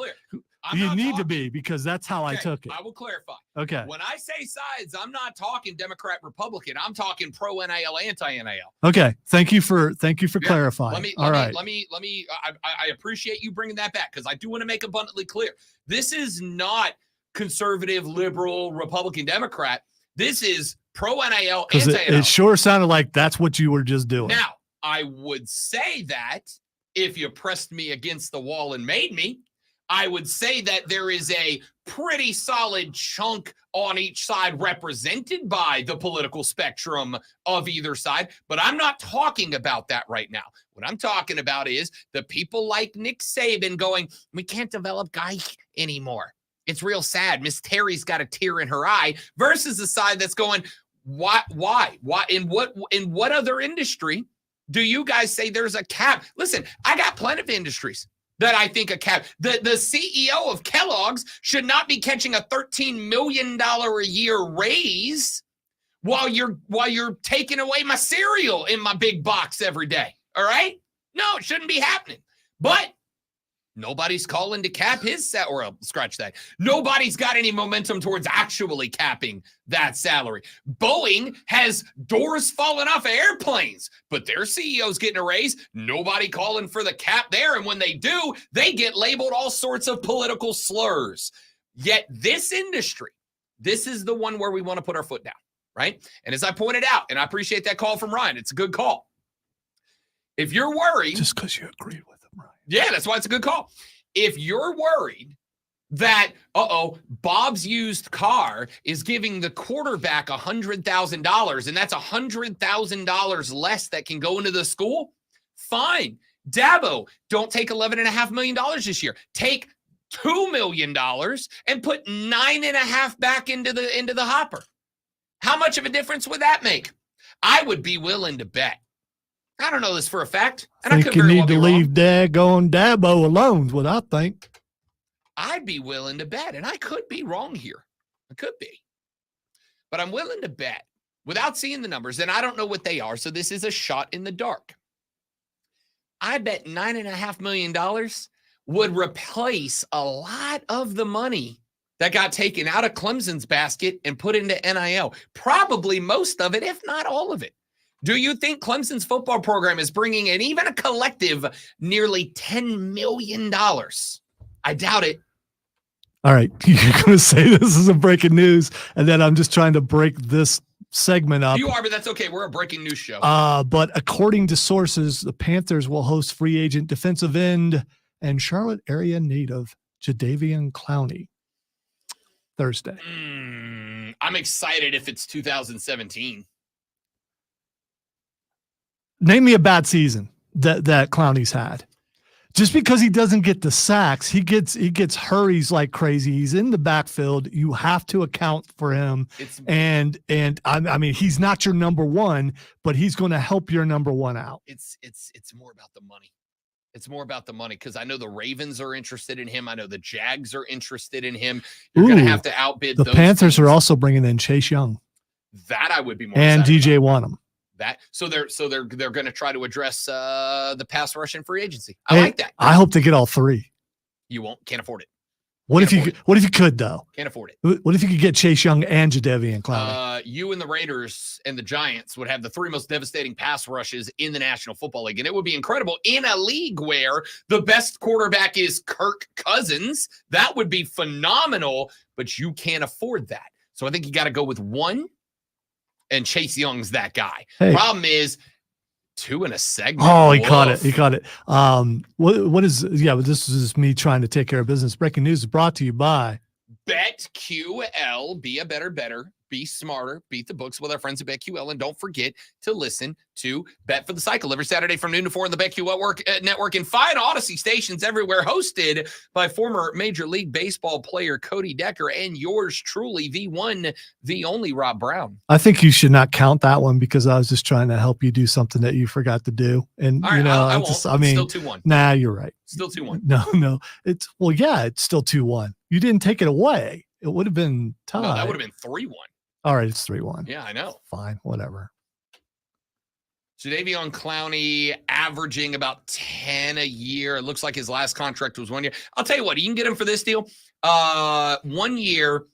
You need to be, because that's how I took it. I will clarify. Okay. When I say sides, I'm not talking Democrat, Republican. I'm talking pro NIL, anti NIL. Okay. Thank you for clarifying. Let me. I appreciate you bringing that back because I do want to make abundantly clear. This is not conservative, liberal, Republican, Democrat. This is pro NIL, Because anti NIL. it sure sounded like that's what you were just doing. Now, I would say that if you pressed me against the wall and made me, I would say that there is a pretty solid chunk on each side represented by the political spectrum of either side. But I'm not talking about that right now. What I'm talking about is the people like Nick Saban going, we can't develop guys anymore. It's real sad. Miss Terry's got a tear in her eye, versus the side that's going, why? In what other industry do you guys say there's a cap? Listen, I got plenty of industries that I think a cap. The CEO of Kellogg's should not be catching a $13 million a year raise while you're taking away my cereal in my big box every day. All right? No, it shouldn't be happening. But nobody's calling to cap his salary, or scratch that. Nobody's got any momentum towards actually capping that salary. Boeing has doors falling off of airplanes, but their CEO's getting a raise. Nobody calling for the cap there. And when they do, they get labeled all sorts of political slurs. Yet this industry, this is the one where we want to put our foot down, right? And as I pointed out, and I appreciate that call from Ryan, it's a good call. If you're worried. Just because you agree with him, Ryan. Yeah, that's why it's a good call. If you're worried that, Bob's used car is giving the quarterback $100,000 and that's $100,000 less that can go into the school, fine. Dabo, don't take $11.5 million this year. Take $2 million and put $9.5 back into the hopper. How much of a difference would that make? I would be willing to bet. I don't know this for a fact, and I think could you very need well to be leave wrong. daggone Dabo alone is what I think. I'd be willing to bet, and I could be wrong here. I could be. But I'm willing to bet without seeing the numbers, and I don't know what they are, so this is a shot in the dark. I bet $9.5 million would replace a lot of the money that got taken out of Clemson's basket and put into NIL. Probably most of it, if not all of it. Do you think Clemson's football program is bringing in even a collective nearly $10 million? I doubt it. All right. You're going to say this is a breaking news, and then I'm just trying to break this segment up. You are, but that's okay. We're a breaking news show. But according to sources, the Panthers will host free agent defensive end and Charlotte area native Jadeveon Clowney Thursday. I'm excited if it's 2017. Name me a bad season that Clowney's had. Just because he doesn't get the sacks, he gets hurries like crazy. He's in the backfield. You have to account for him. And I mean, he's not your number one, but he's going to help your number one out. It's more about the money. It's more about the money because I know the Ravens are interested in him. I know the Jags are interested in him. You're going to have to outbid the those Panthers teams. are also bringing in Chase Young That I would be more and excited DJ about. Wanham. That so they're going to try to address the pass rush and free agency. I Hey, like that. I hope they get all three. You can't afford it. What if you could though? Can't afford it. What if you could get Chase Young and Jadeveon Clowney? You and the Raiders and the Giants would have the three most devastating pass rushes in the National Football League. And it would be incredible in a league where the best quarterback is Kirk Cousins. That would be phenomenal, but you can't afford that. So I think you got to go with one, and Chase Young's that guy. Hey. Problem is, two in a segment. Oh, he caught it. Woof. He caught it. What is, this is me trying to take care of business. Breaking news is brought to you by BetQL. Be a better better. Be smarter. Beat the books with our friends at BetQL. And don't forget to listen to Bet for the Cycle every Saturday from noon to 4 on the BetQL network and 5 Odyssey stations everywhere, hosted by former Major League Baseball player Cody Decker and yours truly, the one, the only Rob Brown. I think you should not count that one because I was just trying to help you do something that you forgot to do. And, All right, you know, I I won't. mean, Still 2-1. Nah, you're right. Still 2-1. No. It's still 2-1. You didn't take it away. It would have been tied. No, that would have been 3-1. All right, it's 3-1. Yeah, I know. Fine, whatever. Jadeveon Clowney averaging about 10 a year. It looks like his last contract was 1 year. I'll tell you what, you can get him for this deal. 1 year,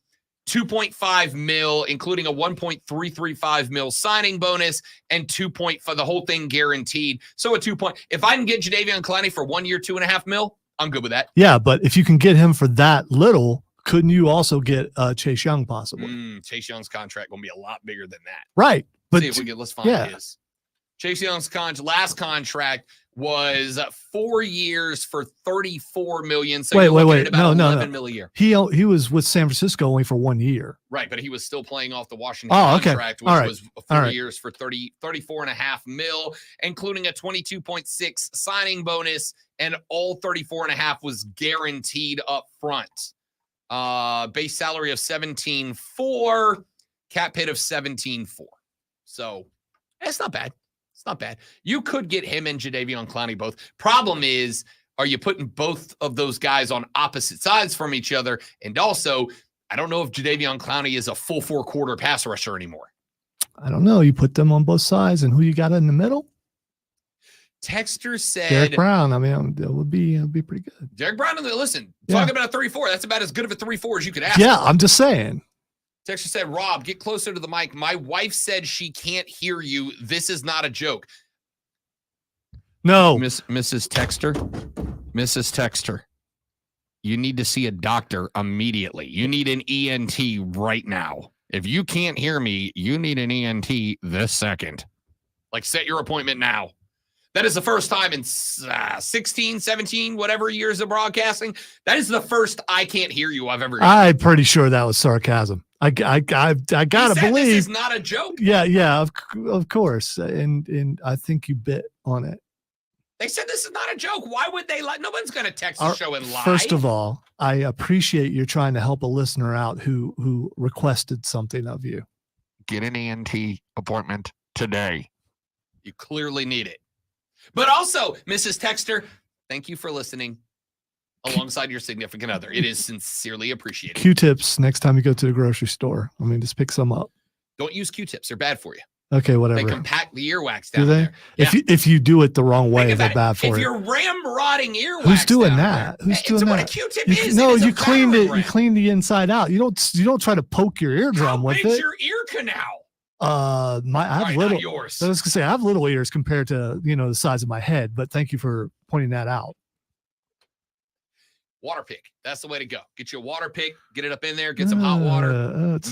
2.5 mil, including a 1.335 mil signing bonus and 2.5, the whole thing guaranteed. So if I can get Jadeveon Clowney for 1 year, 2.5 mil, I'm good with that. Yeah, but if you can get him for that little, couldn't you also get Chase Young possibly? Chase Young's contract going to be a lot bigger than that. Right. But See if we get, let's find his. Chase Young's last contract was 4 years for $34 million. So wait. About No. 11 mil a year. He was with San Francisco only for 1 year. Right, but he was still playing off the Washington Okay. contract, which All right. was 4 All right. years for 34.5 mil, including a 22.6 signing bonus, and all 34.5 was guaranteed up front. Base salary of 17.4, cap hit of 17.4. So it's not bad. It's not bad. You could get him and Jadeveon Clowney both. Problem is, are you putting both of those guys on opposite sides from each other? And also, I don't know if Jadeveon Clowney is a full 4-quarter pass rusher anymore. I don't know. You put them on both sides, and who you got in the middle? Texter said Derek Brown. I mean, it would be pretty good. Derek Brown, listen, Yeah. talking about a 3-4. That's about as good of a 3-4 as you could ask. Yeah, I'm just saying. Texter said, Rob, get closer to the mic. My wife said she can't hear you. This is not a joke. No. Mrs. Texter, you need to see a doctor immediately. You need an ENT right now. If you can't hear me, you need an ENT this second. Like, set your appointment now. That is the first time in 16, 17, whatever years of broadcasting. That is the first I can't hear you I've ever heard. I'm pretty sure that was sarcasm. I gotta believe this is not a joke. Yeah, of course, and I think you bit on it. They said this is not a joke. Why would they lie? No one's going to text the show and lie. First of all, I appreciate you trying to help a listener out who requested something of you. Get an ENT appointment today. You clearly need it. But also, Mrs. Texter, thank you for listening alongside your significant other. It is sincerely appreciated. Q-tips next time you go to the grocery store. I mean, just pick some up. Don't use Q-tips. They're bad for you. Okay, whatever. They compact the earwax Do down they? there. Yeah. If you do it the wrong way, Think they're about bad it. for If you. you're ramrodding earwax, Who's doing down that? there, Who's it's doing what that? a Q-tip You- is. no, It is a you cleaned battering it. You ram. cleaned the inside out. You don't try to poke your eardrum How with big's it. your ear canal? I have Right, little. not yours. I was gonna say I have little ears compared to the size of my head. But thank you for pointing that out. Water pick. That's the way to go. Get you a water pick. Get it up in there. Get some hot water.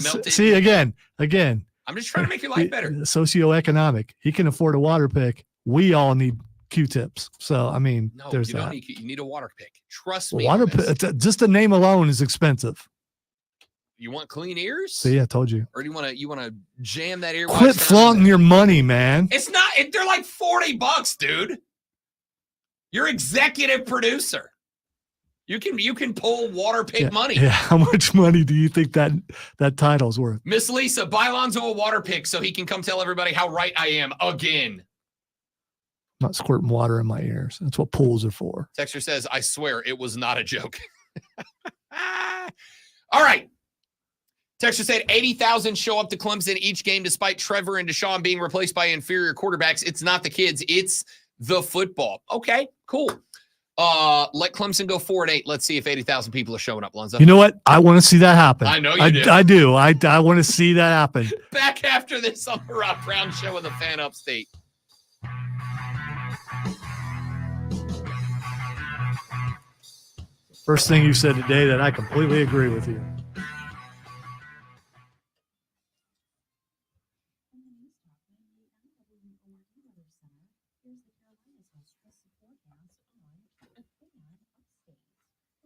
Melt it. See again. I'm just trying to make your life better. Socioeconomic. He can afford a water pick. We all need Q-tips. So I mean, No, there's you that. don't need. You need a water pick. Trust me. Water on this. pick. Just the name alone is expensive. You want clean ears? See, I told you. Or do you want to jam that ear? Quit flaunting your money, man. It's not. They're like $40, dude. You're executive producer. You can pull water pick money. Yeah. How much money do you think that title's worth? Miss Lisa, buy Lonzo a water pick so he can come tell everybody how right I am again. Not squirting water in my ears. That's what pools are for. Texter says, I swear it was not a joke. All right. Texter said 80,000 show up to Clemson each game despite Trevor and Deshaun being replaced by inferior quarterbacks. It's not the kids. It's the football. Okay, cool. Let Clemson go 4-8. Let's see if 80,000 people are showing up, Lonzo. You know what? I want to see that happen. I know you do. I do. I want to see that happen. Back after this on the Rob Brown Show in the Fan Upstate. First thing you said today that I completely agree with you.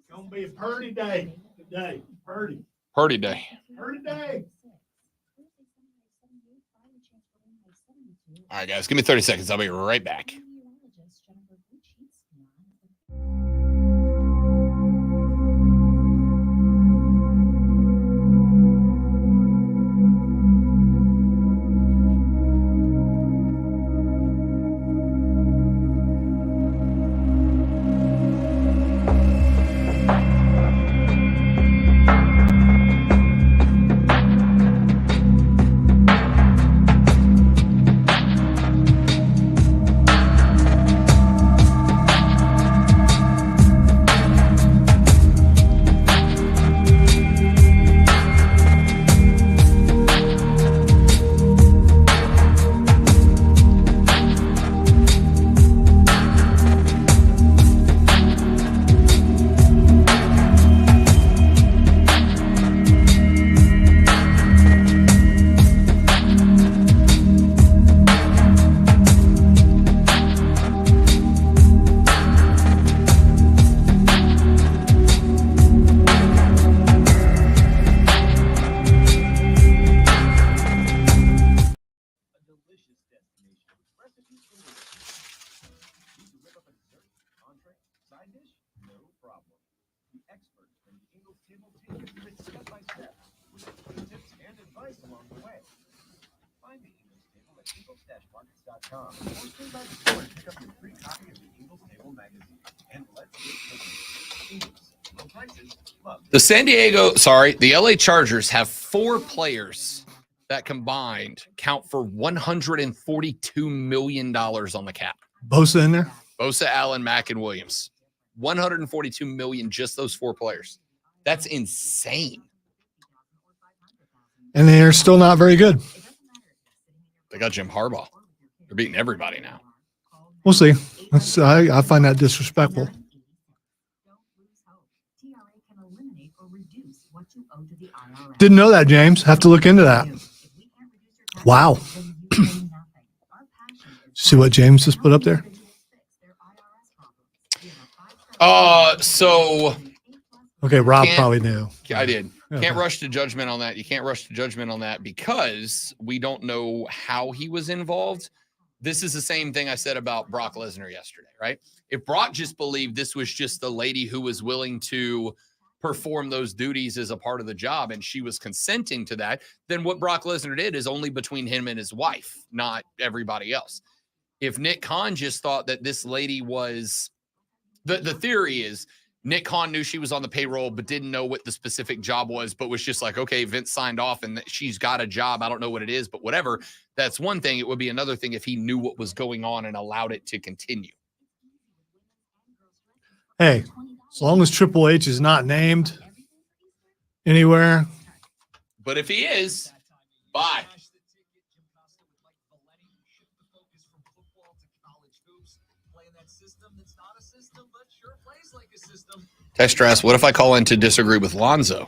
Gonna be a Purdy day today. Purdy. Purdy day. Purdy day. All right, guys, give me 30 seconds. I'll be right back. The LA Chargers have 4 players that combined count for $142 million on the cap. Bosa in there? Bosa, Allen, Mack, and Williams. $142 million, just those 4 players. That's insane. And they're still not very good. They got Jim Harbaugh. They're beating everybody now. We'll see. I find that disrespectful. Didn't know that, James. Have to look into that. Wow. See what James just put up there? So Okay, Rob probably knew. I did. Okay. Can't rush to judgment on that. You can't rush to judgment on that because we don't know how he was involved. This is the same thing I said about Brock Lesnar yesterday, right? If Brock just believed this was just the lady who was willing to perform those duties as a part of the job and she was consenting to that, then what Brock Lesnar did is only between him and his wife, not everybody else. If Nick Khan just thought that this lady was, the theory is Nick Khan knew she was on the payroll, but didn't know what the specific job was, but was just like, okay, Vince signed off and she's got a job. I don't know what it is, but whatever. That's one thing. It would be another thing if he knew what was going on and allowed it to continue. Hey, as long as Triple H is not named anywhere, But if he is, bye. Texter asks, what if I call in to disagree with Lonzo?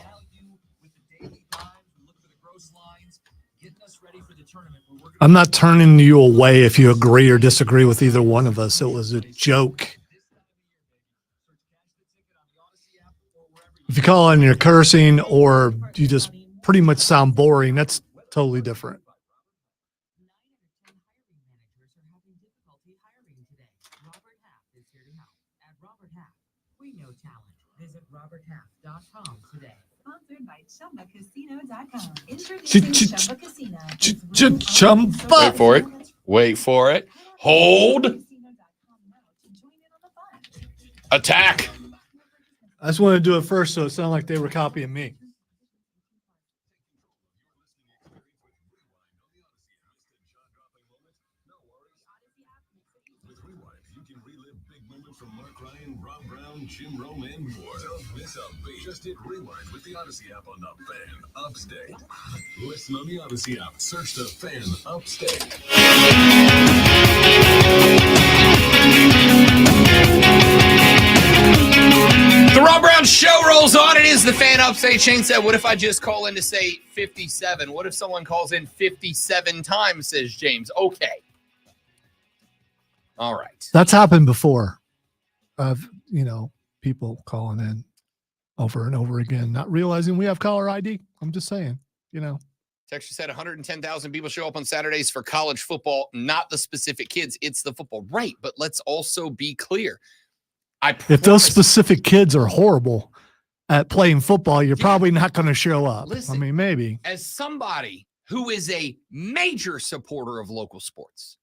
I'm not turning you away if you agree or disagree with either one of us. It was a joke. If you call in, you're cursing or you just pretty much sound boring. That's totally different. RobertHalf.com today. Sponsored by ChumbaCasino.com. Chumba. Wait for it. Wait for it. Hold. Attack. I just wanted to do it first so it sounded like they were copying me. With Rewind, you can relive big moments from Mark Ryan, Rob Brown, Jim Rome, and more. Don't miss a beat. Just hit Rewind with the Odyssey app on the Fan Upstate. Listen on the Odyssey app. Search the Fan Upstate. The Rob Brown Show rolls on. It is the Fan Upstate. Shane said, what if I just call in to say 57? What if someone calls in 57 times, says James? Okay. All right. That's happened before. People calling in over and over again, not realizing we have caller ID. I'm just saying, Texture said 110,000 people show up on Saturdays for college football, not the specific kids. It's the football. Right. But let's also be clear. If those specific kids are horrible at playing football, you're probably not going to show up. Listen, I mean, maybe. As somebody who is a major supporter of local sports,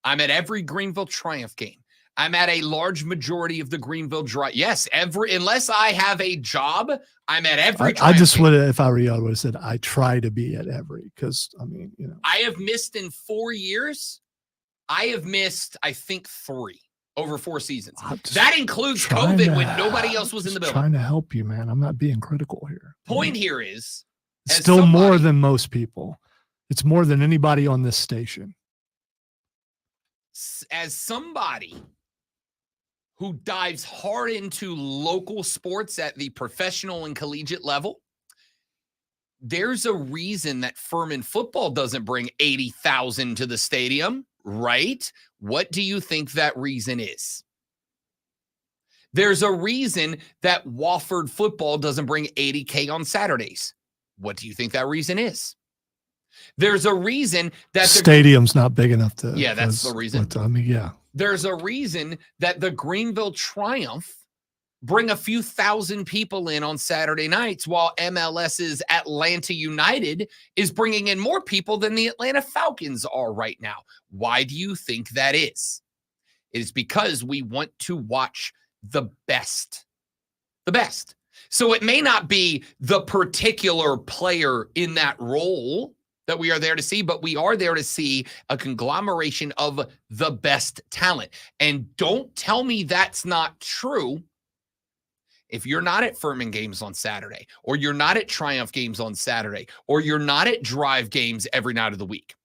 I'm at every Greenville Triumph game. I'm at a large majority of the Greenville Drive. Yes, unless I have a job, I'm at every I just game. would have, if I were you, I would have said, I try to be at every, because, I have missed in 4 years. I have missed, I think, 3 over 4 seasons. That includes COVID when nobody else was in the building. Trying to help you, man. I'm not being critical here. Point here is, It's still more than most people. It's more than anybody on this station. As somebody who dives hard into local sports at the professional and collegiate level, there's a reason that Furman football doesn't bring 80,000 to the stadium, right? What do you think that reason is? There's a reason that Wofford football doesn't bring 80K on Saturdays. What do you think that reason is? There's a reason that stadium's not big enough to. Yeah, that's the reason. Yeah. There's a reason that the Greenville Triumph bring a few thousand people in on Saturday nights, while MLS's Atlanta United is bringing in more people than the Atlanta Falcons are right now. Why do you think that is? It is because we want to watch the best. The best. So it may not be the particular player in that role that we are there to see, but we are there to see a conglomeration of the best talent. And don't tell me that's not true if you're not at Furman games on Saturday, or you're not at Triumph games on Saturday, or you're not at Drive games every night of the week.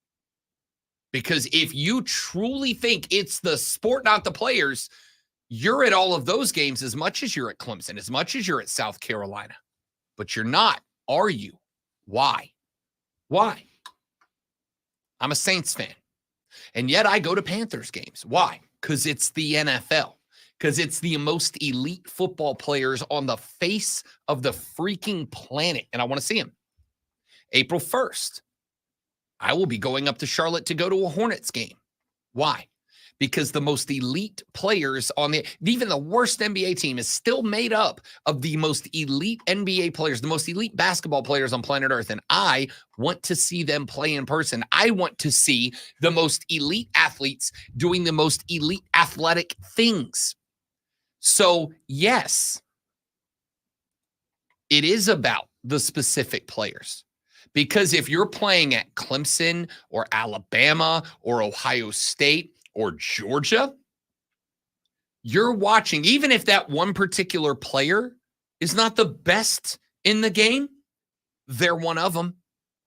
Because if you truly think it's the sport, not the players, you're at all of those games as much as you're at Clemson, as much as you're at South Carolina. But you're not, are you? Why? Why? I'm a Saints fan. And yet I go to Panthers games. Why? Because it's the NFL. Because it's the most elite football players on the face of the freaking planet. And I want to see them. April 1st, I will be going up to Charlotte to go to a Hornets game. Why? because the most elite players even the worst NBA team is still made up of the most elite NBA players, the most elite basketball players on planet Earth. And I want to see them play in person. I want to see the most elite athletes doing the most elite athletic things. So, yes, it is about the specific players. Because if you're playing at Clemson or Alabama or Ohio State or Georgia, you're watching, even if that one particular player is not the best in the game, they're one of them,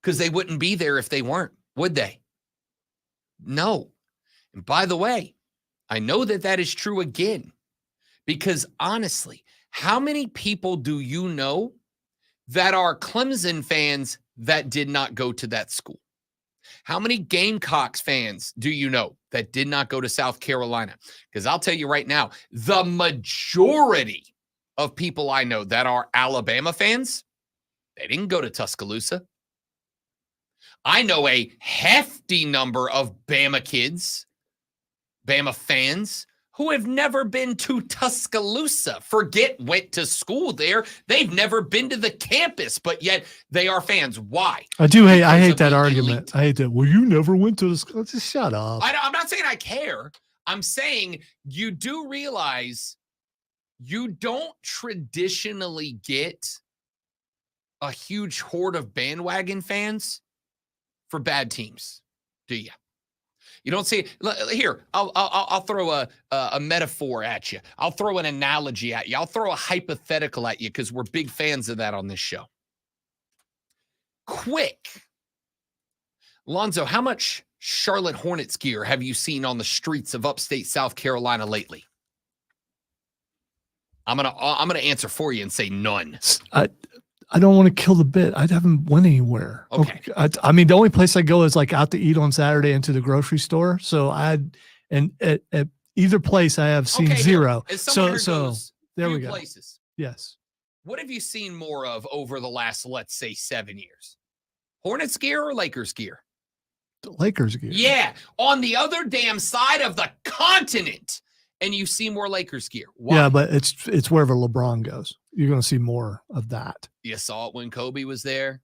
because they wouldn't be there if they weren't, would they? No. And by the way, I know that is true again, because honestly, how many people do you know that are Clemson fans that did not go to that school? How many Gamecocks fans do you know that did not go to South Carolina? Because I'll tell you right now, the majority of people I know that are Alabama fans, they didn't go to Tuscaloosa. I know a hefty number of Bama kids, Bama fans, who have never been to Tuscaloosa. Forget went to school there. They've never been to the campus, but yet they are fans. Why? I hate that the argument. elite. I hate that. Well, you never went to the school. Just shut up. I'm not saying I care. I'm saying you do realize you don't traditionally get a huge horde of bandwagon fans for bad teams, do you? You don't see here. I'll throw a metaphor at you. I'll throw an analogy at you. I'll throw a hypothetical at you, because we're big fans of that on this show. Quick, Lonzo, how much Charlotte Hornets gear have you seen on the streets of upstate South Carolina lately? I'm gonna answer for you and say none. I don't want to kill the bit. I haven't went anywhere. Okay. I mean, the only place I go is like out to eat on Saturday and to the grocery store. So at either place I have seen zero. As someone who So goes there we few go. places, Yes. what have you seen more of over the last, let's say, 7 years? Hornets gear or Lakers gear? The Lakers gear. Yeah, on the other damn side of the continent, and you see more Lakers gear. Why? Yeah, but it's wherever LeBron goes. You're going to see more of that. You saw it when Kobe was there.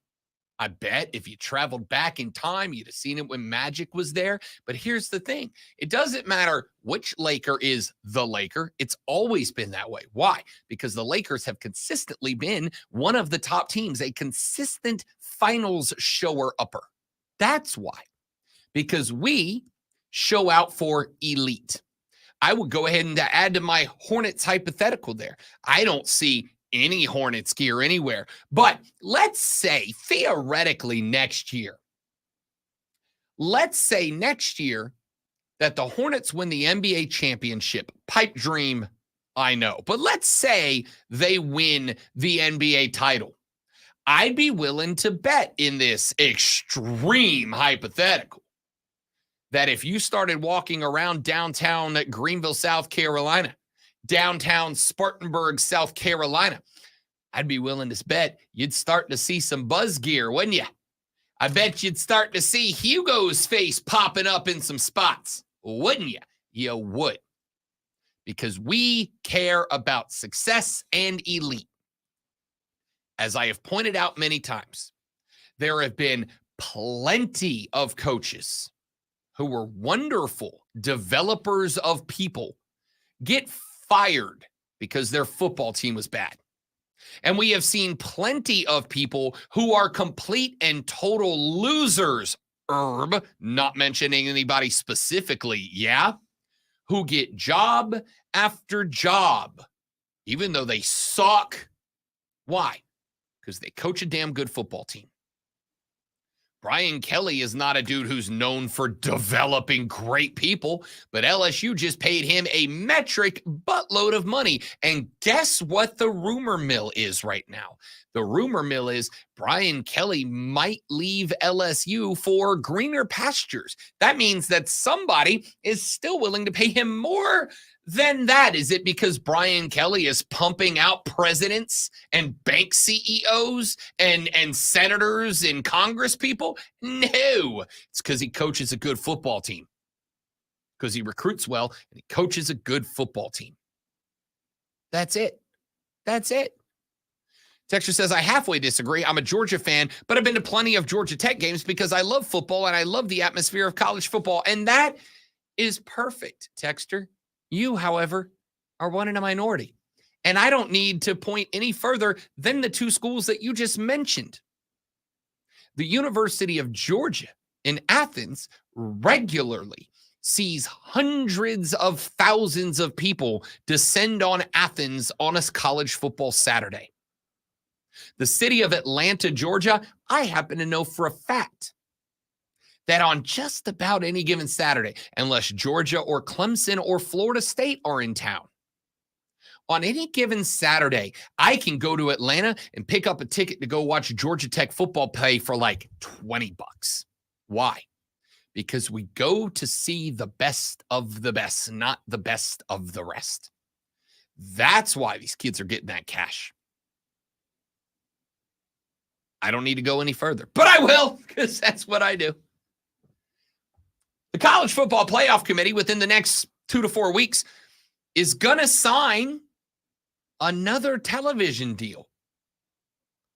I bet if you traveled back in time, you'd have seen it when Magic was there. But here's the thing. It doesn't matter which Laker is the Laker. It's always been that way. Why? Because the Lakers have consistently been one of the top teams, a consistent finals shower-upper. That's why. Because we show out for elite. I would go ahead and add to my Hornets hypothetical there. I don't see any Hornets gear anywhere. But let's say theoretically next year, that the Hornets win the NBA championship. Pipe dream, I know. But let's say they win the NBA title. I'd be willing to bet in this extreme hypothetical that if you started walking around downtown Greenville, South Carolina, downtown Spartanburg, South Carolina, I'd be willing to bet you'd start to see some buzz gear, wouldn't you? I bet you'd start to see Hugo's face popping up in some spots, wouldn't you? You would. Because we care about success and elite. As I have pointed out many times, there have been plenty of coaches who were wonderful developers of people get fired because their football team was bad. And we have seen plenty of people who are complete and total losers, not mentioning anybody specifically, who get job after job, even though they suck. Why? Because they coach a damn good football team. Brian Kelly is not a dude who's known for developing great people, but LSU just paid him a metric buttload of money. And guess what the rumor mill is right now? The rumor mill is Brian Kelly might leave LSU for greener pastures. That means that somebody is still willing to pay him more than that. Is it because Brian Kelly is pumping out presidents and bank CEOs and senators and Congress people? No, it's because he coaches a good football team. because he recruits well and he coaches a good football team. That's it. That's it. Texture says, I halfway disagree. I'm a Georgia fan, but I've been to plenty of Georgia Tech games because I love football and I love the atmosphere of college football. And that is perfect, Texture. You, however, are one in a minority. And I don't need to point any further than the two schools that you just mentioned. The University of Georgia in Athens regularly sees hundreds of thousands of people descend on Athens on a college football Saturday. The city of Atlanta, Georgia, I happen to know for a fact that on just about any given Saturday, unless Georgia or Clemson or Florida State are in town, on any given Saturday, I can go to Atlanta and pick up a ticket to go watch Georgia Tech football play for like $20. Why? Because we go to see the best of the best, not the best of the rest. That's why these kids are getting that cash. I don't need to go any further, but I will, because that's what I do. The College Football Playoff Committee within the next 2 to 4 weeks is going to sign another television deal.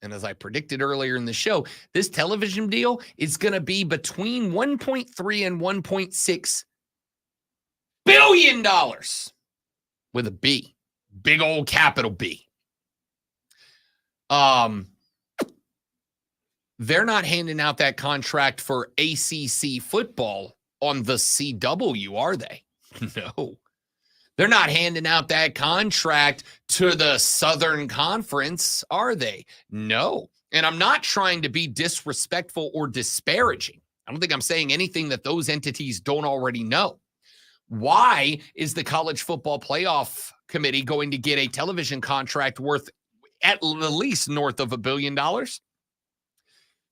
And as I predicted earlier in the show, this television deal is going to be between $1.3 and $1.6 billion with a B, big old capital B. They're not handing out that contract for ACC football on the CW, are they? No. They're not handing out that contract to the Southern Conference, are they? No. And I'm not trying to be disrespectful or disparaging. I don't think I'm saying anything that those entities don't already know. Why is the College Football Playoff Committee going to get a television contract worth at least north of $1 billion?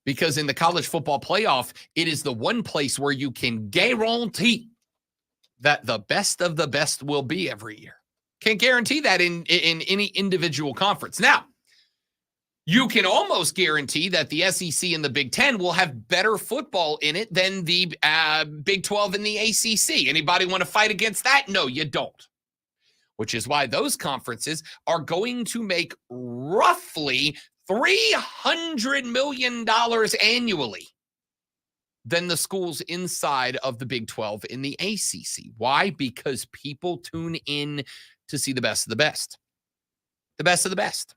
Because in the college football playoff, it is the one place where you can guarantee that the best of the best will be every year. Can't guarantee that in any individual conference. Now, you can almost guarantee that the SEC and the Big Ten will have better football in it than the Big 12 and the ACC. Anybody want to fight against that? No, you don't. Which is why those conferences are going to make roughly $300 million annually than the schools inside of the Big 12 in the ACC. Why? Because people tune in to see the best of the best. The best of the best.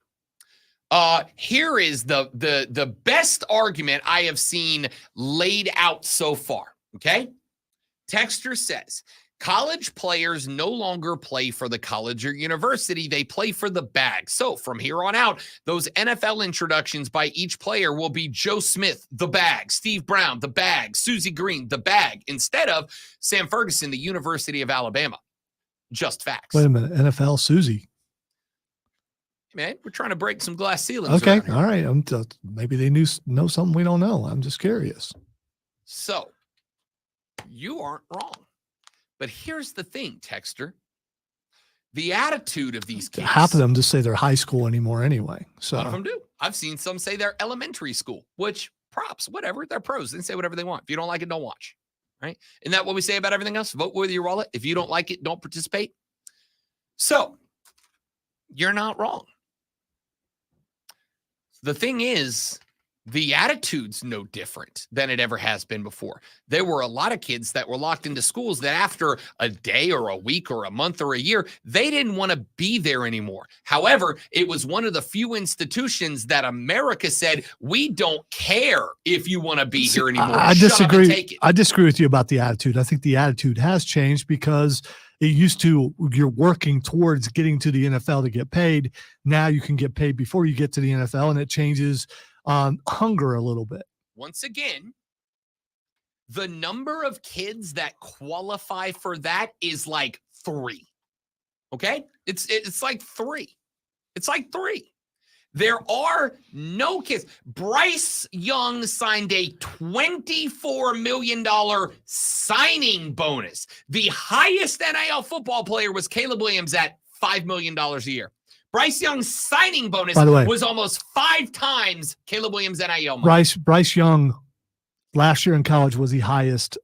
Here is the best argument I have seen laid out so far, okay? Texter says, college players no longer play for the college or university. They play for the bag. So from here on out, those NFL introductions by each player will be Joe Smith, the bag, Steve Brown, the bag, Susie Green, the bag, instead of Sam Ferguson, the University of Alabama. Just facts. Wait a minute. NFL Susie. Man, we're trying to break some glass ceilings. Okay. All right. Maybe they know something we don't know. I'm just curious. So you aren't wrong. But here's the thing, Texter. The attitude of these kids. Half of them just say they're high school anymore anyway. So a lot of them do. I've seen some say they're elementary school, which props, whatever. They're pros. They can say whatever they want. If you don't like it, don't watch. Right? Isn't that what we say about everything else? Vote with your wallet. If you don't like it, don't participate. So you're not wrong. The thing is, the attitude's no different than it ever has been before. There were a lot of kids that were locked into schools that after a day or a week or a month or a year, they didn't want to be there anymore. However, it was one of the few institutions that America said, we don't care if you want to be here anymore. I Shut up and disagree. take it. I disagree with you about the attitude. I think the attitude has changed because it used to, you're working towards getting to the NFL to get paid. Now you can get paid before you get to the NFL, and it changes hunger a little bit. Once again, the number of kids that qualify for that is like 3. Okay? It's like 3. It's like 3. There are no kids. Bryce Young signed a $24 million signing bonus. The highest NIL football player was Caleb Williams at $5 million a year. Bryce Young's signing bonus, by the way, was almost 5 times Caleb Williams' NIL money. Bryce Young last year in college was the highest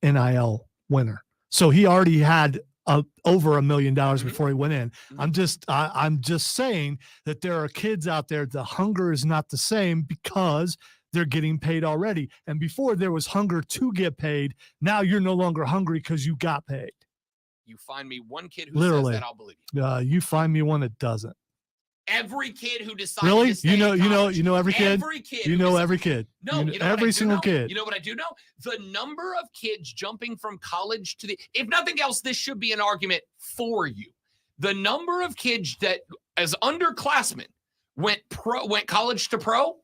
NIL winner. So he already had over $1 million Mm-hmm. before he went in. I'm just saying that there are kids out there. The hunger is not the same because they're getting paid already. And before there was hunger to get paid. Now you're no longer hungry because you got paid. You find me one kid who Literally. says that, I'll believe you. You find me one that doesn't. Every kid who decides Really? to stay in college, You know every kid. Every kid. You who know decides- every kid. No, You know you know what I every do single know? kid. You know what I do know? The number of kids jumping from college to the, if nothing else, this should be an argument for you. The number of kids that, as underclassmen, went college to pro,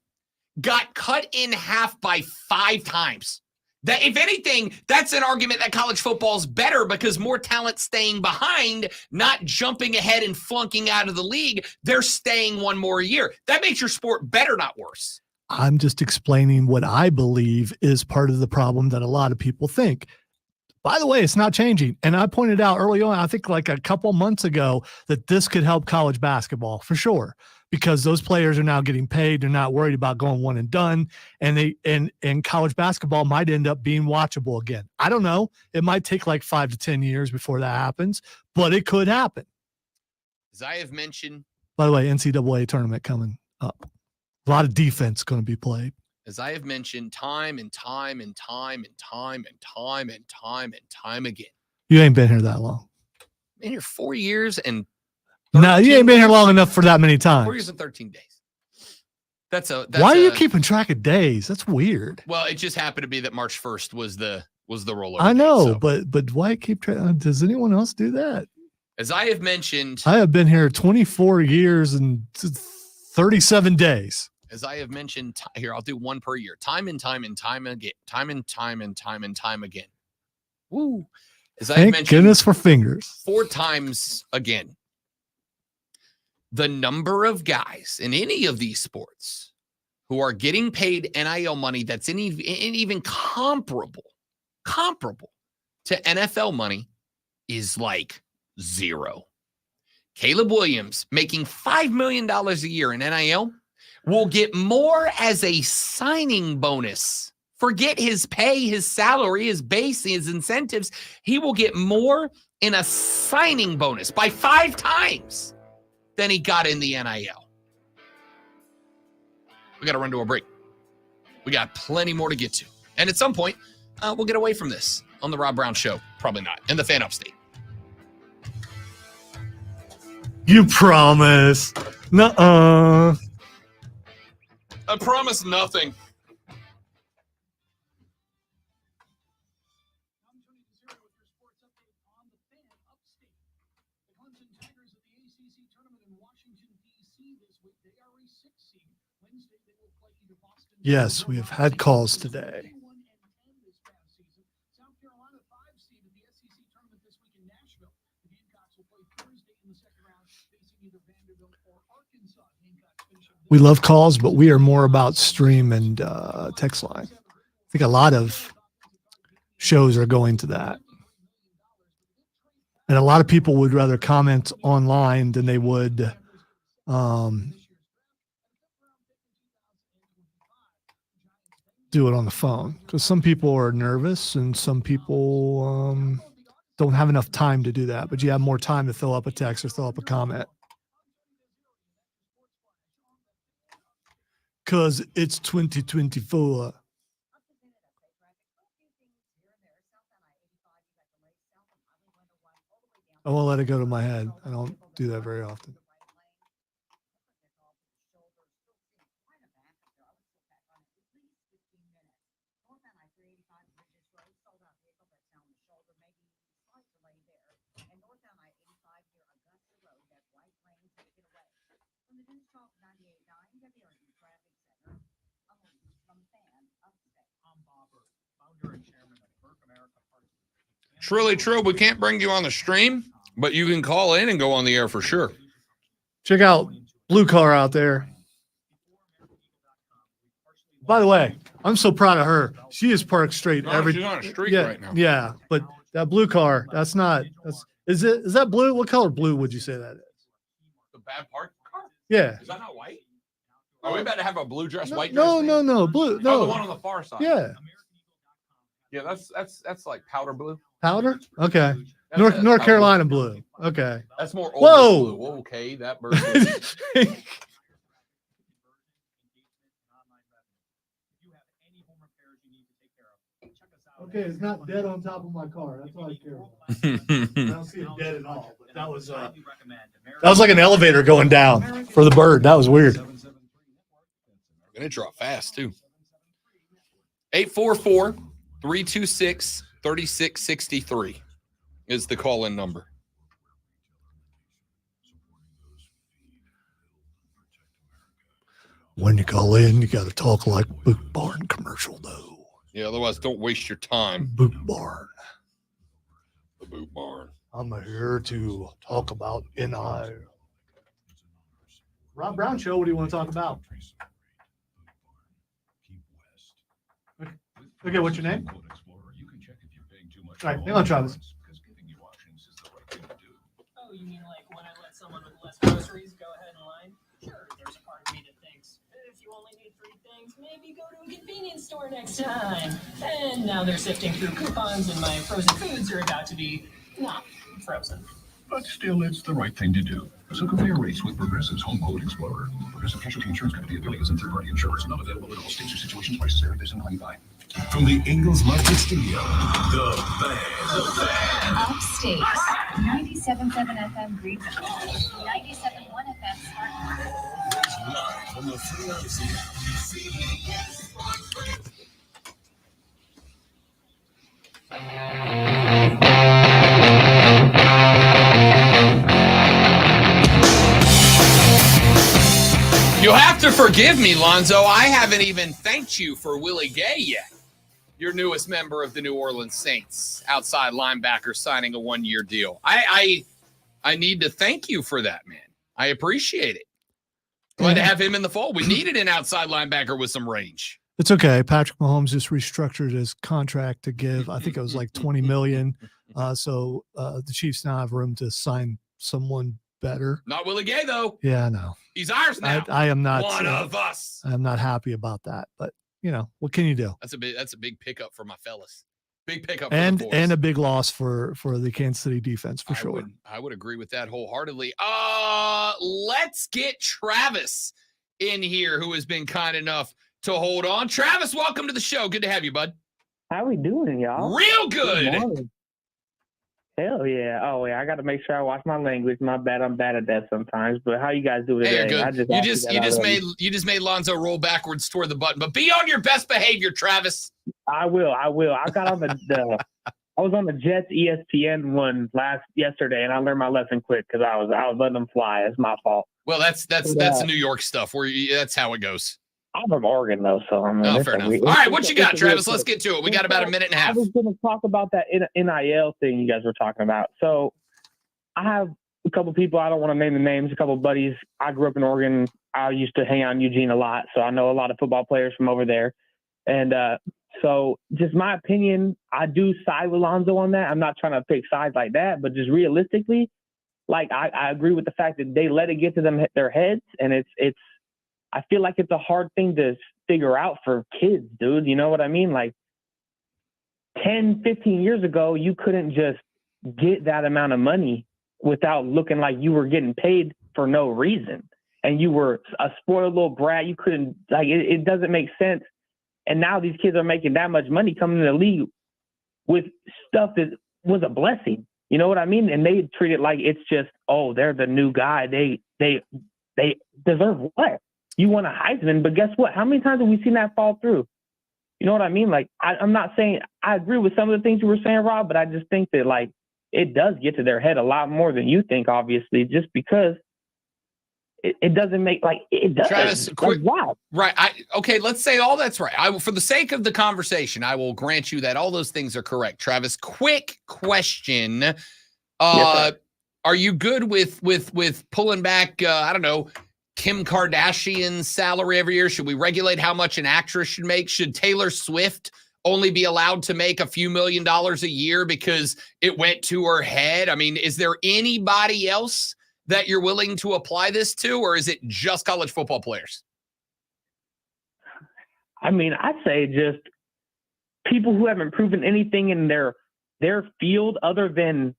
got cut in half by 5 times. That, if anything, that's an argument that college football is better because more talent staying behind, not jumping ahead and flunking out of the league. They're staying one more year. That makes your sport better, not worse. I'm just explaining what I believe is part of the problem that a lot of people think. By the way, it's not changing. And I pointed out early on, I think like a couple months ago, that this could help college basketball for sure, because those players are now getting paid. They're not worried about going one and done. And college basketball might end up being watchable again. I don't know. It might take like 5 to 10 years before that happens, but it could happen. As I have mentioned, By the way, NCAA tournament coming up. A lot of defense going to be played. as I have mentioned time and time and time and time and time and time and time again. You ain't been here that long. In your 4 years and No, you ain't been here long enough for that many 4 times. years and 13 days. That's Why are you keeping track of days? That's weird. Well, it just happened to be that March 1st was the rollover. I know, date, so. but why keep track? Does anyone else do that? As I have mentioned, I have been here 24 years and 37 days. as I have mentioned, here, I'll do one per year. Time and time and time again. Time and time and time and time again. Woo. As I have Thank mentioned goodness for fingers. 4 times again, the number of guys in any of these sports who are getting paid NIL money that's even comparable to NFL money is like 0. Caleb Williams making $5 million a year in NIL will get more as a signing bonus. Forget his pay, his salary, his base, his incentives. He will get more in a signing bonus by 5 times than he got in the NIL. We got to run to a break. We got plenty more to get to. And at some point, we'll get away from this on the Rob Brown Show. Probably not. And the Fan Upstate. You promise. Nuh-uh. I promise nothing. Yes, we have had calls today. We love calls, but we are more about stream and text line. I think a lot of shows are going to that. And a lot of people would rather comment online than they would do it on the phone, because some people are nervous and some people don't have enough time to do that, but you have more time to fill up a text or fill up a comment. Because it's 2024. I won't let it go to my head. I don't do that very often. Truly true. We can't bring you on the stream, but you can call in and go on the air for sure. Check out Blue Car out there. By the way, I'm so proud of her. She is parked straight every. She's on a streak yeah, right now. Yeah, but that blue car, is that blue? What color blue would you say that is? The bad part car? Yeah. Is that not white? Are we about to have a blue dress, white dress? No, thing? no, blue. Oh, No, the one on the far side. yeah. Yeah, that's like powder blue. Powder? Okay. That's North a- North Carolina blue. Okay. That's more. Ole Whoa. Miss blue. Okay, that bird. Okay, it's not dead on top of my car. That's all I care about. I don't see it dead at all. But that was like an elevator going down for the bird. That was weird. Gonna draw fast too. 844-326-3663 is the call-in number. When you call in, you got to talk like Boot Barn commercial, though. Yeah, otherwise don't waste your time. Boot Barn. The Boot Barn. I'm here to talk about NI. Rob Brown Show, what do you want to talk about? Okay, what's your name? All right, hang on, Travis. Oh, you mean like when I let someone with less groceries go ahead and line? Sure, there's a part of me that thinks, if you only need 3 things, maybe go to a convenience store next time. And now they're sifting through coupons and my frozen foods are about to be not frozen. But still, it's the right thing to do. So compare rates with Progressive's Home Quote Explorer. Progressive Casualty Insurance Company affiliates and third-party insurers. Not available in all states or situations. Prices vary based on claim by. From the Ingalls Market Studio, the Fan. Upstate. 97.7 FM Greenville. 97.1 FM Spartanburg. Live from the Free Odyssey. You'll have to forgive me, Lonzo. I haven't even thanked you for Willie Gay yet. Your newest member of the New Orleans Saints, outside linebacker signing a 1-year deal. I need to thank you for that, man. I appreciate it. Glad to have him in the fold. We needed an outside linebacker with some range. It's okay. Patrick Mahomes just restructured his contract to give, I think it was like $20 million. So the Chiefs now have room to sign someone better. Not Willie Gay, though. Yeah, I know. He's ours now. I am not one of us. I'm not happy about that, but you know, what can you do? That's a big pickup for my fellas. Big pickup And for the boys. and a big loss for the Kansas City defense for sure. I would agree with that wholeheartedly. Let's get Travis in here, who has been kind enough to hold on. Travis, welcome to the show. Good to have you, bud. How we doing, y'all? Real good. morning. Hell yeah. Oh yeah, I got to make sure I watch my language. My bad, I'm bad at that sometimes. But how you guys do Hey, today? you're I good. You just made Lonzo roll backwards toward the button. But be on your best behavior, Travis. I will. I got on the I was on the Jets ESPN one yesterday, and I learned my lesson quick because I was letting them fly. It's my fault. Well, that's New York stuff. That's how it goes. I'm from Oregon though, so I mean, Oh, fair enough. All right, what you got, Travis? Let's get to it. We got about a minute and a half. I was going to talk about that NIL thing you guys were talking about. So I have a couple people, I don't want to name the names, a couple of buddies. I grew up in Oregon. I used to hang out in Eugene a lot, so I know a lot of football players from over there. And so just my opinion, I do side with Lonzo on that. I'm not trying to pick sides like that, but just realistically, like I agree with the fact that they let it get to their heads, and it's I feel like it's a hard thing to figure out for kids, dude. You know what I mean? Like 10, 15 years ago, you couldn't just get that amount of money without looking like you were getting paid for no reason. And you were a spoiled little brat. You couldn't, like, it doesn't make sense. And now these kids are making that much money coming to the league with stuff that was a blessing. You know what I mean? And they treat it like it's just, oh, they're the new guy. They deserve what? You won a Heisman, but guess what? How many times have we seen that fall through? You know what I mean? Like, I'm not saying I agree with some of the things you were saying, Rob, but I just think that, like, it does get to their head a lot more than you think, obviously, just because it doesn't make, like, it does. Travis, Like, wow. Right. Okay, let's say all that's right. For the sake of the conversation, I will grant you that all those things are correct. Travis, quick question. Yes, sir. Are you good with pulling back, I don't know, Kim Kardashian's salary every year? Should we regulate how much an actress should make? Should Taylor Swift only be allowed to make a few $1 million a year because it went to her head? I mean, is there anybody else that you're willing to apply this to, or is it just college football players? I mean, I'd say just people who haven't proven anything in their their field other than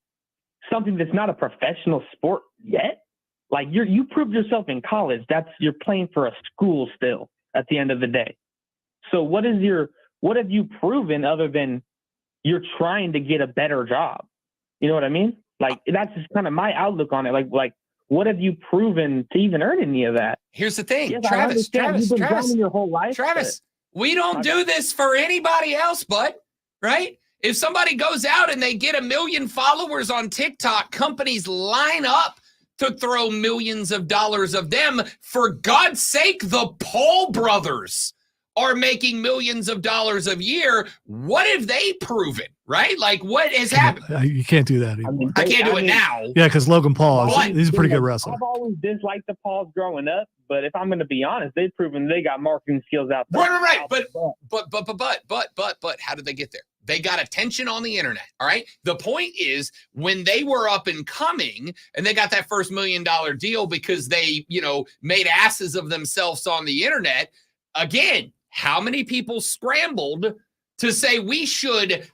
something that's not a professional sport yet? Like you proved yourself in college. You're playing for a school still at the end of the day. So what have you proven other than you're trying to get a better job? You know what I mean? Like that's just kind of my outlook on it. Like what have you proven to even earn any of that? Here's the thing, Yes, Travis, you've been grinding your whole life. Travis, we don't do this for anybody else, bud, right? If somebody goes out and they get 1 million followers on TikTok, companies line up to throw millions of dollars of them. For God's sake, the Paul brothers are making millions of dollars a year. What have they proven, right? Like what has happened? You can't do that anymore. I can't do it now. Yeah, because Logan Paul, But- he's a pretty good wrestler. I've always disliked the Pauls growing up, but if I'm going to be honest, they've proven they got marketing skills out there. Right. But how did they get there? They got attention on the internet. All right. The point is when they were up and coming and they got that first $1 million deal because they, made asses of themselves on the internet. Again, how many people scrambled to say we should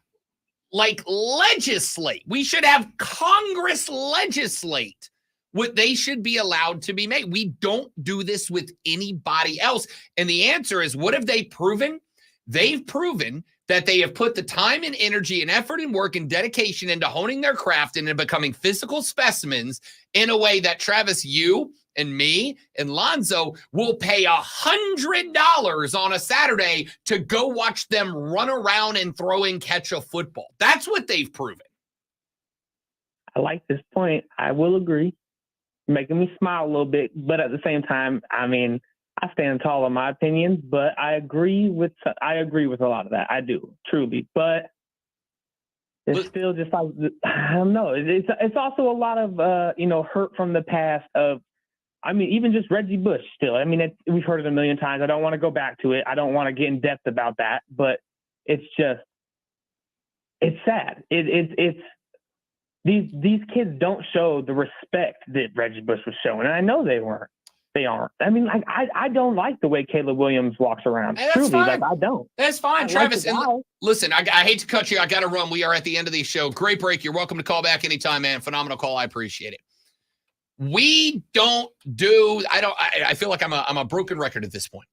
legislate? We should have Congress legislate what they should be allowed to be made. We don't do this with anybody else. And the answer is, what have they proven? They've proven that they have put the time and energy and effort and work and dedication into honing their craft and into becoming physical specimens in a way that Travis, you and me and Lonzo will pay $100 on a Saturday to go watch them run around and throw and catch a football. That's what they've proven. I like this point. I will agree. Making me smile a little bit, but at the same time, I mean, I stand tall on my opinions, but I agree with a lot of that. I do, truly. But it's still just like, I don't know. It's also a lot of hurt from the past of, I mean, even just Reggie Bush still. I mean, we've heard it a million times. I don't want to go back to it. I don't want to get in depth about that, but it's sad. It's these kids don't show the respect that Reggie Bush was showing, and I know they weren't. They aren't. I mean, like I don't like the way Caleb Williams walks around. Hey, that's Truly, fine. like I don't. That's fine, I Travis. like the And listen, I hate to cut you. I got to run. We are at the end of the show. Great break. You're welcome to call back anytime, man. Phenomenal call. I appreciate it. We don't do. I feel like I'm a broken record at this point.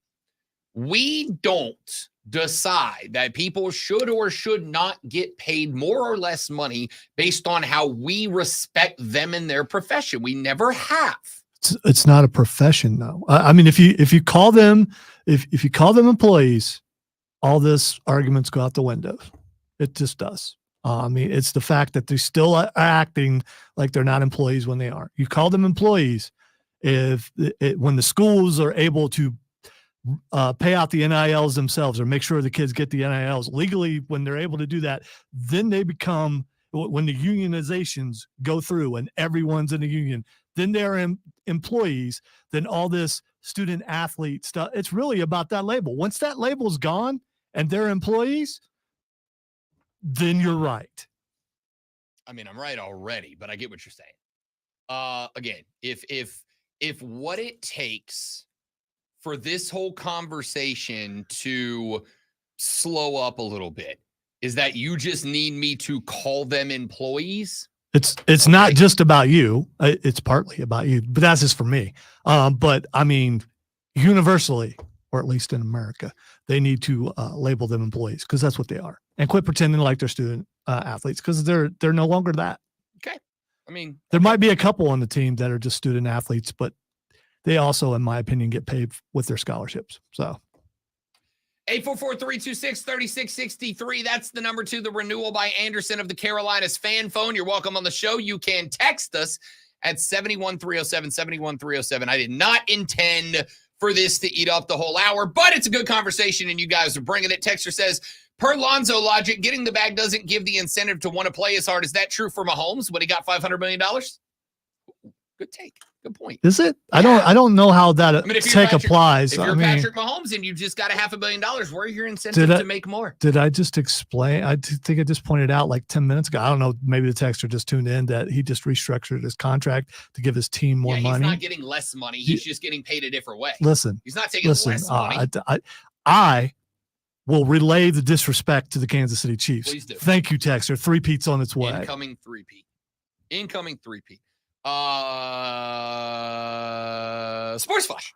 We don't decide that people should or should not get paid more or less money based on how we respect them in their profession. We never have. It's not a profession though. I mean, if you call them employees, all this arguments go out the window. It just does. I mean, it's the fact that they're still acting like they're not employees when they are. You call them employees when the schools are able to pay out the NILs themselves or make sure the kids get the NILs legally. When they're able to do that, then they become, when the unionizations go through and everyone's in a union, then they're employees. Then all this student athlete stuff, it's really about that label. Once that label's gone and they're employees, then you're right. I mean, I'm right already, but I get what you're saying. Again, if what it takes for this whole conversation to slow up a little bit is that you just need me to call them employees. It's not just about you. It's partly about you, but that's just for me. But I mean, universally, or at least in America, they need to label them employees because that's what they are, and quit pretending like they're student athletes because they're no longer that. Okay, I mean, there might be a couple on the team that are just student athletes, but they also, in my opinion, get paid with their scholarships. So 844-326-3663. That's the number to the renewal by Anderson of the Carolinas fan phone. You're welcome on the show. You can text us at 71307, 71307. I did not intend for this to eat up the whole hour, but it's a good conversation and you guys are bringing it. Texter says, per Lonzo logic, getting the bag doesn't give the incentive to want to play as hard. Is that true for Mahomes when he got $500 million? Good take. Good point. Is it? I don't know how that if you're take applies. If you're Patrick Mahomes and you just got $500 million, where are your incentives to make more? Did I just explain? I think I just pointed out like 10 minutes ago. I don't know. Maybe the texter just tuned in that he just restructured his contract to give his team more money. He's not getting less money. He's just getting paid a different way. Listen, he's not taking less money. will relay the disrespect to the Kansas City Chiefs. Please do. Thank you, Texter. 3-peat's on its way. Incoming three-peat. Sports Flash.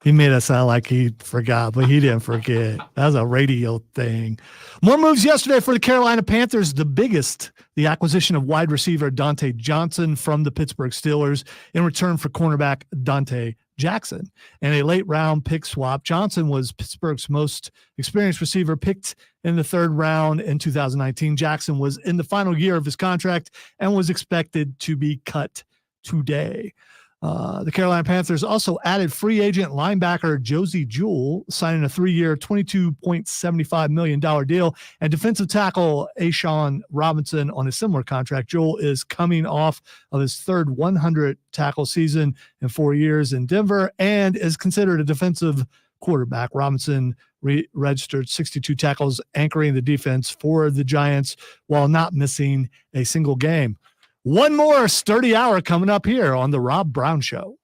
He made us sound like he forgot, but he didn't forget. That was a radio thing. More moves yesterday for the Carolina Panthers. The biggest, the acquisition of wide receiver Dante Johnson from the Pittsburgh Steelers in return for cornerback Dante Jackson. And a late round pick swap. Johnson was Pittsburgh's most experienced receiver, picked in the 3rd round in 2019. Jackson was in the final year of his contract and was expected to be cut today. The Carolina Panthers also added free agent linebacker Josie Jewell, signing a 3-year, $22.75 million deal, and defensive tackle Ashawn Robinson on a similar contract. Jewell is coming off of his 3rd 100 tackle season in 4 years in Denver and is considered a defensive quarterback. Robinson registered 62 tackles, anchoring the defense for the Giants while not missing a single game. One more sturdy hour coming up here on the Rob Brown Show.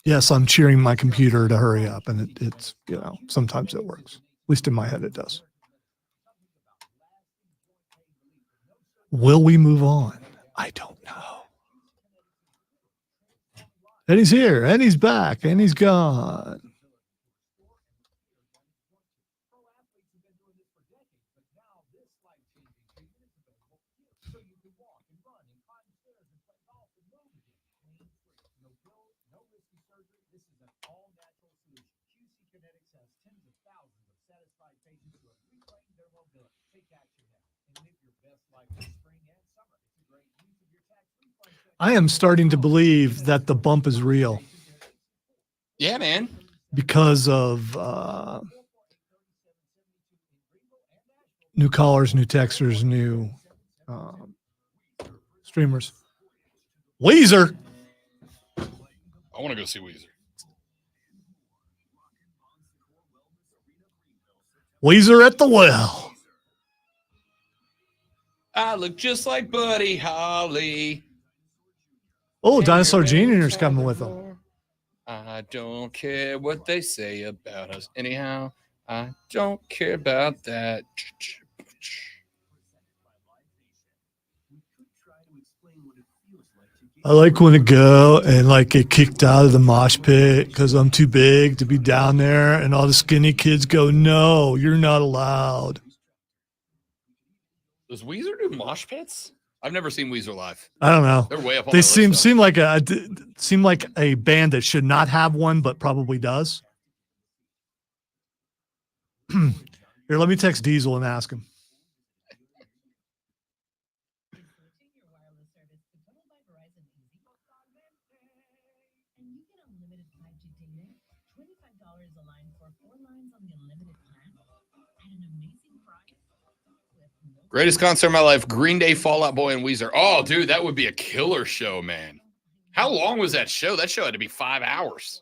Yes, I'm cheering my computer to hurry up, and it's, you know, sometimes it works. At least in my head it does. Will we move on? I don't know. And he's here, and he's back, and he's gone. I am starting to believe that the bump is real Yeah, man. because of new callers, new texters, new streamers. Weezer. I want to go see Weezer. Weezer at the well. I look just like Buddy Holly. Oh, Dinosaur Jr. is coming with them. I don't care what they say about us. Anyhow, I don't care about that. I like when to go and like get kicked out of the mosh pit because I'm too big to be down there, and all the skinny kids go, "No, you're not allowed." Does Weezer do mosh pits? I've never seen Weezer live. I don't know. They're way up on They my seem list, seem like a band that should not have one, but probably does. Here, let me text Diesel and ask him. Greatest concert of my life, Green Day, Fall Out Boy, and Weezer. Oh, dude, that would be a killer show, man. How long was that show? That show had to be 5 hours.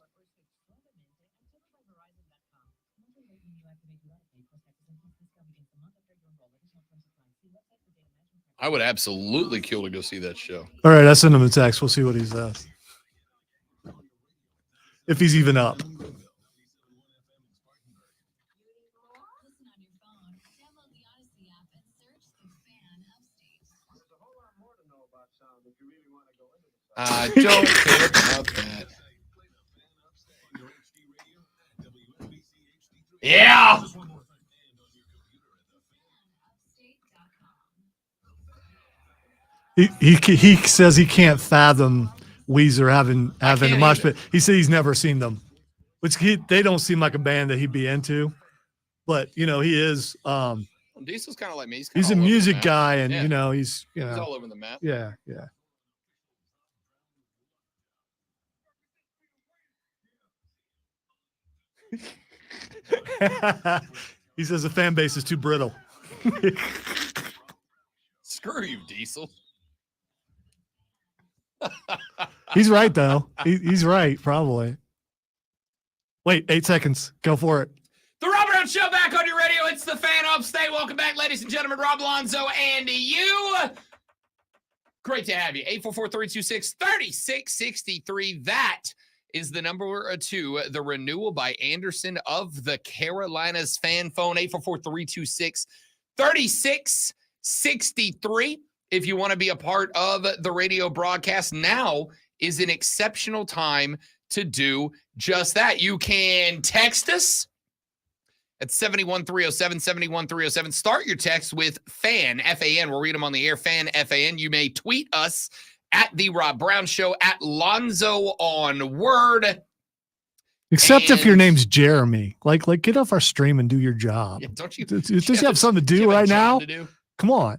I would absolutely kill to go see that show. All right, I send him a text. We'll see what he says. If he's even up. I don't care about that. Yeah. He says he can't fathom Weezer having a mosh pit. He said he's never seen them, which they don't seem like a band that he'd be into. But you know, he is. Diesel's kind of like me. He's a music guy, and Yeah. you know, he's all over the map. Yeah, yeah. He says the fan base is too brittle. Screw you, Diesel. He's right, though. He's right, probably. Wait, 8 seconds. Go for it. The Rob Brown Show back on your radio. It's the Fan Upstate. Welcome back, ladies and gentlemen. Rob Lonzo and you. Great to have you. 844-326-3663. That is the number to the renewal by Anderson of the Carolinas fan phone. 844-326-3663. If you want to be a part of the radio broadcast, now is an exceptional time to do just that. You can text us at 71307, 71307. Start your text with FAN, F-A-N. We'll read them on the air, FAN, F-A-N. You may tweet us at The Rob Brown Show, at Lonzo on Word. Except if your name's Jeremy. Like get off our stream and do your job. Yeah, don't you? Does you have something to do right now? Come on.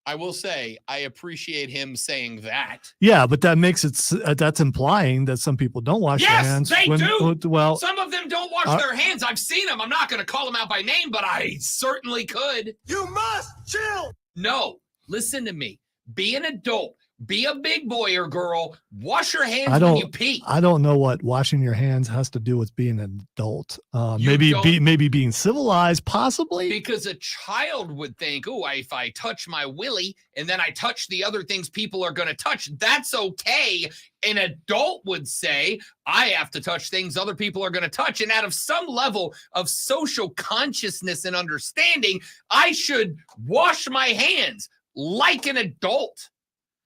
I will say, I appreciate him saying that. Yeah, but that makes it, that's implying that some people don't wash their hands. Yes, they do. Well, some of them don't wash their hands. I've seen them. I'm not going to call them out by name, but I certainly could. You must chill. No, listen to me. Be an adult. Be a big boy or girl. Wash your hands when you pee. I don't know what washing your hands has to do with being an adult. You Maybe being civilized, possibly. Because a child would think, oh, if I touch my willy and then I touch the other things people are going to touch, that's okay. An adult would say, I have to touch things other people are going to touch. And out of some level of social consciousness and understanding, I should wash my hands like an adult.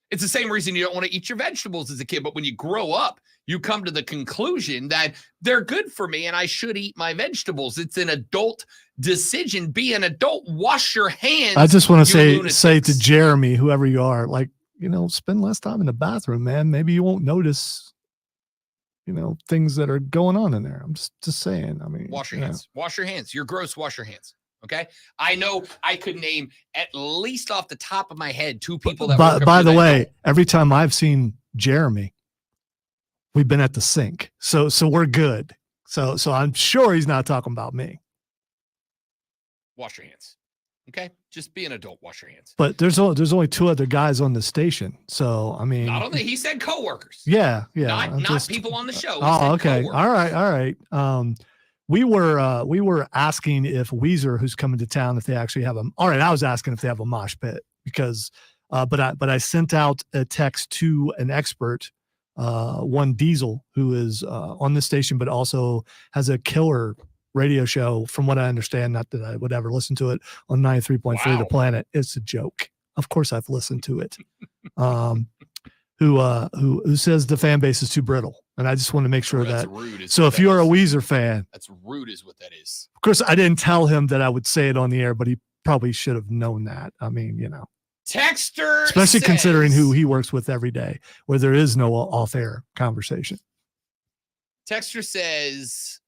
It's the same reason you don't want to eat your vegetables as a kid. But when you grow up, you come to the conclusion that they're good for me and I should eat my vegetables. It's an adult decision. Be an adult. Wash your hands. I just want to say lunatics. to Jeremy, whoever you are, like, spend less time in the bathroom, man. Maybe you won't notice, things that are going on in there. I'm just saying. I mean, wash your hands. Wash your hands. You're gross. Wash your hands. Okay. I know I could name at least off the top of my head 2 people that by the way, every time I've seen Jeremy, we've been at the sink. So we're good. So I'm sure he's not talking about me. Wash your hands. Okay. Just be an adult. Wash your hands. But there's only 2 other guys on the station. So I mean, Not only he said coworkers. Yeah. Not people on the show. He Oh, said okay. coworkers. All right. We were asking if Weezer, who's coming to town, if they actually have all right. I was asking if they have a mosh pit because, but I sent out a text to an expert, one Diesel, who is on the station, but also has a killer radio show. From what I understand, not that I would ever listen to it, on 93.3 The Planet. It's a joke. Of course, I've listened to it. Who says the fan base is too brittle. And I just want to make sure That's that. rude, So if you're a Weezer fan, That's rude is what that is. of course, I didn't tell him that I would say it on the air, but he probably should have known that. I mean, Texter especially says, considering who he works with every day, where there is no off-air conversation. Texter says,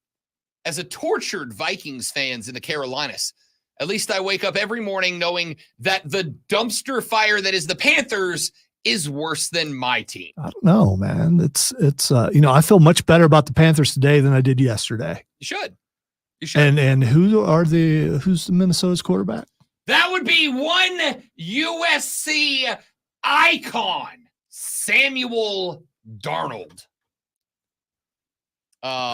as a tortured Vikings fans in the Carolinas, at least I wake up every morning knowing that the dumpster fire that is the Panthers is worse than my team. I don't know, man. It's I feel much better about the Panthers today than I did yesterday. You should. You should. And who's Minnesota's quarterback? That would be one USC icon, Samuel Darnold.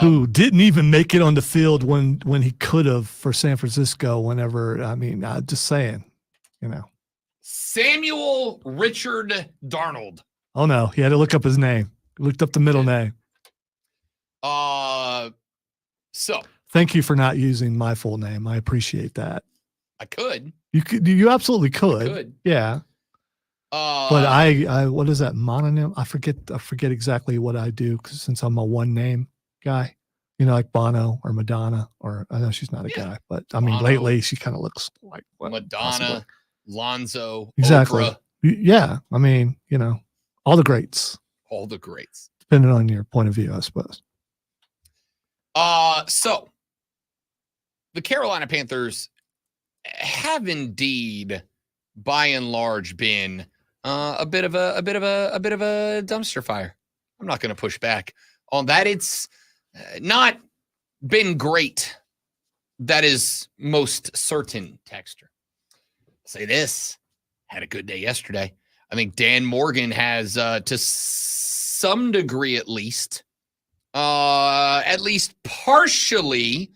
Who didn't even make it on the field when he could have for San Francisco whenever. I mean, just saying, Samuel Richard Darnold. Oh no, he had to look up his name. He looked up the middle name. So thank you for not using my full name. I appreciate that. I could. You absolutely could. I could. Yeah. But I what is that mononym? I forget exactly what I do since I'm a one name guy. Like Bono or Madonna, or I know she's not a guy, but I mean, Bono, lately she kind of looks like Madonna, possibly. Lonzo, Exactly. Oprah, Yeah. I mean, all the greats, all the greats. depending on your point of view, I suppose. So the Carolina Panthers have indeed, by and large, been a bit of a dumpster fire. I'm not going to push back on that. It's not been great. That is most certain, Texter. Say this. Had a good day yesterday. I think Dan Morgan has, to some degree at least partially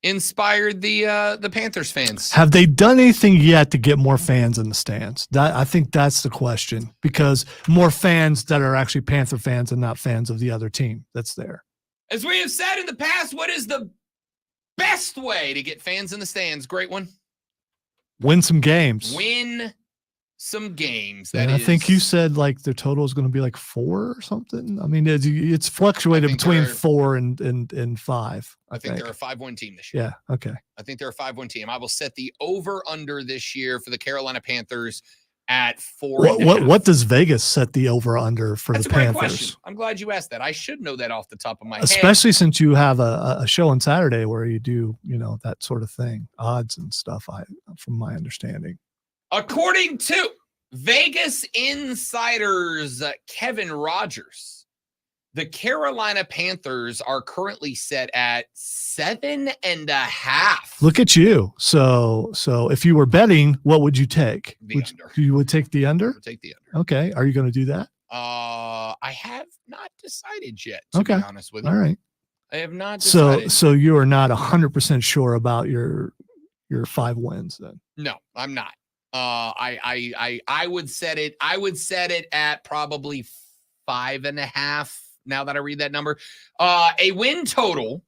inspired the Panthers fans. Have they done anything yet to get more fans in the stands? I think that's the question, because more fans that are actually Panther fans and not fans of the other team that's there. As we have said in the past, what is the best way to get fans in the stands? Great one. Win some games. Win some games. And I think you said like their total is going to be like 4 or something. I mean, it's fluctuated between 4 and 5. I think they're a 5-1 team this year. Yeah. Okay. I think they're a 5-1 team. I will set the over-under this year for the Carolina Panthers at 4. What does Vegas set the over-under for That's the a great Panthers? question. I'm glad you asked that. I should know that off the top of my head. Especially since you have a show on Saturday where you do, that sort of thing, odds and stuff, from my understanding. According to Vegas insiders Kevin Rogers, the Carolina Panthers are currently set at 7.5. Look at you. So if you were betting, what would you take? Under. You would take the under? Take the under. Okay. Are you going to do that? I have not decided yet, to be honest with you. All right. I have not decided. So you are not 100% sure about your 5 wins then? No, I'm not. I would set it. I would set it at probably 5.5. Now that I read that number, a win total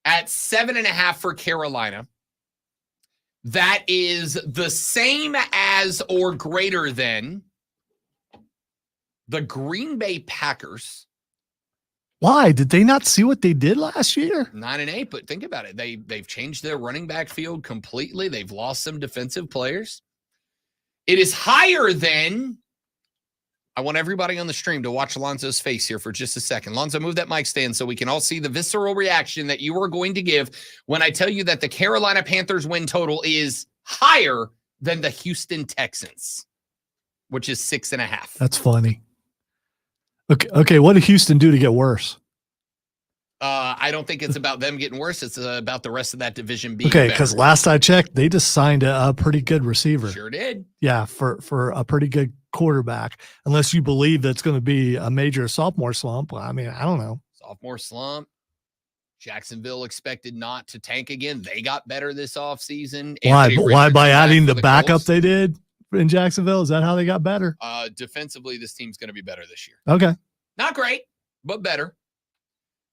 at 7.5 for Carolina. That is the same as or greater than the Green Bay Packers. Why did they not see what they did last year? 9-8, but think about it. They've changed their running back field completely. They've lost some defensive players. It is higher than. I want everybody on the stream to watch Alonzo's face here for just a second. Alonzo, move that mic stand so we can all see the visceral reaction that you are going to give when I tell you that the Carolina Panthers win total is higher than the Houston Texans, which is 6.5. That's funny. Okay. What did Houston do to get worse? I don't think it's about them getting worse. It's about the rest of that division being okay. better. Because last I checked, they just signed a pretty good receiver. Sure did. Yeah, for a pretty good quarterback. Unless you believe that's going to be a major sophomore slump. I mean, I don't know. Sophomore slump. Jacksonville expected not to tank again. They got better this offseason. Why by adding the backup they did in Jacksonville? Is that how they got better? Defensively, this team's going to be better this year. Okay. Not great, but better.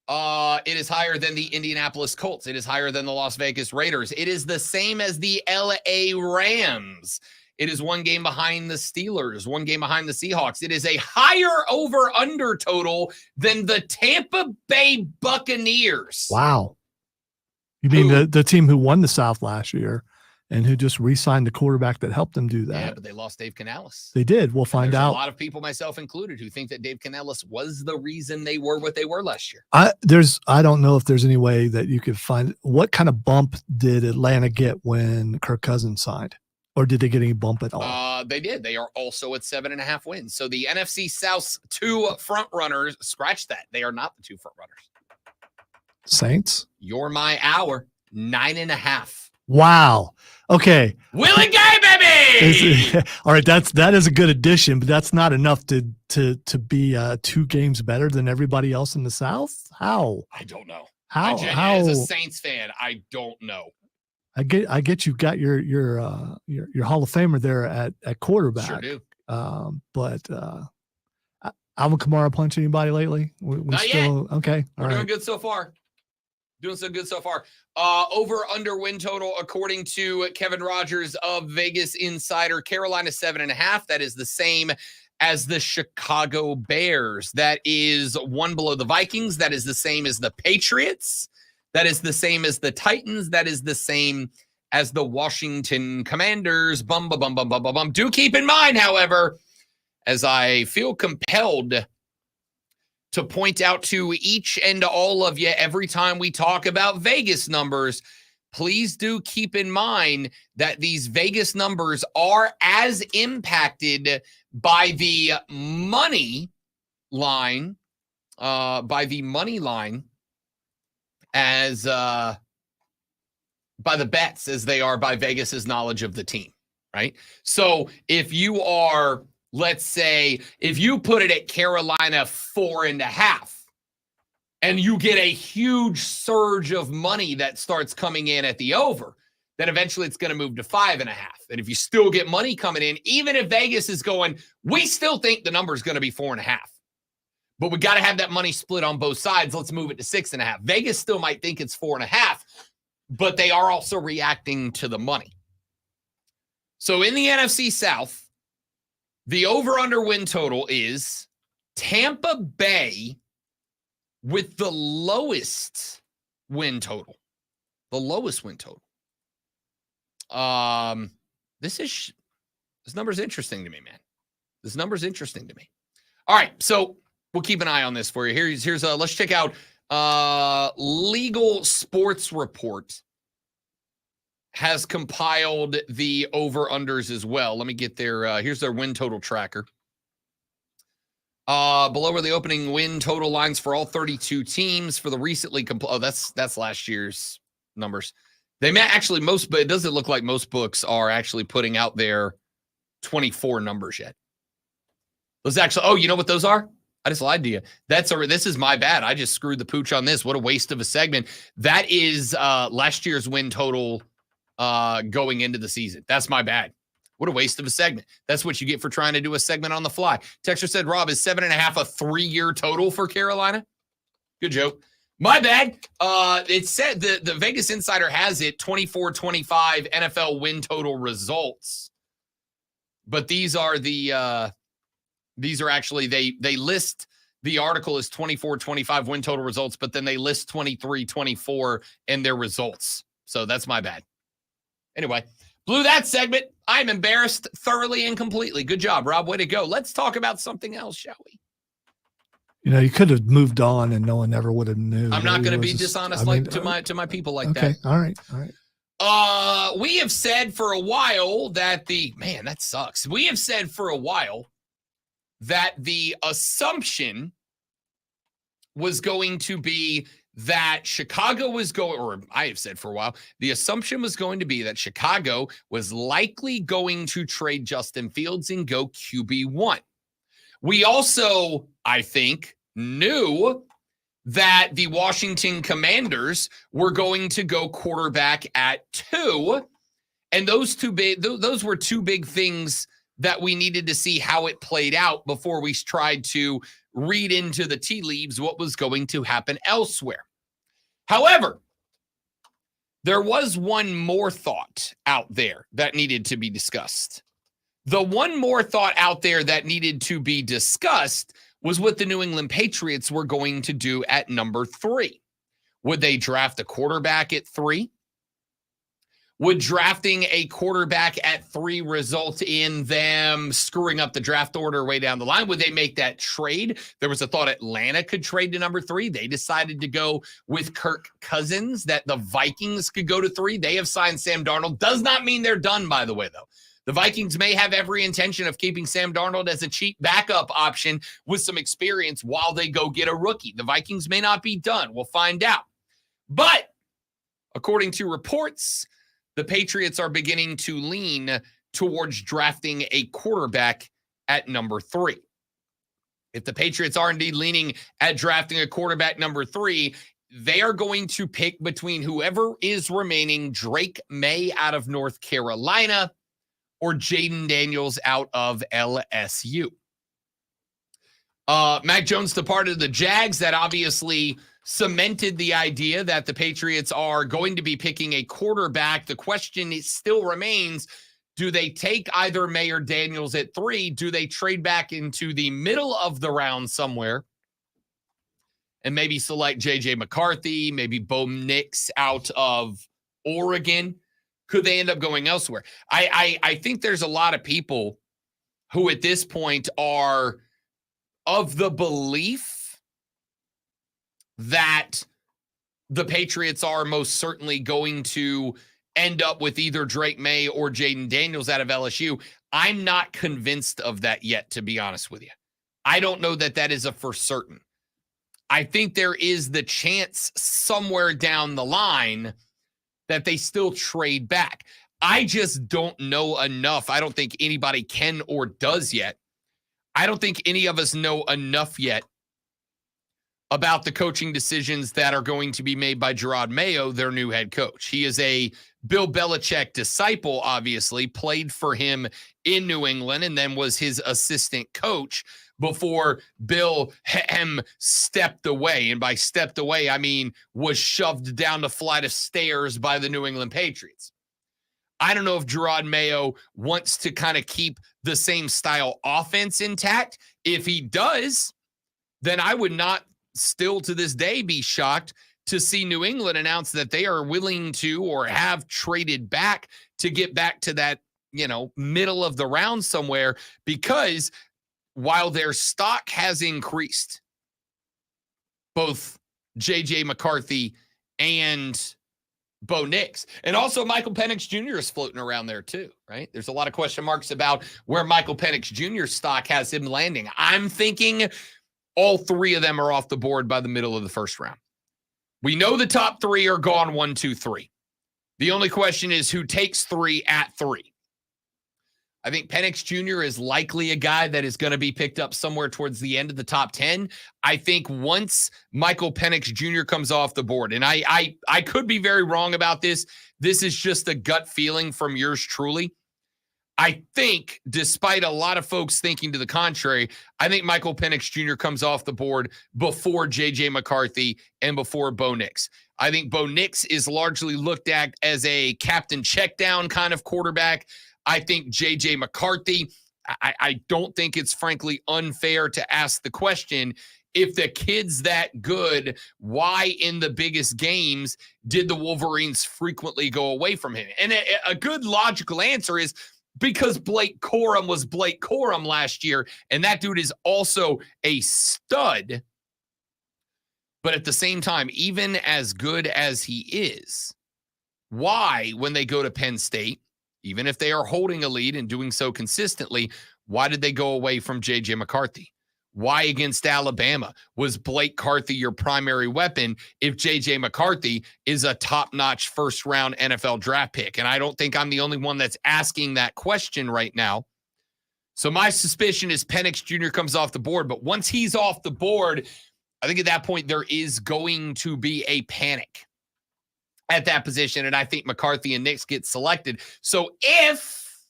It is higher than the Indianapolis Colts. It is higher than the Las Vegas Raiders. It is the same as the LA Rams. It is 1 game behind the Steelers, 1 game behind the Seahawks. It is a higher over-under total than the Tampa Bay Buccaneers. Wow. You mean the team who won the South last year and who just re-signed the quarterback that helped them do that? Yeah, but they lost Dave Canales. They did. We'll find out. A lot of people, myself included, who think that Dave Canales was the reason they were what they were last year. I don't know if there's any way that you could find what kind of bump did Atlanta get when Kirk Cousins signed, or did they get any bump at all? They did. They are also at 7.5 wins. So the NFC South's 2 front runners, scratch that. They are not the 2 front runners. Saints. You're my hour, 9.5. Wow. Okay. Will and Gay, baby. All right. That is a good addition, but that's not enough to be 2 games better than everybody else in the South. How? I don't know. How? As a Saints fan, I don't know. I get you've got your Hall of Famer there at quarterback. Sure do. But Alvin Kamara punch anybody lately? Not yet. Okay. We're doing good so far. Doing so good so far. Over under win total, according to Kevin Rogers of Vegas Insider, Carolina 7.5. That is the same as the Chicago Bears. That is 1 below the Vikings. That is the same as the Patriots. That is the same as the Titans. That is the same as the Washington Commanders. Bum, bum, bum, bum, bum, bum, bum. Do keep in mind, however, as I feel compelled to point out to each and all of you every time we talk about Vegas numbers, please do keep in mind that these Vegas numbers are as impacted by the money line, as by the bets as they are by Vegas's knowledge of the team, right? So if you are, let's say, if you put it at Carolina 4.5, and you get a huge surge of money that starts coming in at the over, then eventually it's going to move to 5.5. And if you still get money coming in, even if Vegas is going, we still think the number is going to be 4.5. But we got to have that money split on both sides. Let's move it to 6.5. Vegas still might think it's 4.5, but they are also reacting to the money. So in the NFC South, the over-under win total is Tampa Bay with the lowest win total. The lowest win total. This number's interesting to me, man. This number's interesting to me. All right, so we'll keep an eye on this for you. Here's let's check out Legal Sports Report has compiled the over-unders as well. Let me get their here's their win total tracker. Below are the opening win total lines for all 32 teams for the recently that's last year's numbers. They may actually but it doesn't look like most books are actually putting out their 24 numbers yet. Those actually, you know what those are? I just lied to you. This is my bad. I just screwed the pooch on this. What a waste of a segment. That is last year's win total going into the season. That's my bad. What a waste of a segment. That's what you get for trying to do a segment on the fly. Texter said, Rob, is 7.5 a 3-year total for Carolina? Good joke. My bad. It said the Vegas Insider has it 24-25 NFL win total results. But these are actually, they list the article as 24-25 win total results, but then they list 23-24 in their results. So that's my bad. Anyway, blew that segment. I'm embarrassed thoroughly and completely. Good job, Rob. Way to go. Let's talk about something else, shall we? You could have moved on and no one ever would have knew. I'm not going to be dishonest to my people like that. Okay. All right. We have said for a while that that sucks. We have said for a while that the assumption was going to be that Chicago was going, or I have said for a while, the assumption was going to be that Chicago was likely going to trade Justin Fields and go QB1. We also, I think, knew that the Washington Commanders were going to go quarterback at 2. And those were two big things that we needed to see how it played out before we tried to read into the tea leaves what was going to happen elsewhere. However, there was one more thought out there that needed to be discussed. The one more thought out there that needed to be discussed was what the New England Patriots were going to do at number 3. Would they draft a quarterback at 3? Would drafting a quarterback at 3 result in them screwing up the draft order way down the line? Would they make that trade? There was a thought Atlanta could trade to number 3. They decided to go with Kirk Cousins, that the Vikings could go to 3. They have signed Sam Darnold. Does not mean they're done, by the way, though. The Vikings may have every intention of keeping Sam Darnold as a cheap backup option with some experience while they go get a rookie. The Vikings may not be done. We'll find out. But according to reports, the Patriots are beginning to lean towards drafting a quarterback at number 3. If the Patriots are indeed leaning at drafting a quarterback number 3, they are going to pick between whoever is remaining, Drake May out of North Carolina or Jaden Daniels out of LSU. Mac Jones departed the Jags. That obviously cemented the idea that the Patriots are going to be picking a quarterback. The question still remains, do they take either May or Daniels at 3? Do they trade back into the middle of the round somewhere and maybe select J.J. McCarthy, maybe Bo Nix out of Oregon? Could they end up going elsewhere? I think there's a lot of people who at this point are of the belief that the Patriots are most certainly going to end up with either Drake May or Jaden Daniels out of LSU. I'm not convinced of that yet, to be honest with you. I don't know that that is a for certain. I think there is the chance somewhere down the line that they still trade back. I just don't know enough. I don't think anybody can or does yet. I don't think any of us know enough yet about the coaching decisions that are going to be made by Jerod Mayo, their new head coach. He is a Bill Belichick disciple, obviously, played for him in New England and then was his assistant coach before Bill stepped away. And by stepped away, I mean was shoved down the flight of stairs by the New England Patriots. I don't know if Jerod Mayo wants to kind of keep the same style offense intact. If he does, then I would not still to this day be shocked to see New England announce that they are willing to or have traded back to get back to that, middle of the round somewhere, because while their stock has increased, both J.J. McCarthy and Bo Nix, and also Michael Penix Jr. is floating around there too, right? There's a lot of question marks about where Michael Penix Jr.'s stock has him landing. I'm thinking all three of them are off the board by the middle of the first round. We know the top three are gone 1, 2, 3. The only question is who takes 3 at 3. I think Penix Jr. is likely a guy that is going to be picked up somewhere towards the end of the top 10. I think once Michael Penix Jr. comes off the board, and I could be very wrong about this. This is just a gut feeling from yours truly. I think, despite a lot of folks thinking to the contrary, I think Michael Penix Jr. comes off the board before J.J. McCarthy and before Bo Nix. I think Bo Nix is largely looked at as a captain checkdown kind of quarterback. I think J.J. McCarthy, I don't think it's frankly unfair to ask the question, if the kid's that good, why in the biggest games did the Wolverines frequently go away from him? And a good logical answer is because Blake Corum was Blake Corum last year, and that dude is also a stud. But at the same time, even as good as he is, why, when they go to Penn State, even if they are holding a lead and doing so consistently, why did they go away from J.J. McCarthy? Why against Alabama was Blake Carthy your primary weapon if J.J. McCarthy is a top-notch first-round NFL draft pick? And I don't think I'm the only one that's asking that question right now. So my suspicion is Penix Jr. comes off the board. But once he's off the board, I think at that point there is going to be a panic at that position, and I think McCarthy and Nix get selected. So if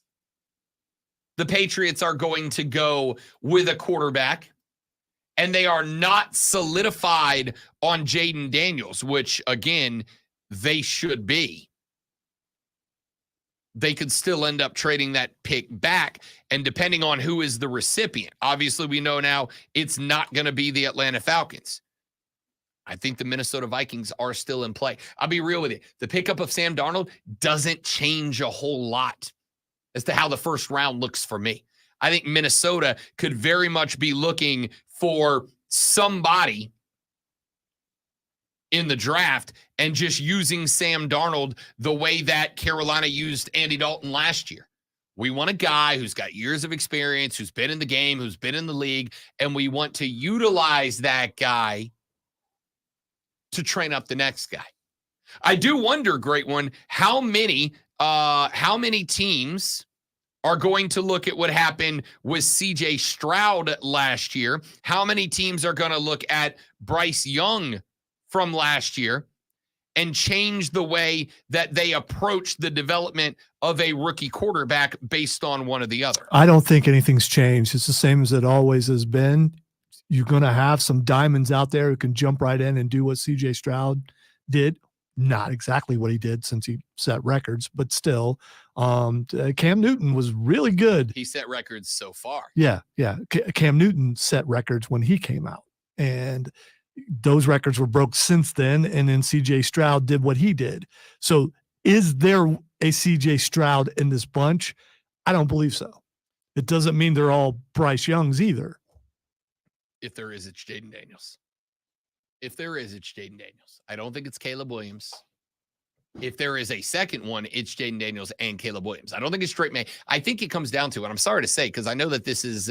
the Patriots are going to go with a quarterback and they are not solidified on Jaden Daniels, which, again, they should be, they could still end up trading that pick back, and depending on who is the recipient. Obviously, we know now it's not going to be the Atlanta Falcons. I think the Minnesota Vikings are still in play. I'll be real with you. The pickup of Sam Darnold doesn't change a whole lot as to how the first round looks for me. I think Minnesota could very much be looking for somebody in the draft and just using Sam Darnold the way that Carolina used Andy Dalton last year. We want a guy who's got years of experience, who's been in the game, who's been in the league, and we want to utilize that guy to train up the next guy. I do wonder, great one, how many teams are going to look at what happened with CJ Stroud last year? How many teams are going to look at Bryce Young from last year and change the way that they approach the development of a rookie quarterback based on one or the other? I don't think anything's changed. It's the same as it always has been. You're going to have some diamonds out there who can jump right in and do what CJ Stroud did. Not exactly what he did since he set records, but still, Cam Newton was really good. He set records so far. Yeah. Cam Newton set records when he came out, and those records were broke since then. And then CJ Stroud did what he did. So is there a CJ Stroud in this bunch? I don't believe so. It doesn't mean they're all Bryce Youngs either. If there is, it's Jaden Daniels. If there is, it's Jaden Daniels. I don't think it's Caleb Williams. If there is a second one, it's Jaden Daniels and Caleb Williams. I don't think it's Drake May. I think it comes down to, and I'm sorry to say, because I know that this is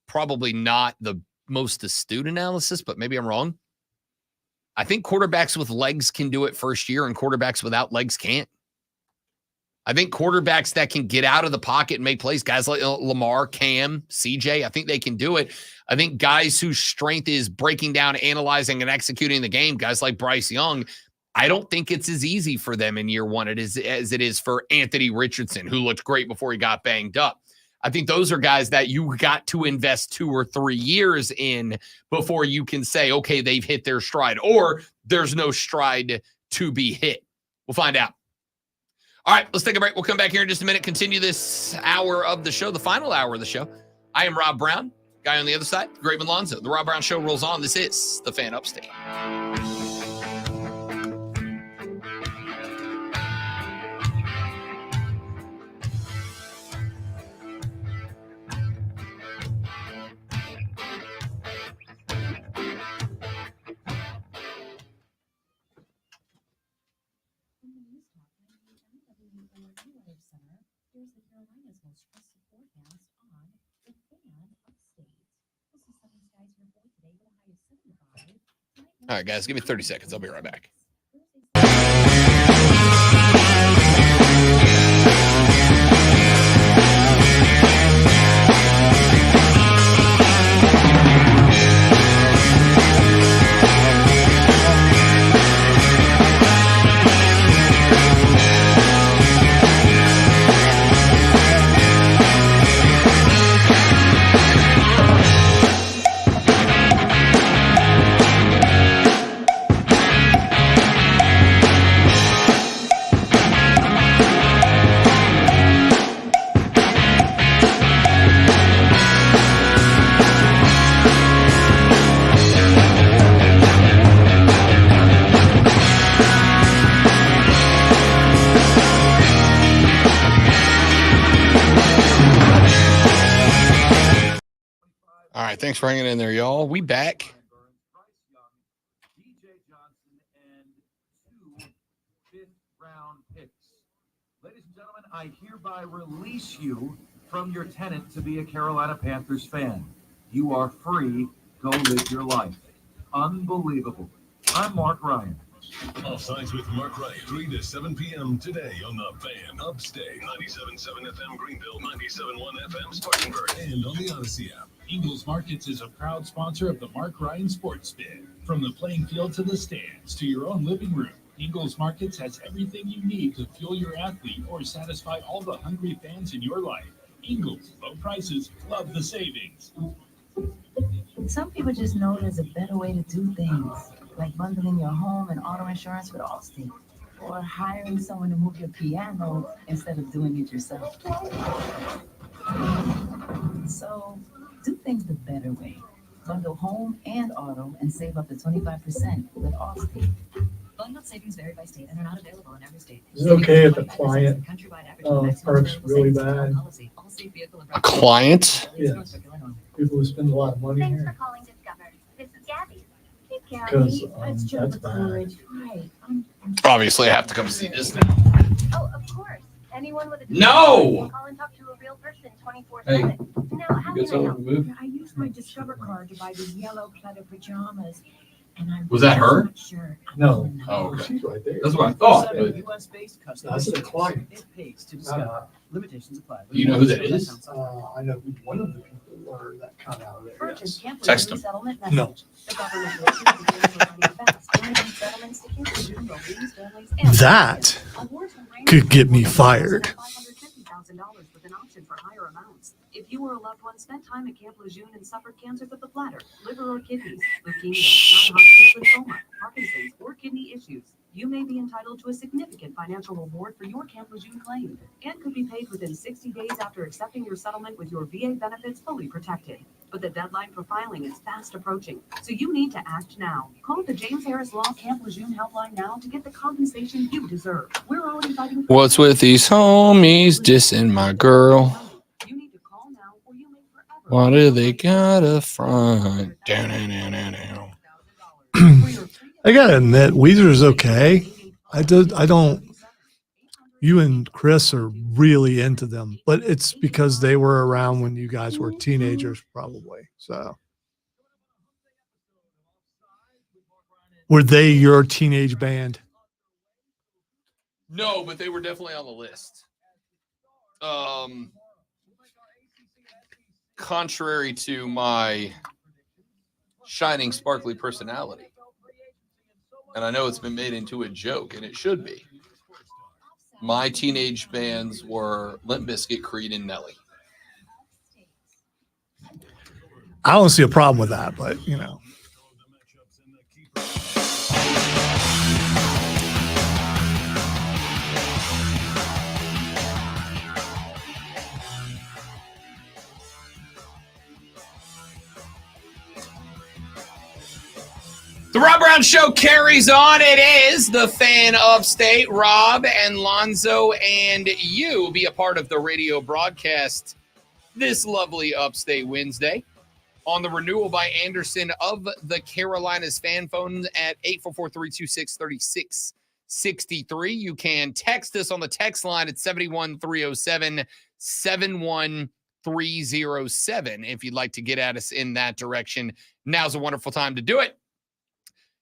probably not the most astute analysis, but maybe I'm wrong. I think quarterbacks with legs can do it first year, and quarterbacks without legs can't. I think quarterbacks that can get out of the pocket and make plays, guys like Lamar, Cam, CJ, I think they can do it. I think guys whose strength is breaking down, analyzing, and executing the game, guys like Bryce Young, I don't think it's as easy for them in year one as it is for Anthony Richardson, who looked great before he got banged up. I think those are guys that you got to invest 2 or 3 years in before you can say, okay, they've hit their stride, or there's no stride to be hit. We'll find out. All right, let's take a break. We'll come back here in just a minute, continue this hour of the show, the final hour of the show. I am Rob Brown, guy on the other side, Graven Lonzo. The Rob Brown Show rolls on. This is the Fan Upstate. All right, guys, give me 30 seconds. I'll be right back. All right, thanks for hanging in there, y'all. We back. Ladies and gentlemen, I hereby release you from your tenant to be a Carolina Panthers fan. You are free. Go live your life. Unbelievable. I'm Mark Ryan. Offsides with Mark Wright, 3 to 7 p.m. today on the Fan Upstate, 97.7 FM Greenville, 97.1 FM Spartanburg, and on the Odyssey app. Ingles Markets is a proud sponsor of the Mark Ryan Sports Bid. From the playing field to the stands to your own living room, Ingles Markets has everything you need to fuel your athlete or satisfy all the hungry fans in your life. Ingles, low prices, love the savings. Some people just know there's a better way to do things, like bundling your home and auto insurance with Allstate, or hiring someone to move your piano instead of doing it yourself. So do things the better way. Bundle home and auto and save up to 25% with Allstate. Bundled savings vary by state and are not available in every state. Is it okay if the client parks really bad? A client? Yes. People who spend a lot of money Thanks here. for calling Discover. This is Gabby. Hey, Because Gabby. that's bad. Right. Obviously, I have to come see this now. Oh, of course. Anyone with a No! call and talk to a real person 24/7. Hey, Now, how get can I help? someone to move? I used my Discover card to buy these yellow pleather pajamas, and I'm Was that her? not sure. No. Oh, okay. She's right there. That's what I thought. Seven But US-based That's customers. the client. It pays to Not discover. a- Limitations apply. Do you know who that is? I know who one of the people were that come out of there. Purchase Yes. Camp Text Lejeune him. settlement No. message. The government will issue the beginning of running fast. Limiting settlements to Camp Lejeune, Rolene's, families, and That awards will range could from get me fired. $550,000 with an option for higher amounts. If you or a loved one spent time at Camp Lejeune and suffered cancers of the bladder, liver or kidneys, leukemia, non-Hodgkin's lymphoma, Parkinson's, or kidney issues, you may be entitled to a significant financial reward for your Camp Lejeune claim and could be paid within 60 days after accepting your settlement with your VA benefits fully protected. But the deadline for filing is fast approaching, so you need to act now. Call the James Harris Law Camp Lejeune helpline now to get the compensation you deserve. We're already fighting. What's with these homies dissing my girl? Why do they got a front? I gotta admit, Weezer's okay. I don't. You and Chris are really into them, but it's because they were around when you guys were teenagers, probably. So Were they your teenage band? No, but they were definitely on the list. Contrary to my shining, sparkly personality. And I know it's been made into a joke, and it should be. My teenage bands were Limp Bizkit, Creed, and Nelly. I don't see a problem with that, but you know. The Rob Brown Show carries on. It is the Fan Upstate. Rob and Lonzo and you be a part of the radio broadcast this lovely Upstate Wednesday on the Renewal by Anderson of the Carolinas fan phone at 844-326-3663. You can text us on the text line at 71307 if you'd like to get at us in that direction. Now's a wonderful time to do it.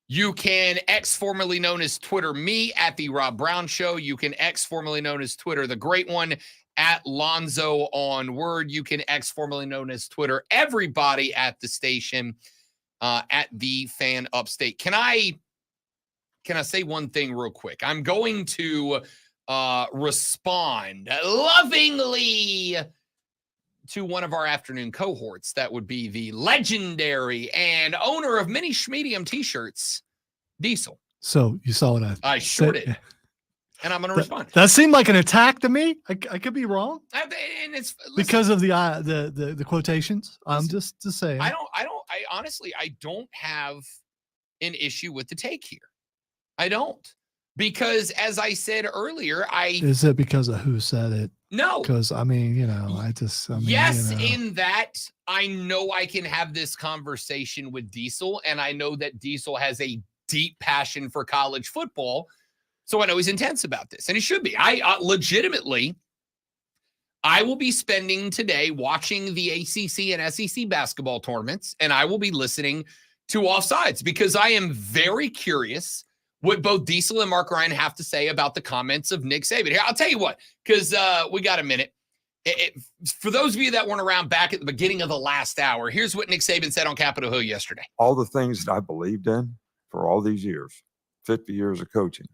You can X, formerly known as Twitter, me at the Rob Brown Show. You can X, formerly known as Twitter, the great one, at Lonzo on Word. You can X, formerly known as Twitter, everybody at the station, at the Fan Upstate. Can I say one thing real quick? I'm going to respond lovingly to one of our afternoon cohorts. That would be the legendary and owner of many Schmedium t-shirts, Diesel. So you saw what I sure did. And I'm going to respond. That seemed like an attack to me. I could be wrong. And it's because of the quotations. I'm just saying. I honestly don't have an issue with the take here. I don't. Because as I said earlier, is it because of who said it? No. Because yes, in that I know I can have this conversation with Diesel, and I know that Diesel has a deep passion for college football. So I know he's intense about this, and he should be. I legitimately, I will be spending today watching the ACC and SEC basketball tournaments, and I will be listening to Offsides because I am very curious what both Diesel and Mark Ryan have to say about the comments of Nick Saban. Here, I'll tell you what, because we got a minute. For those of you that weren't around back at the beginning of the last hour, here's what Nick Saban said on Capitol Hill yesterday. All the things that I believed in for all these years, 50 years of coaching,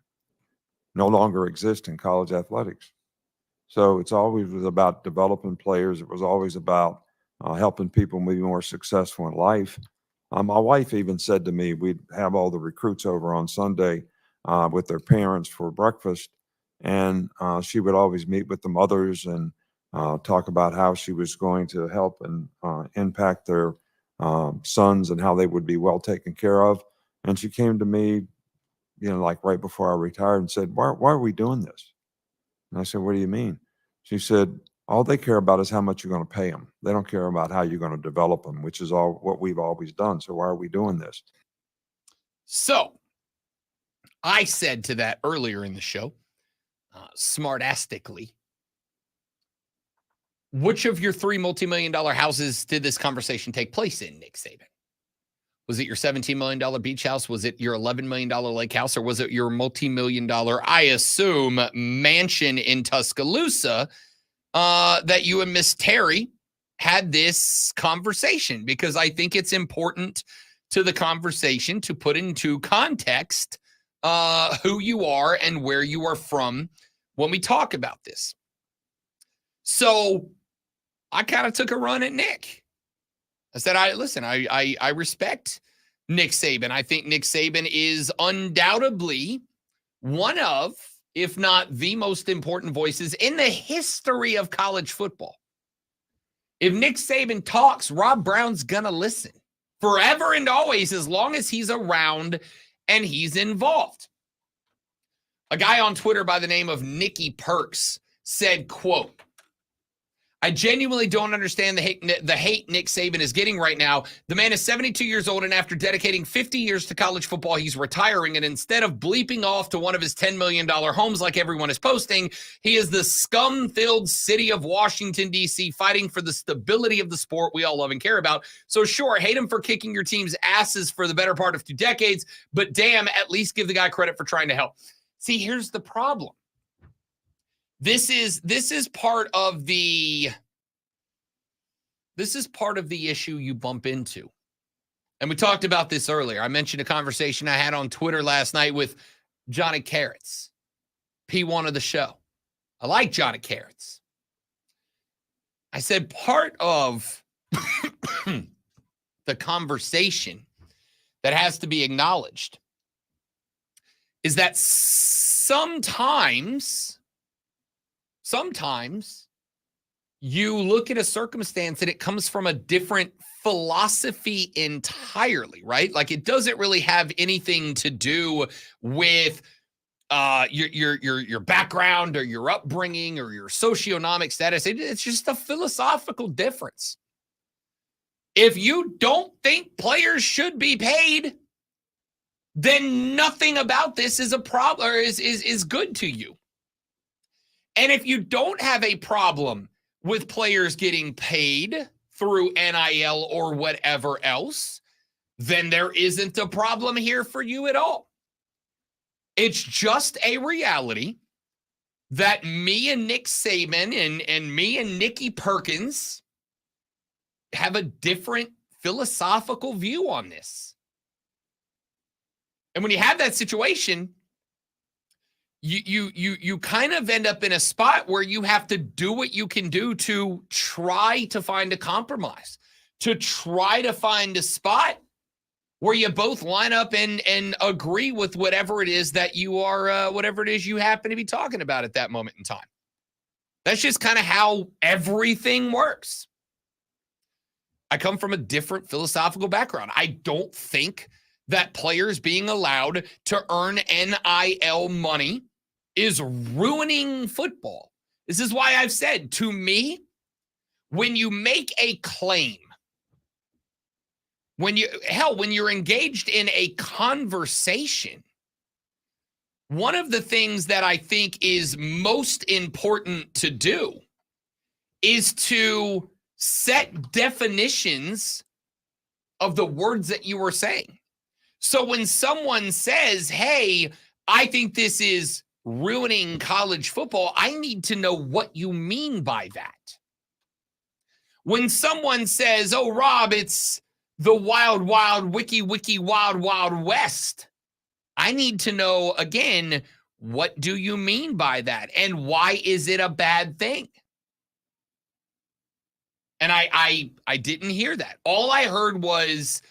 no longer exist in college athletics. So it's always was about developing players. It was always about helping people be more successful in life. My wife even said to me, we'd have all the recruits over on Sunday with their parents for breakfast. And she would always meet with the mothers and talk about how she was going to help and impact their sons and how they would be well taken care of. And she came to me, like right before I retired and said, why are we doing this? And I said, what do you mean? She said, all they care about is how much you're going to pay them. They don't care about how you're going to develop them, which is all what we've always done. So why are we doing this? So I said to that earlier in the show, smartastically, which of your 3 multi-million-dollar houses did this conversation take place in, Nick Saban? Was it your $17 million beach house? Was it your $11 million lake house? Or was it your multi-million-dollar, I assume, mansion in Tuscaloosa that you and Miss Terry had this conversation? Because I think it's important to the conversation to put into context who you are and where you are from when we talk about this. So I kind of took a run at Nick. I said, I respect Nick Saban. I think Nick Saban is undoubtedly one of, if not the most important voices in the history of college football. If Nick Saban talks, Rob Brown's going to listen forever and always, as long as he's around and he's involved. A guy on Twitter by the name of Nicky Perks said, quote, I genuinely don't understand the hate Nick Saban is getting right now. The man is 72 years old, and after dedicating 50 years to college football, he's retiring. And instead of bleeping off to one of his $10 million homes like everyone is posting, he is the scum-filled city of Washington, D.C., fighting for the stability of the sport we all love and care about. So sure, hate him for kicking your team's asses for the better part of 2 decades, but damn, at least give the guy credit for trying to help. See, here's the problem. This is part of the issue you bump into. And we talked about this earlier. I mentioned a conversation I had on Twitter last night with Johnny Carrots, P1 of the show. I like Johnny Carrots. I said part of the conversation that has to be acknowledged is that sometimes you look at a circumstance and it comes from a different philosophy entirely, right? Like it doesn't really have anything to do with your background or your upbringing or your socioeconomic status. It's just a philosophical difference. If you don't think players should be paid, then nothing about this is a problem or is good to you. And if you don't have a problem with players getting paid through NIL or whatever else, then there isn't a problem here for you at all. It's just a reality that me and Nick Saban and me and Nikki Perkins have a different philosophical view on this. And when you have that situation, you kind of end up in a spot where you have to do what you can do to try to find a compromise, to try to find a spot where you both line up and agree with whatever it is that you are, whatever it is you happen to be talking about at that moment in time. That's just kind of how everything works. I come from a different philosophical background. I don't think that players being allowed to earn NIL money is ruining football. This is why I've said, to me, when you make a claim, when you're engaged in a conversation, one of the things that I think is most important to do is to set definitions of the words that you are saying. So when someone says, hey, I think this is ruining college football, I need to know what you mean by that. When someone says, oh, Rob, it's the wild, wild, wiki, wild, wild west, I need to know, again, what do you mean by that? And why is it a bad thing? And I didn't hear that. All I heard was,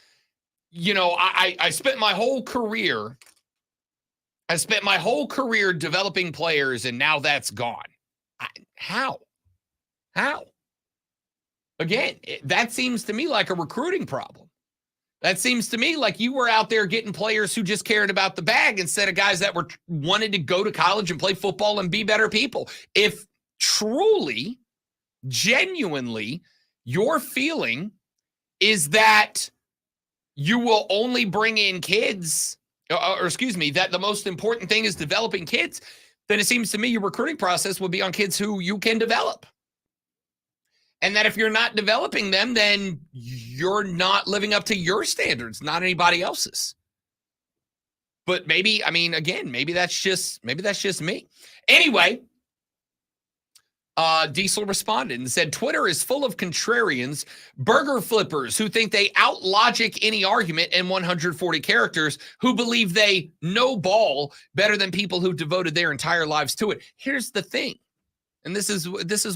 I spent my whole career developing players, and now that's gone. How? Again, that seems to me like a recruiting problem. That seems to me like you were out there getting players who just cared about the bag instead of guys that wanted to go to college and play football and be better people. If truly, genuinely, your feeling is that you will only bring in kids, that the most important thing is developing kids, then it seems to me your recruiting process would be on kids who you can develop. And that if you're not developing them, then you're not living up to your standards, not anybody else's. But maybe that's just me. Anyway, Diesel responded and said, Twitter is full of contrarians, burger flippers who think they out-logic any argument in 140 characters, who believe they know ball better than people who devoted their entire lives to it. Here's the thing, and this is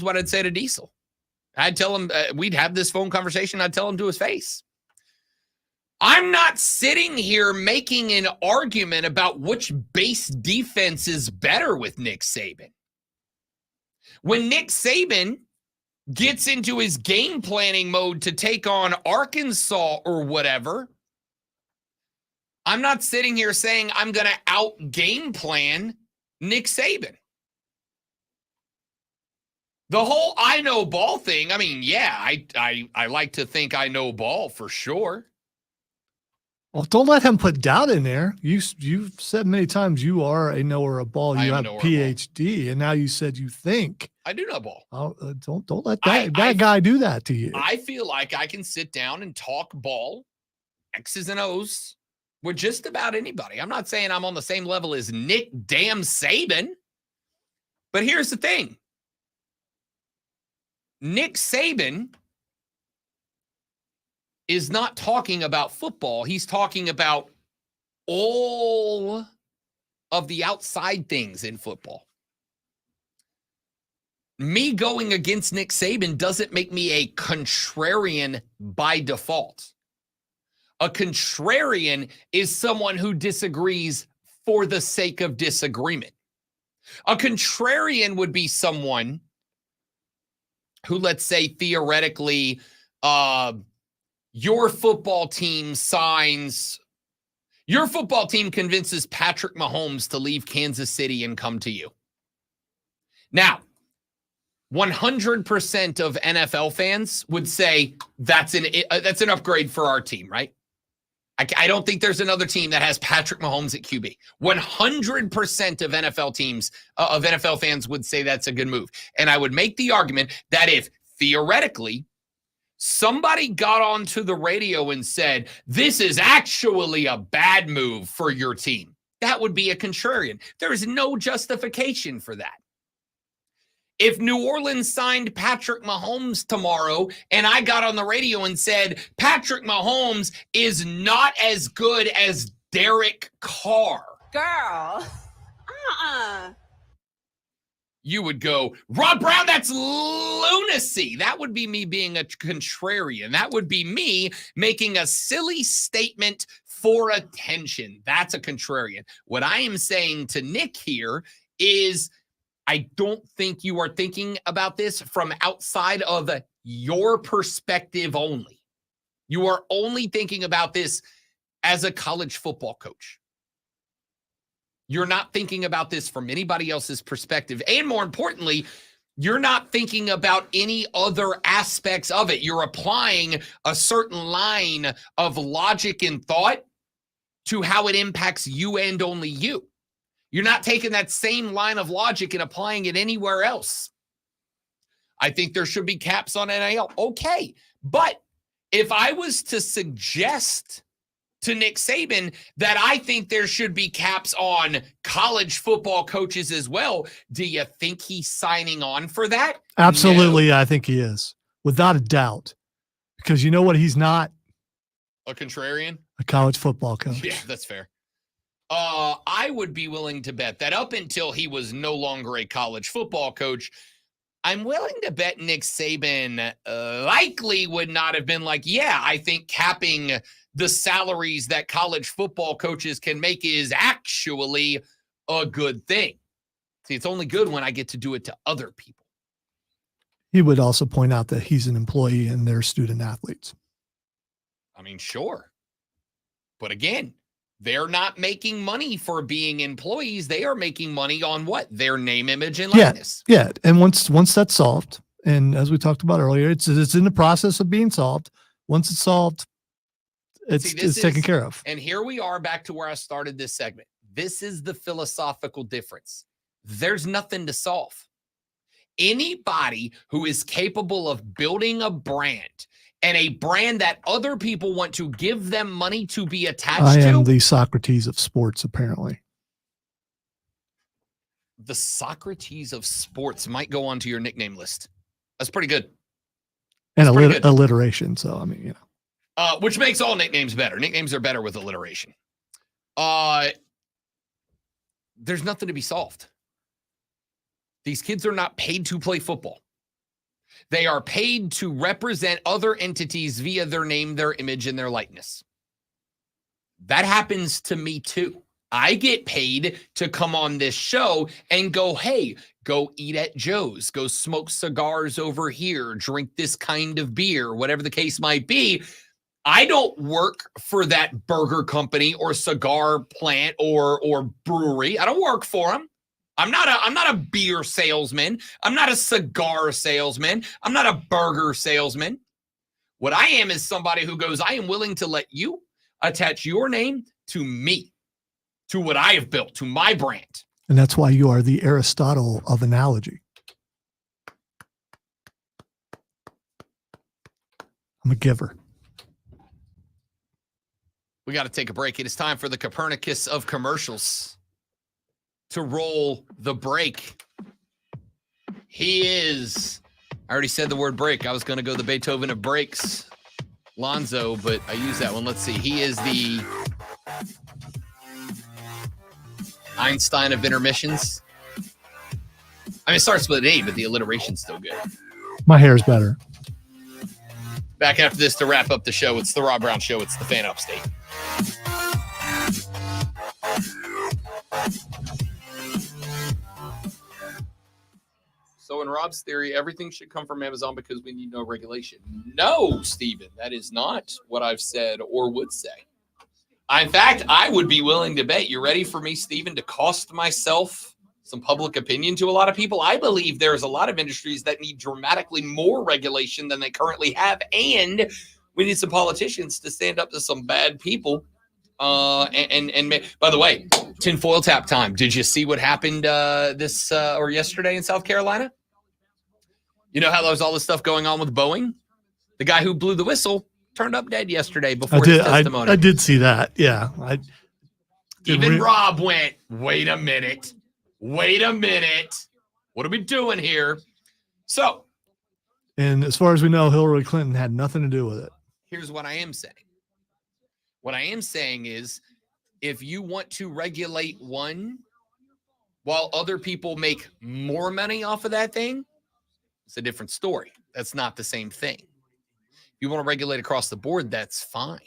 what I'd say to Diesel. I'd tell him, we'd have this phone conversation, I'd tell him to his face. I'm not sitting here making an argument about which base defense is better with Nick Saban. When Nick Saban gets into his game planning mode to take on Arkansas or whatever, I'm not sitting here saying I'm going to out game plan Nick Saban. The whole I know ball thing, I mean, yeah, I like to think I know ball for sure. Well, don't let him put doubt in there. You've said many times you are a knower of ball. I You am a have knower of ball. PhD, and now you said you think. I do know ball. Oh, don't let that guy do that to you. I feel like I can sit down and talk ball, X's and O's, with just about anybody. I'm not saying I'm on the same level as Nick damn Saban, but here's the thing. Nick Saban is not talking about football. He's talking about all of the outside things in football. Me going against Nick Saban doesn't make me a contrarian by default. A contrarian is someone who disagrees for the sake of disagreement. A contrarian would be someone who, let's say, theoretically, your football team convinces Patrick Mahomes to leave Kansas City and come to you. Now, 100% of NFL fans would say that's an upgrade for our team, right? I don't think there's another team that has Patrick Mahomes at QB. 100% of NFL fans would say that's a good move. And I would make the argument that if theoretically somebody got onto the radio and said, this is actually a bad move for your team, that would be a contrarian. There is no justification for that. If New Orleans signed Patrick Mahomes tomorrow and I got on the radio and said, Patrick Mahomes is not as good as Derek Carr. Girl. You would go, Rob Brown, that's lunacy. That would be me being a contrarian. That would be me making a silly statement for attention. That's a contrarian. What I am saying to Nick here is, I don't think you are thinking about this from outside of your perspective only. You are only thinking about this as a college football coach. You're not thinking about this from anybody else's perspective. And more importantly, you're not thinking about any other aspects of it. You're applying a certain line of logic and thought to how it impacts you and only you. You're not taking that same line of logic and applying it anywhere else. I think there should be caps on NIL. Okay. But if I was to suggest to Nick Saban that I think there should be caps on college football coaches as well, do you think he's signing on for that? Absolutely, No. I think he is, without a doubt. Because you know what? He's not A contrarian? a college football coach. Yeah, that's fair. I would be willing to bet that up until he was no longer a college football coach, I'm willing to bet Nick Saban likely would not have been like, yeah, I think capping the salaries that college football coaches can make is actually a good thing. See, it's only good when I get to do it to other people. He would also point out that he's an employee and they're student athletes. I mean, sure. But again, they're not making money for being employees. They are making money on what? Their name, image, and likeness. Yeah. And once that's solved, and as we talked about earlier, it's in the process of being solved. Once it's solved, it's taken care of. And here we are back to where I started this segment. This is the philosophical difference. There's nothing to solve. Anybody who is capable of building a brand, and a brand that other people want to give them money to be attached I to. am the Socrates of sports, apparently. The Socrates of sports might go onto your nickname list. That's pretty good. And That's pretty good. alliteration. So, I mean, Which makes all nicknames better. Nicknames are better with alliteration. There's nothing to be solved. These kids are not paid to play football. They are paid to represent other entities via their name, their image, and their likeness. That happens to me too. I get paid to come on this show and go, hey, go eat at Joe's, go smoke cigars over here, drink this kind of beer, whatever the case might be. I don't work for that burger company or cigar plant or brewery. I don't work for them. I'm not a beer salesman. I'm not a cigar salesman. I'm not a burger salesman. What I am is somebody who goes, I am willing to let you attach your name to me, to what I have built, to my brand. And that's why you are the Aristotle of analogy. I'm a giver. We got to take a break. It is time for the Copernicus of commercials to roll the break. He is, I already said the word break. I was going to go the Beethoven of breaks, Lonzo, but I use that one. Let's see. He is the Einstein of intermissions. I mean, it starts with an A, but the alliteration's still good. My hair's better. Back after this to wrap up the show. It's the Rob Brown Show. It's the Fan Upstate. So in Rob's theory, everything should come from Amazon because we need no regulation. No, Steven, that is not what I've said or would say. In fact, I would be willing to bet, you ready for me, Steven, to cost myself some public opinion to a lot of people? I believe there's a lot of industries that need dramatically more regulation than they currently have, and we need some politicians to stand up to some bad people. By the way, tinfoil tap time. Did you see what happened or yesterday in South Carolina? You know how there was all this stuff going on with Boeing? The guy who blew the whistle turned up dead yesterday before his testimony. I did see that. Yeah. Even Rob went, wait a minute. What are we doing here? So. And as far as we know, Hillary Clinton had nothing to do with it. Here's what I am saying. What I am saying is, if you want to regulate one while other people make more money off of that thing, it's a different story. That's not the same thing. If you want to regulate across the board, that's fine.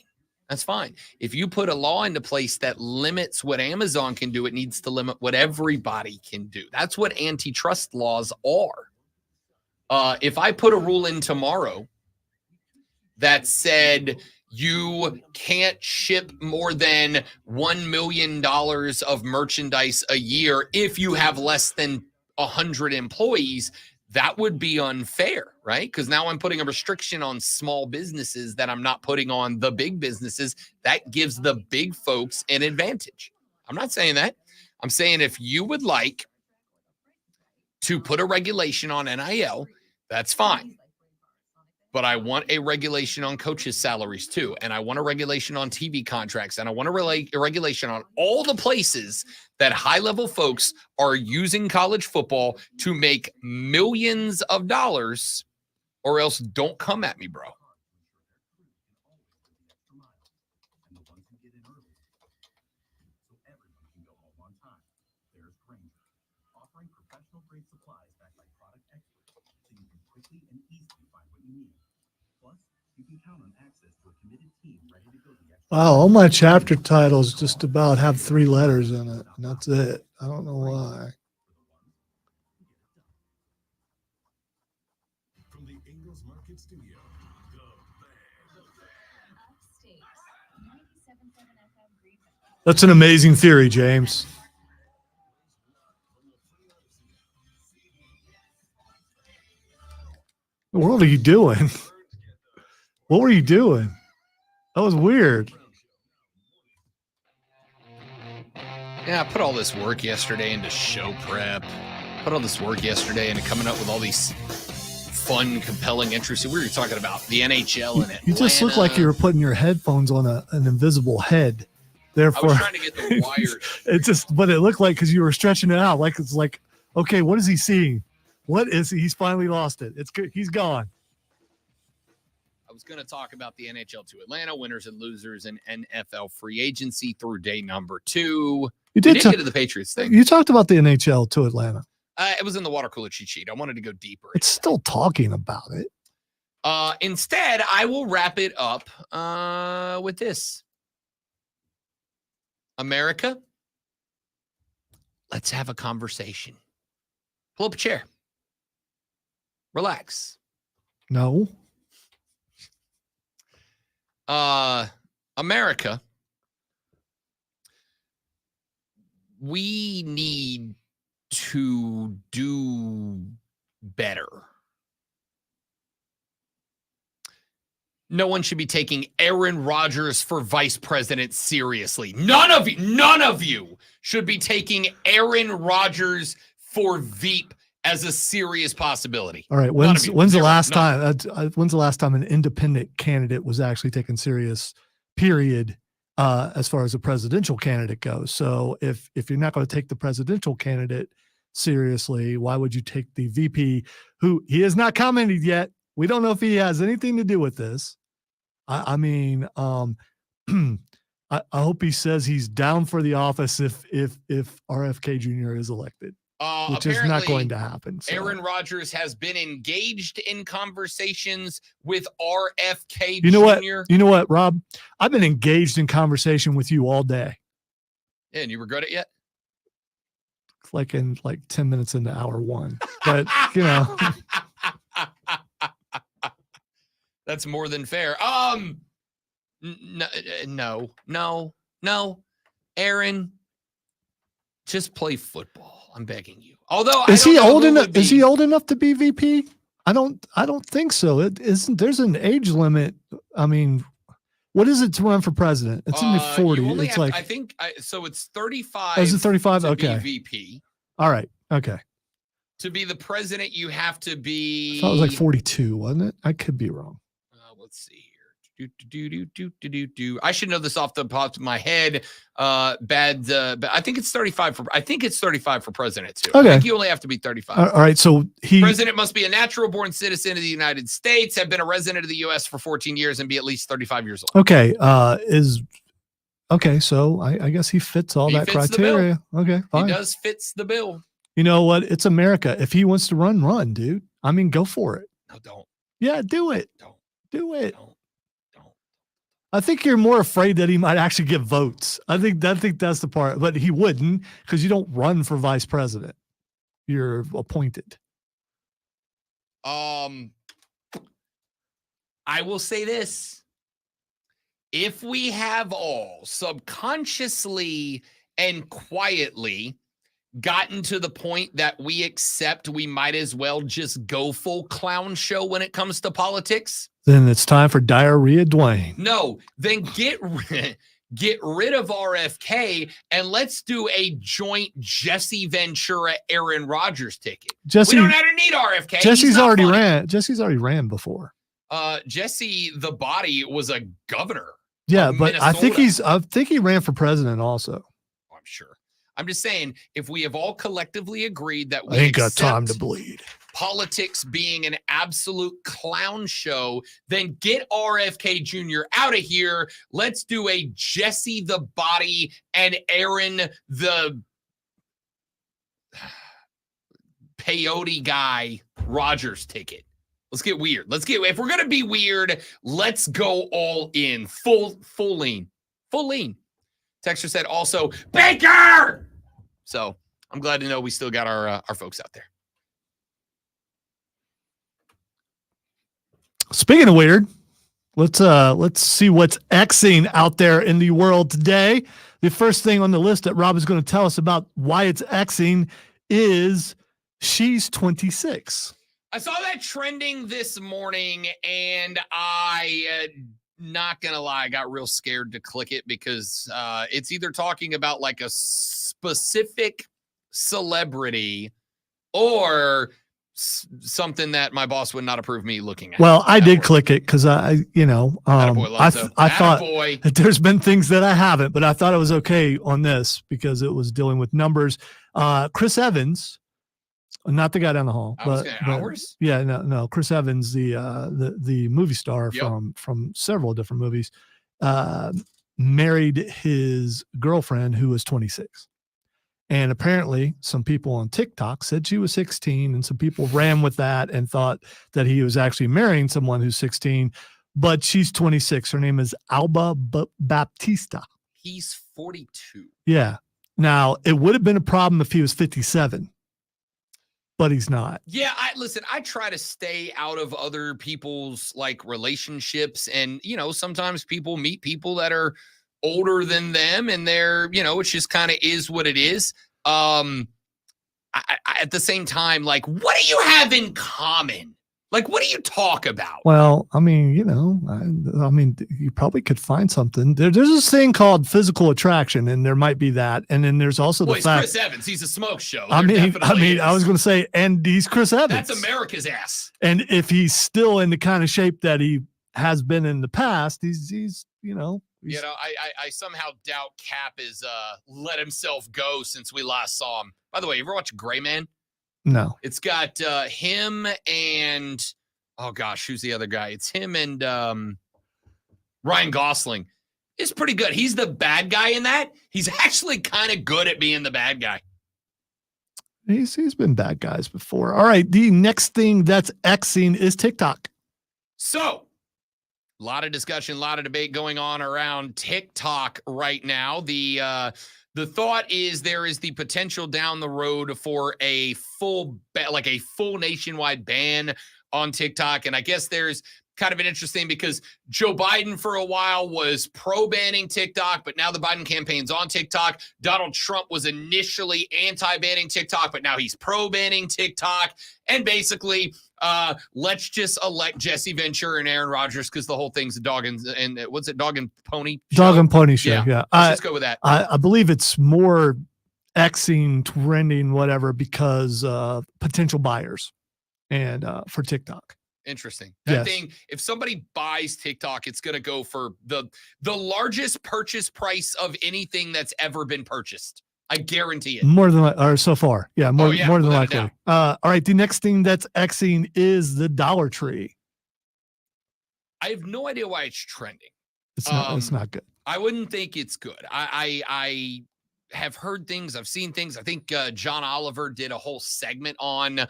That's fine. If you put a law into place that limits what Amazon can do, it needs to limit what everybody can do. That's what antitrust laws are. If I put a rule in tomorrow that said you can't ship more than $1 million of merchandise a year if you have less than 100 employees, that would be unfair, right? Because now I'm putting a restriction on small businesses that I'm not putting on the big businesses. That gives the big folks an advantage. I'm not saying that. I'm saying if you would like to put a regulation on NIL, that's fine. But I want a regulation on coaches' salaries too. And I want a regulation on TV contracts. And I want a regulation on all the places that high-level folks are using college football to make millions of dollars, or else don't come at me, bro. Offering professional-grade supplies backed by product experts so you can quickly and easily find what you need. Plus, you can count on access to a committed team ready to go the extra. Wow, all my chapter titles just about have 3 letters in it. And that's it. I don't know why. From the Ingalls Market Studio, That's an amazing theory, James. What the world are you doing? What were you doing? That was weird. Yeah, I put all this work yesterday into show prep. Put all this work yesterday into coming up with all these fun, compelling, interesting. We were talking about the NHL and Atlanta. You just look like you were putting your headphones on an invisible head. Therefore, I was trying to get the wires. It just, but it looked like because you were stretching it out, like it's like, okay, what is he seeing? What is he? He's finally lost it. It's good. He's gone. I was going to talk about the NHL to Atlanta, winners and losers, and NFL free agency through day number 2. You did get to the Patriots thing. You talked about the NHL to Atlanta. It was in the water cooler cheat sheet. I wanted to go deeper. It's still talking about it. Instead, I will wrap it up with this. America, let's have a conversation. Pull up a chair. Relax. No. America, we need to do better. No one should be taking Aaron Rodgers for vice president seriously. None of you should be taking Aaron Rodgers for Veep as a serious possibility. All right. None When's of you. when's the Zero. last None. time? When's the last time an independent candidate was actually taken serious? Period. As far as a presidential candidate goes. So if you're not going to take the presidential candidate seriously, why would you take the VP, who he has not commented yet? We don't know if he has anything to do with this. I mean, I hope he says he's down for the office if RFK Jr. is elected, which is not going to happen. So. Aaron Rodgers has been engaged in conversations with RFK You know what? Jr. You know what, Rob? I've been engaged in conversation with you all day. Yeah, and you regret it yet? Like in 10 minutes into hour one. But you know. That's more than fair. No. Aaron, just play football. I'm begging you. Although Is he old enough? Is Is he old enough to be VP? I don't think so. It isn't. There's an age limit. I mean, what is it to run for president? It's in the 40. It's like, I think so. It's 35. is it 35? to Okay. be VP. All right. Okay. To be the president, you have to be. I thought it was like 42, wasn't it? I could be wrong. Let's see here. I should know this off the top of my head. But I think it's 35 for. I think it's 35 for president too. Okay. I think you only have to be 35. All right. So President must be a natural-born citizen of the United States, have been a resident of the U.S. for 14 years, and be at least 35 years old. Okay. So I guess he fits all He that fits the criteria. Okay. Fine. He does fits the bill. You know what? It's America. If he wants to run, dude. I mean, go for it. No, don't. Yeah, do it. Don't. Do it. Don't. I think you're more afraid that he might actually get votes. I think that's the part, but he wouldn't, because you don't run for vice president. You're appointed. I will say this. If we have all subconsciously and quietly gotten to the point that we accept we might as well just go full clown show when it comes to politics, Then it's time for Diarrhea Dwayne. no, then get rid of RFK and let's do a joint Jesse Ventura Aaron Rodgers ticket. Jesse- we don't ever need RFK. He's Jesse's not already funny. ran. Jesse's already ran before. Jesse the Body was a governor. Yeah, of but I think Minnesota. he ran for president also. I'm sure. I'm just saying, if we have all collectively agreed that we I ain't got time to accept bleed. politics being an absolute clown show, then get RFK Jr. out of here. Let's do a Jesse the Body and Aaron the peyote guy Rodgers ticket. Let's get weird. If we're gonna be weird, let's go all in. Full lean. Texter said also Baker. So I'm glad to know we still got our folks out there. Speaking of weird, let's see what's Xing out there in the world today. The first thing on the list that Rob is going to tell us about why it's Xing is she's 26. I saw that trending this morning, and I, not gonna lie, I got real scared to click it because it's either talking about like a specific celebrity or something that my boss would not approve me looking at. Well, I did click it because I Lonzo. I thought Attaboy. that there's been things that I haven't, but I thought it was okay on this because it was dealing with numbers. Chris Evans, not the guy down the hall, but ours? yeah, no, Chris Evans, the movie star from several different movies, married his girlfriend who was 26. And apparently some people on TikTok said she was 16, and some people ran with that and thought that he was actually marrying someone who's 16, but she's 26. Her name is Alba Baptista. He's 42. Yeah. Now, it would have been a problem if he was 57, but he's not. Yeah, I try to stay out of other people's like relationships, and sometimes people meet people that are older than them, and they're, it just kind of is what it is. I at the same time, like, what do you have in common? Like, what do you talk about? Well, I mean, I mean, you probably could find something. There's this thing called physical attraction, and there might be that. And then there's also Well, the he's fact. Chris Evans. He's a smoke show. I There mean, definitely I was is. going to say, and he's Chris Evans. That's America's ass. And if he's still in the kind of shape that he has been in the past, he's I somehow doubt Cap is let himself go since we last saw him. By the way, you ever watch Gray Man? no. It's got him and oh gosh, who's the other guy? It's him and Ryan Gosling. It's pretty good. He's the bad guy in that. He's actually kind of good at being the bad guy. He's been bad guys before. All right. The next thing that's Xing is TikTok. So, a lot of discussion, a lot of debate going on around TikTok right now. The thought is there is the potential down the road for a full nationwide ban on TikTok. And I guess there's kind of an interesting because Joe Biden for a while was pro-banning TikTok, but now the Biden campaign's on TikTok. Donald Trump was initially anti-banning TikTok, but now he's pro-banning TikTok. And basically, let's just elect Jesse Ventura and Aaron Rodgers because the whole thing's a dog and what's it, dog and pony show? Dog and pony show. Yeah. Let's just go with that. I believe it's more Xing, trending, whatever, because potential buyers and for TikTok. Interesting. That Yes. thing, if somebody buys TikTok, it's going to go for the largest purchase price of anything that's ever been purchased. I guarantee it. More than or so far. Yeah, more than without a likely. All right. The next thing that's Xing is the Dollar Tree. I have no idea why it's trending. It's not good. I wouldn't think it's good. I have heard things. I've seen things. I think John Oliver did a whole segment on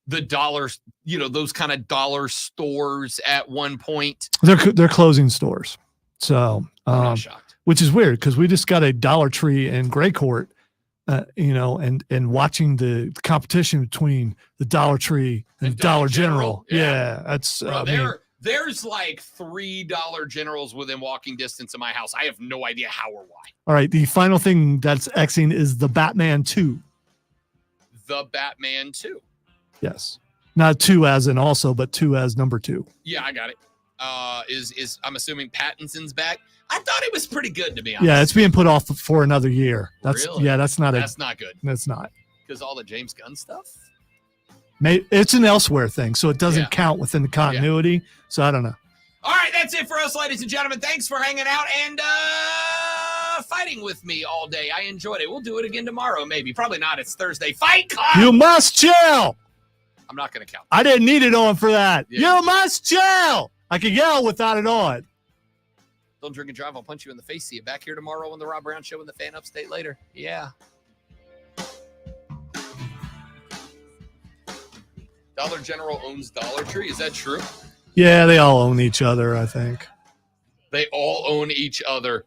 the dollars, those kind of dollar stores at one point. They're closing stores. So, I'm not shocked. Which is weird because we just got a Dollar Tree in Gray Court, and watching the competition between the Dollar Tree and Dollar General. Yeah, that's Bro, there's like $3 Generals within walking distance of my house. I have no idea how or why. all right. The final thing that's Xing is the Batman 2. The Batman 2. Yes, not 2 as in also, but 2 as number 2. Yeah, I got it. Is I'm assuming Pattinson's back. I thought it was pretty good, to be honest. Yeah, it's being put off for another year. That's Really? yeah, that's not good. That's not. Because all the James Gunn stuff. It's an elsewhere thing, so it doesn't Yeah. count within the continuity. So I don't know. All right, that's it for us, ladies and gentlemen. Thanks for hanging out and fighting with me all day. I enjoyed it. We'll do it again tomorrow, maybe. Probably not. It's Thursday. Fight Club! You must chill. I'm not going to count. I didn't need it on for that. Yeah. You must chill. I could yell without it on. Don't drink and drive. I'll punch you in the face. See you back here tomorrow on the Rob Brown Show in the Fan Upstate later. Yeah. Dollar General owns Dollar Tree. Is that true? Yeah, they all own each other, I think. They all own each other.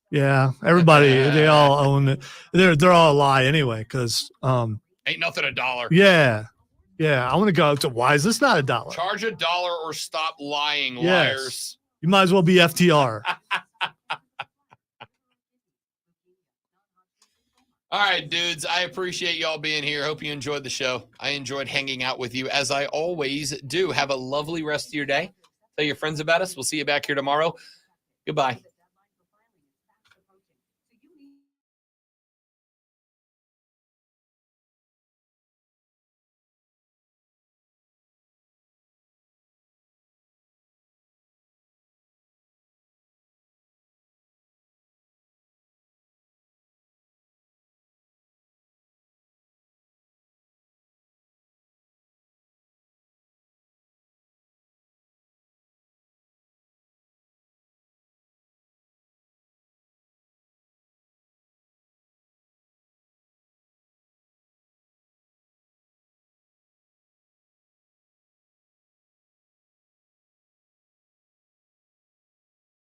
Yeah, everybody, they all own it. They're all a lie anyway, because Ain't nothing a dollar. yeah. I want to go to why is this not $1? Charge $1 or stop lying, Yes. liars. You might as well be FTR. All right, dudes. I appreciate y'all being here. Hope you enjoyed the show. I enjoyed hanging out with you as I always do. Have a lovely rest of your day. Tell your friends about us. We'll see you back here tomorrow. Goodbye.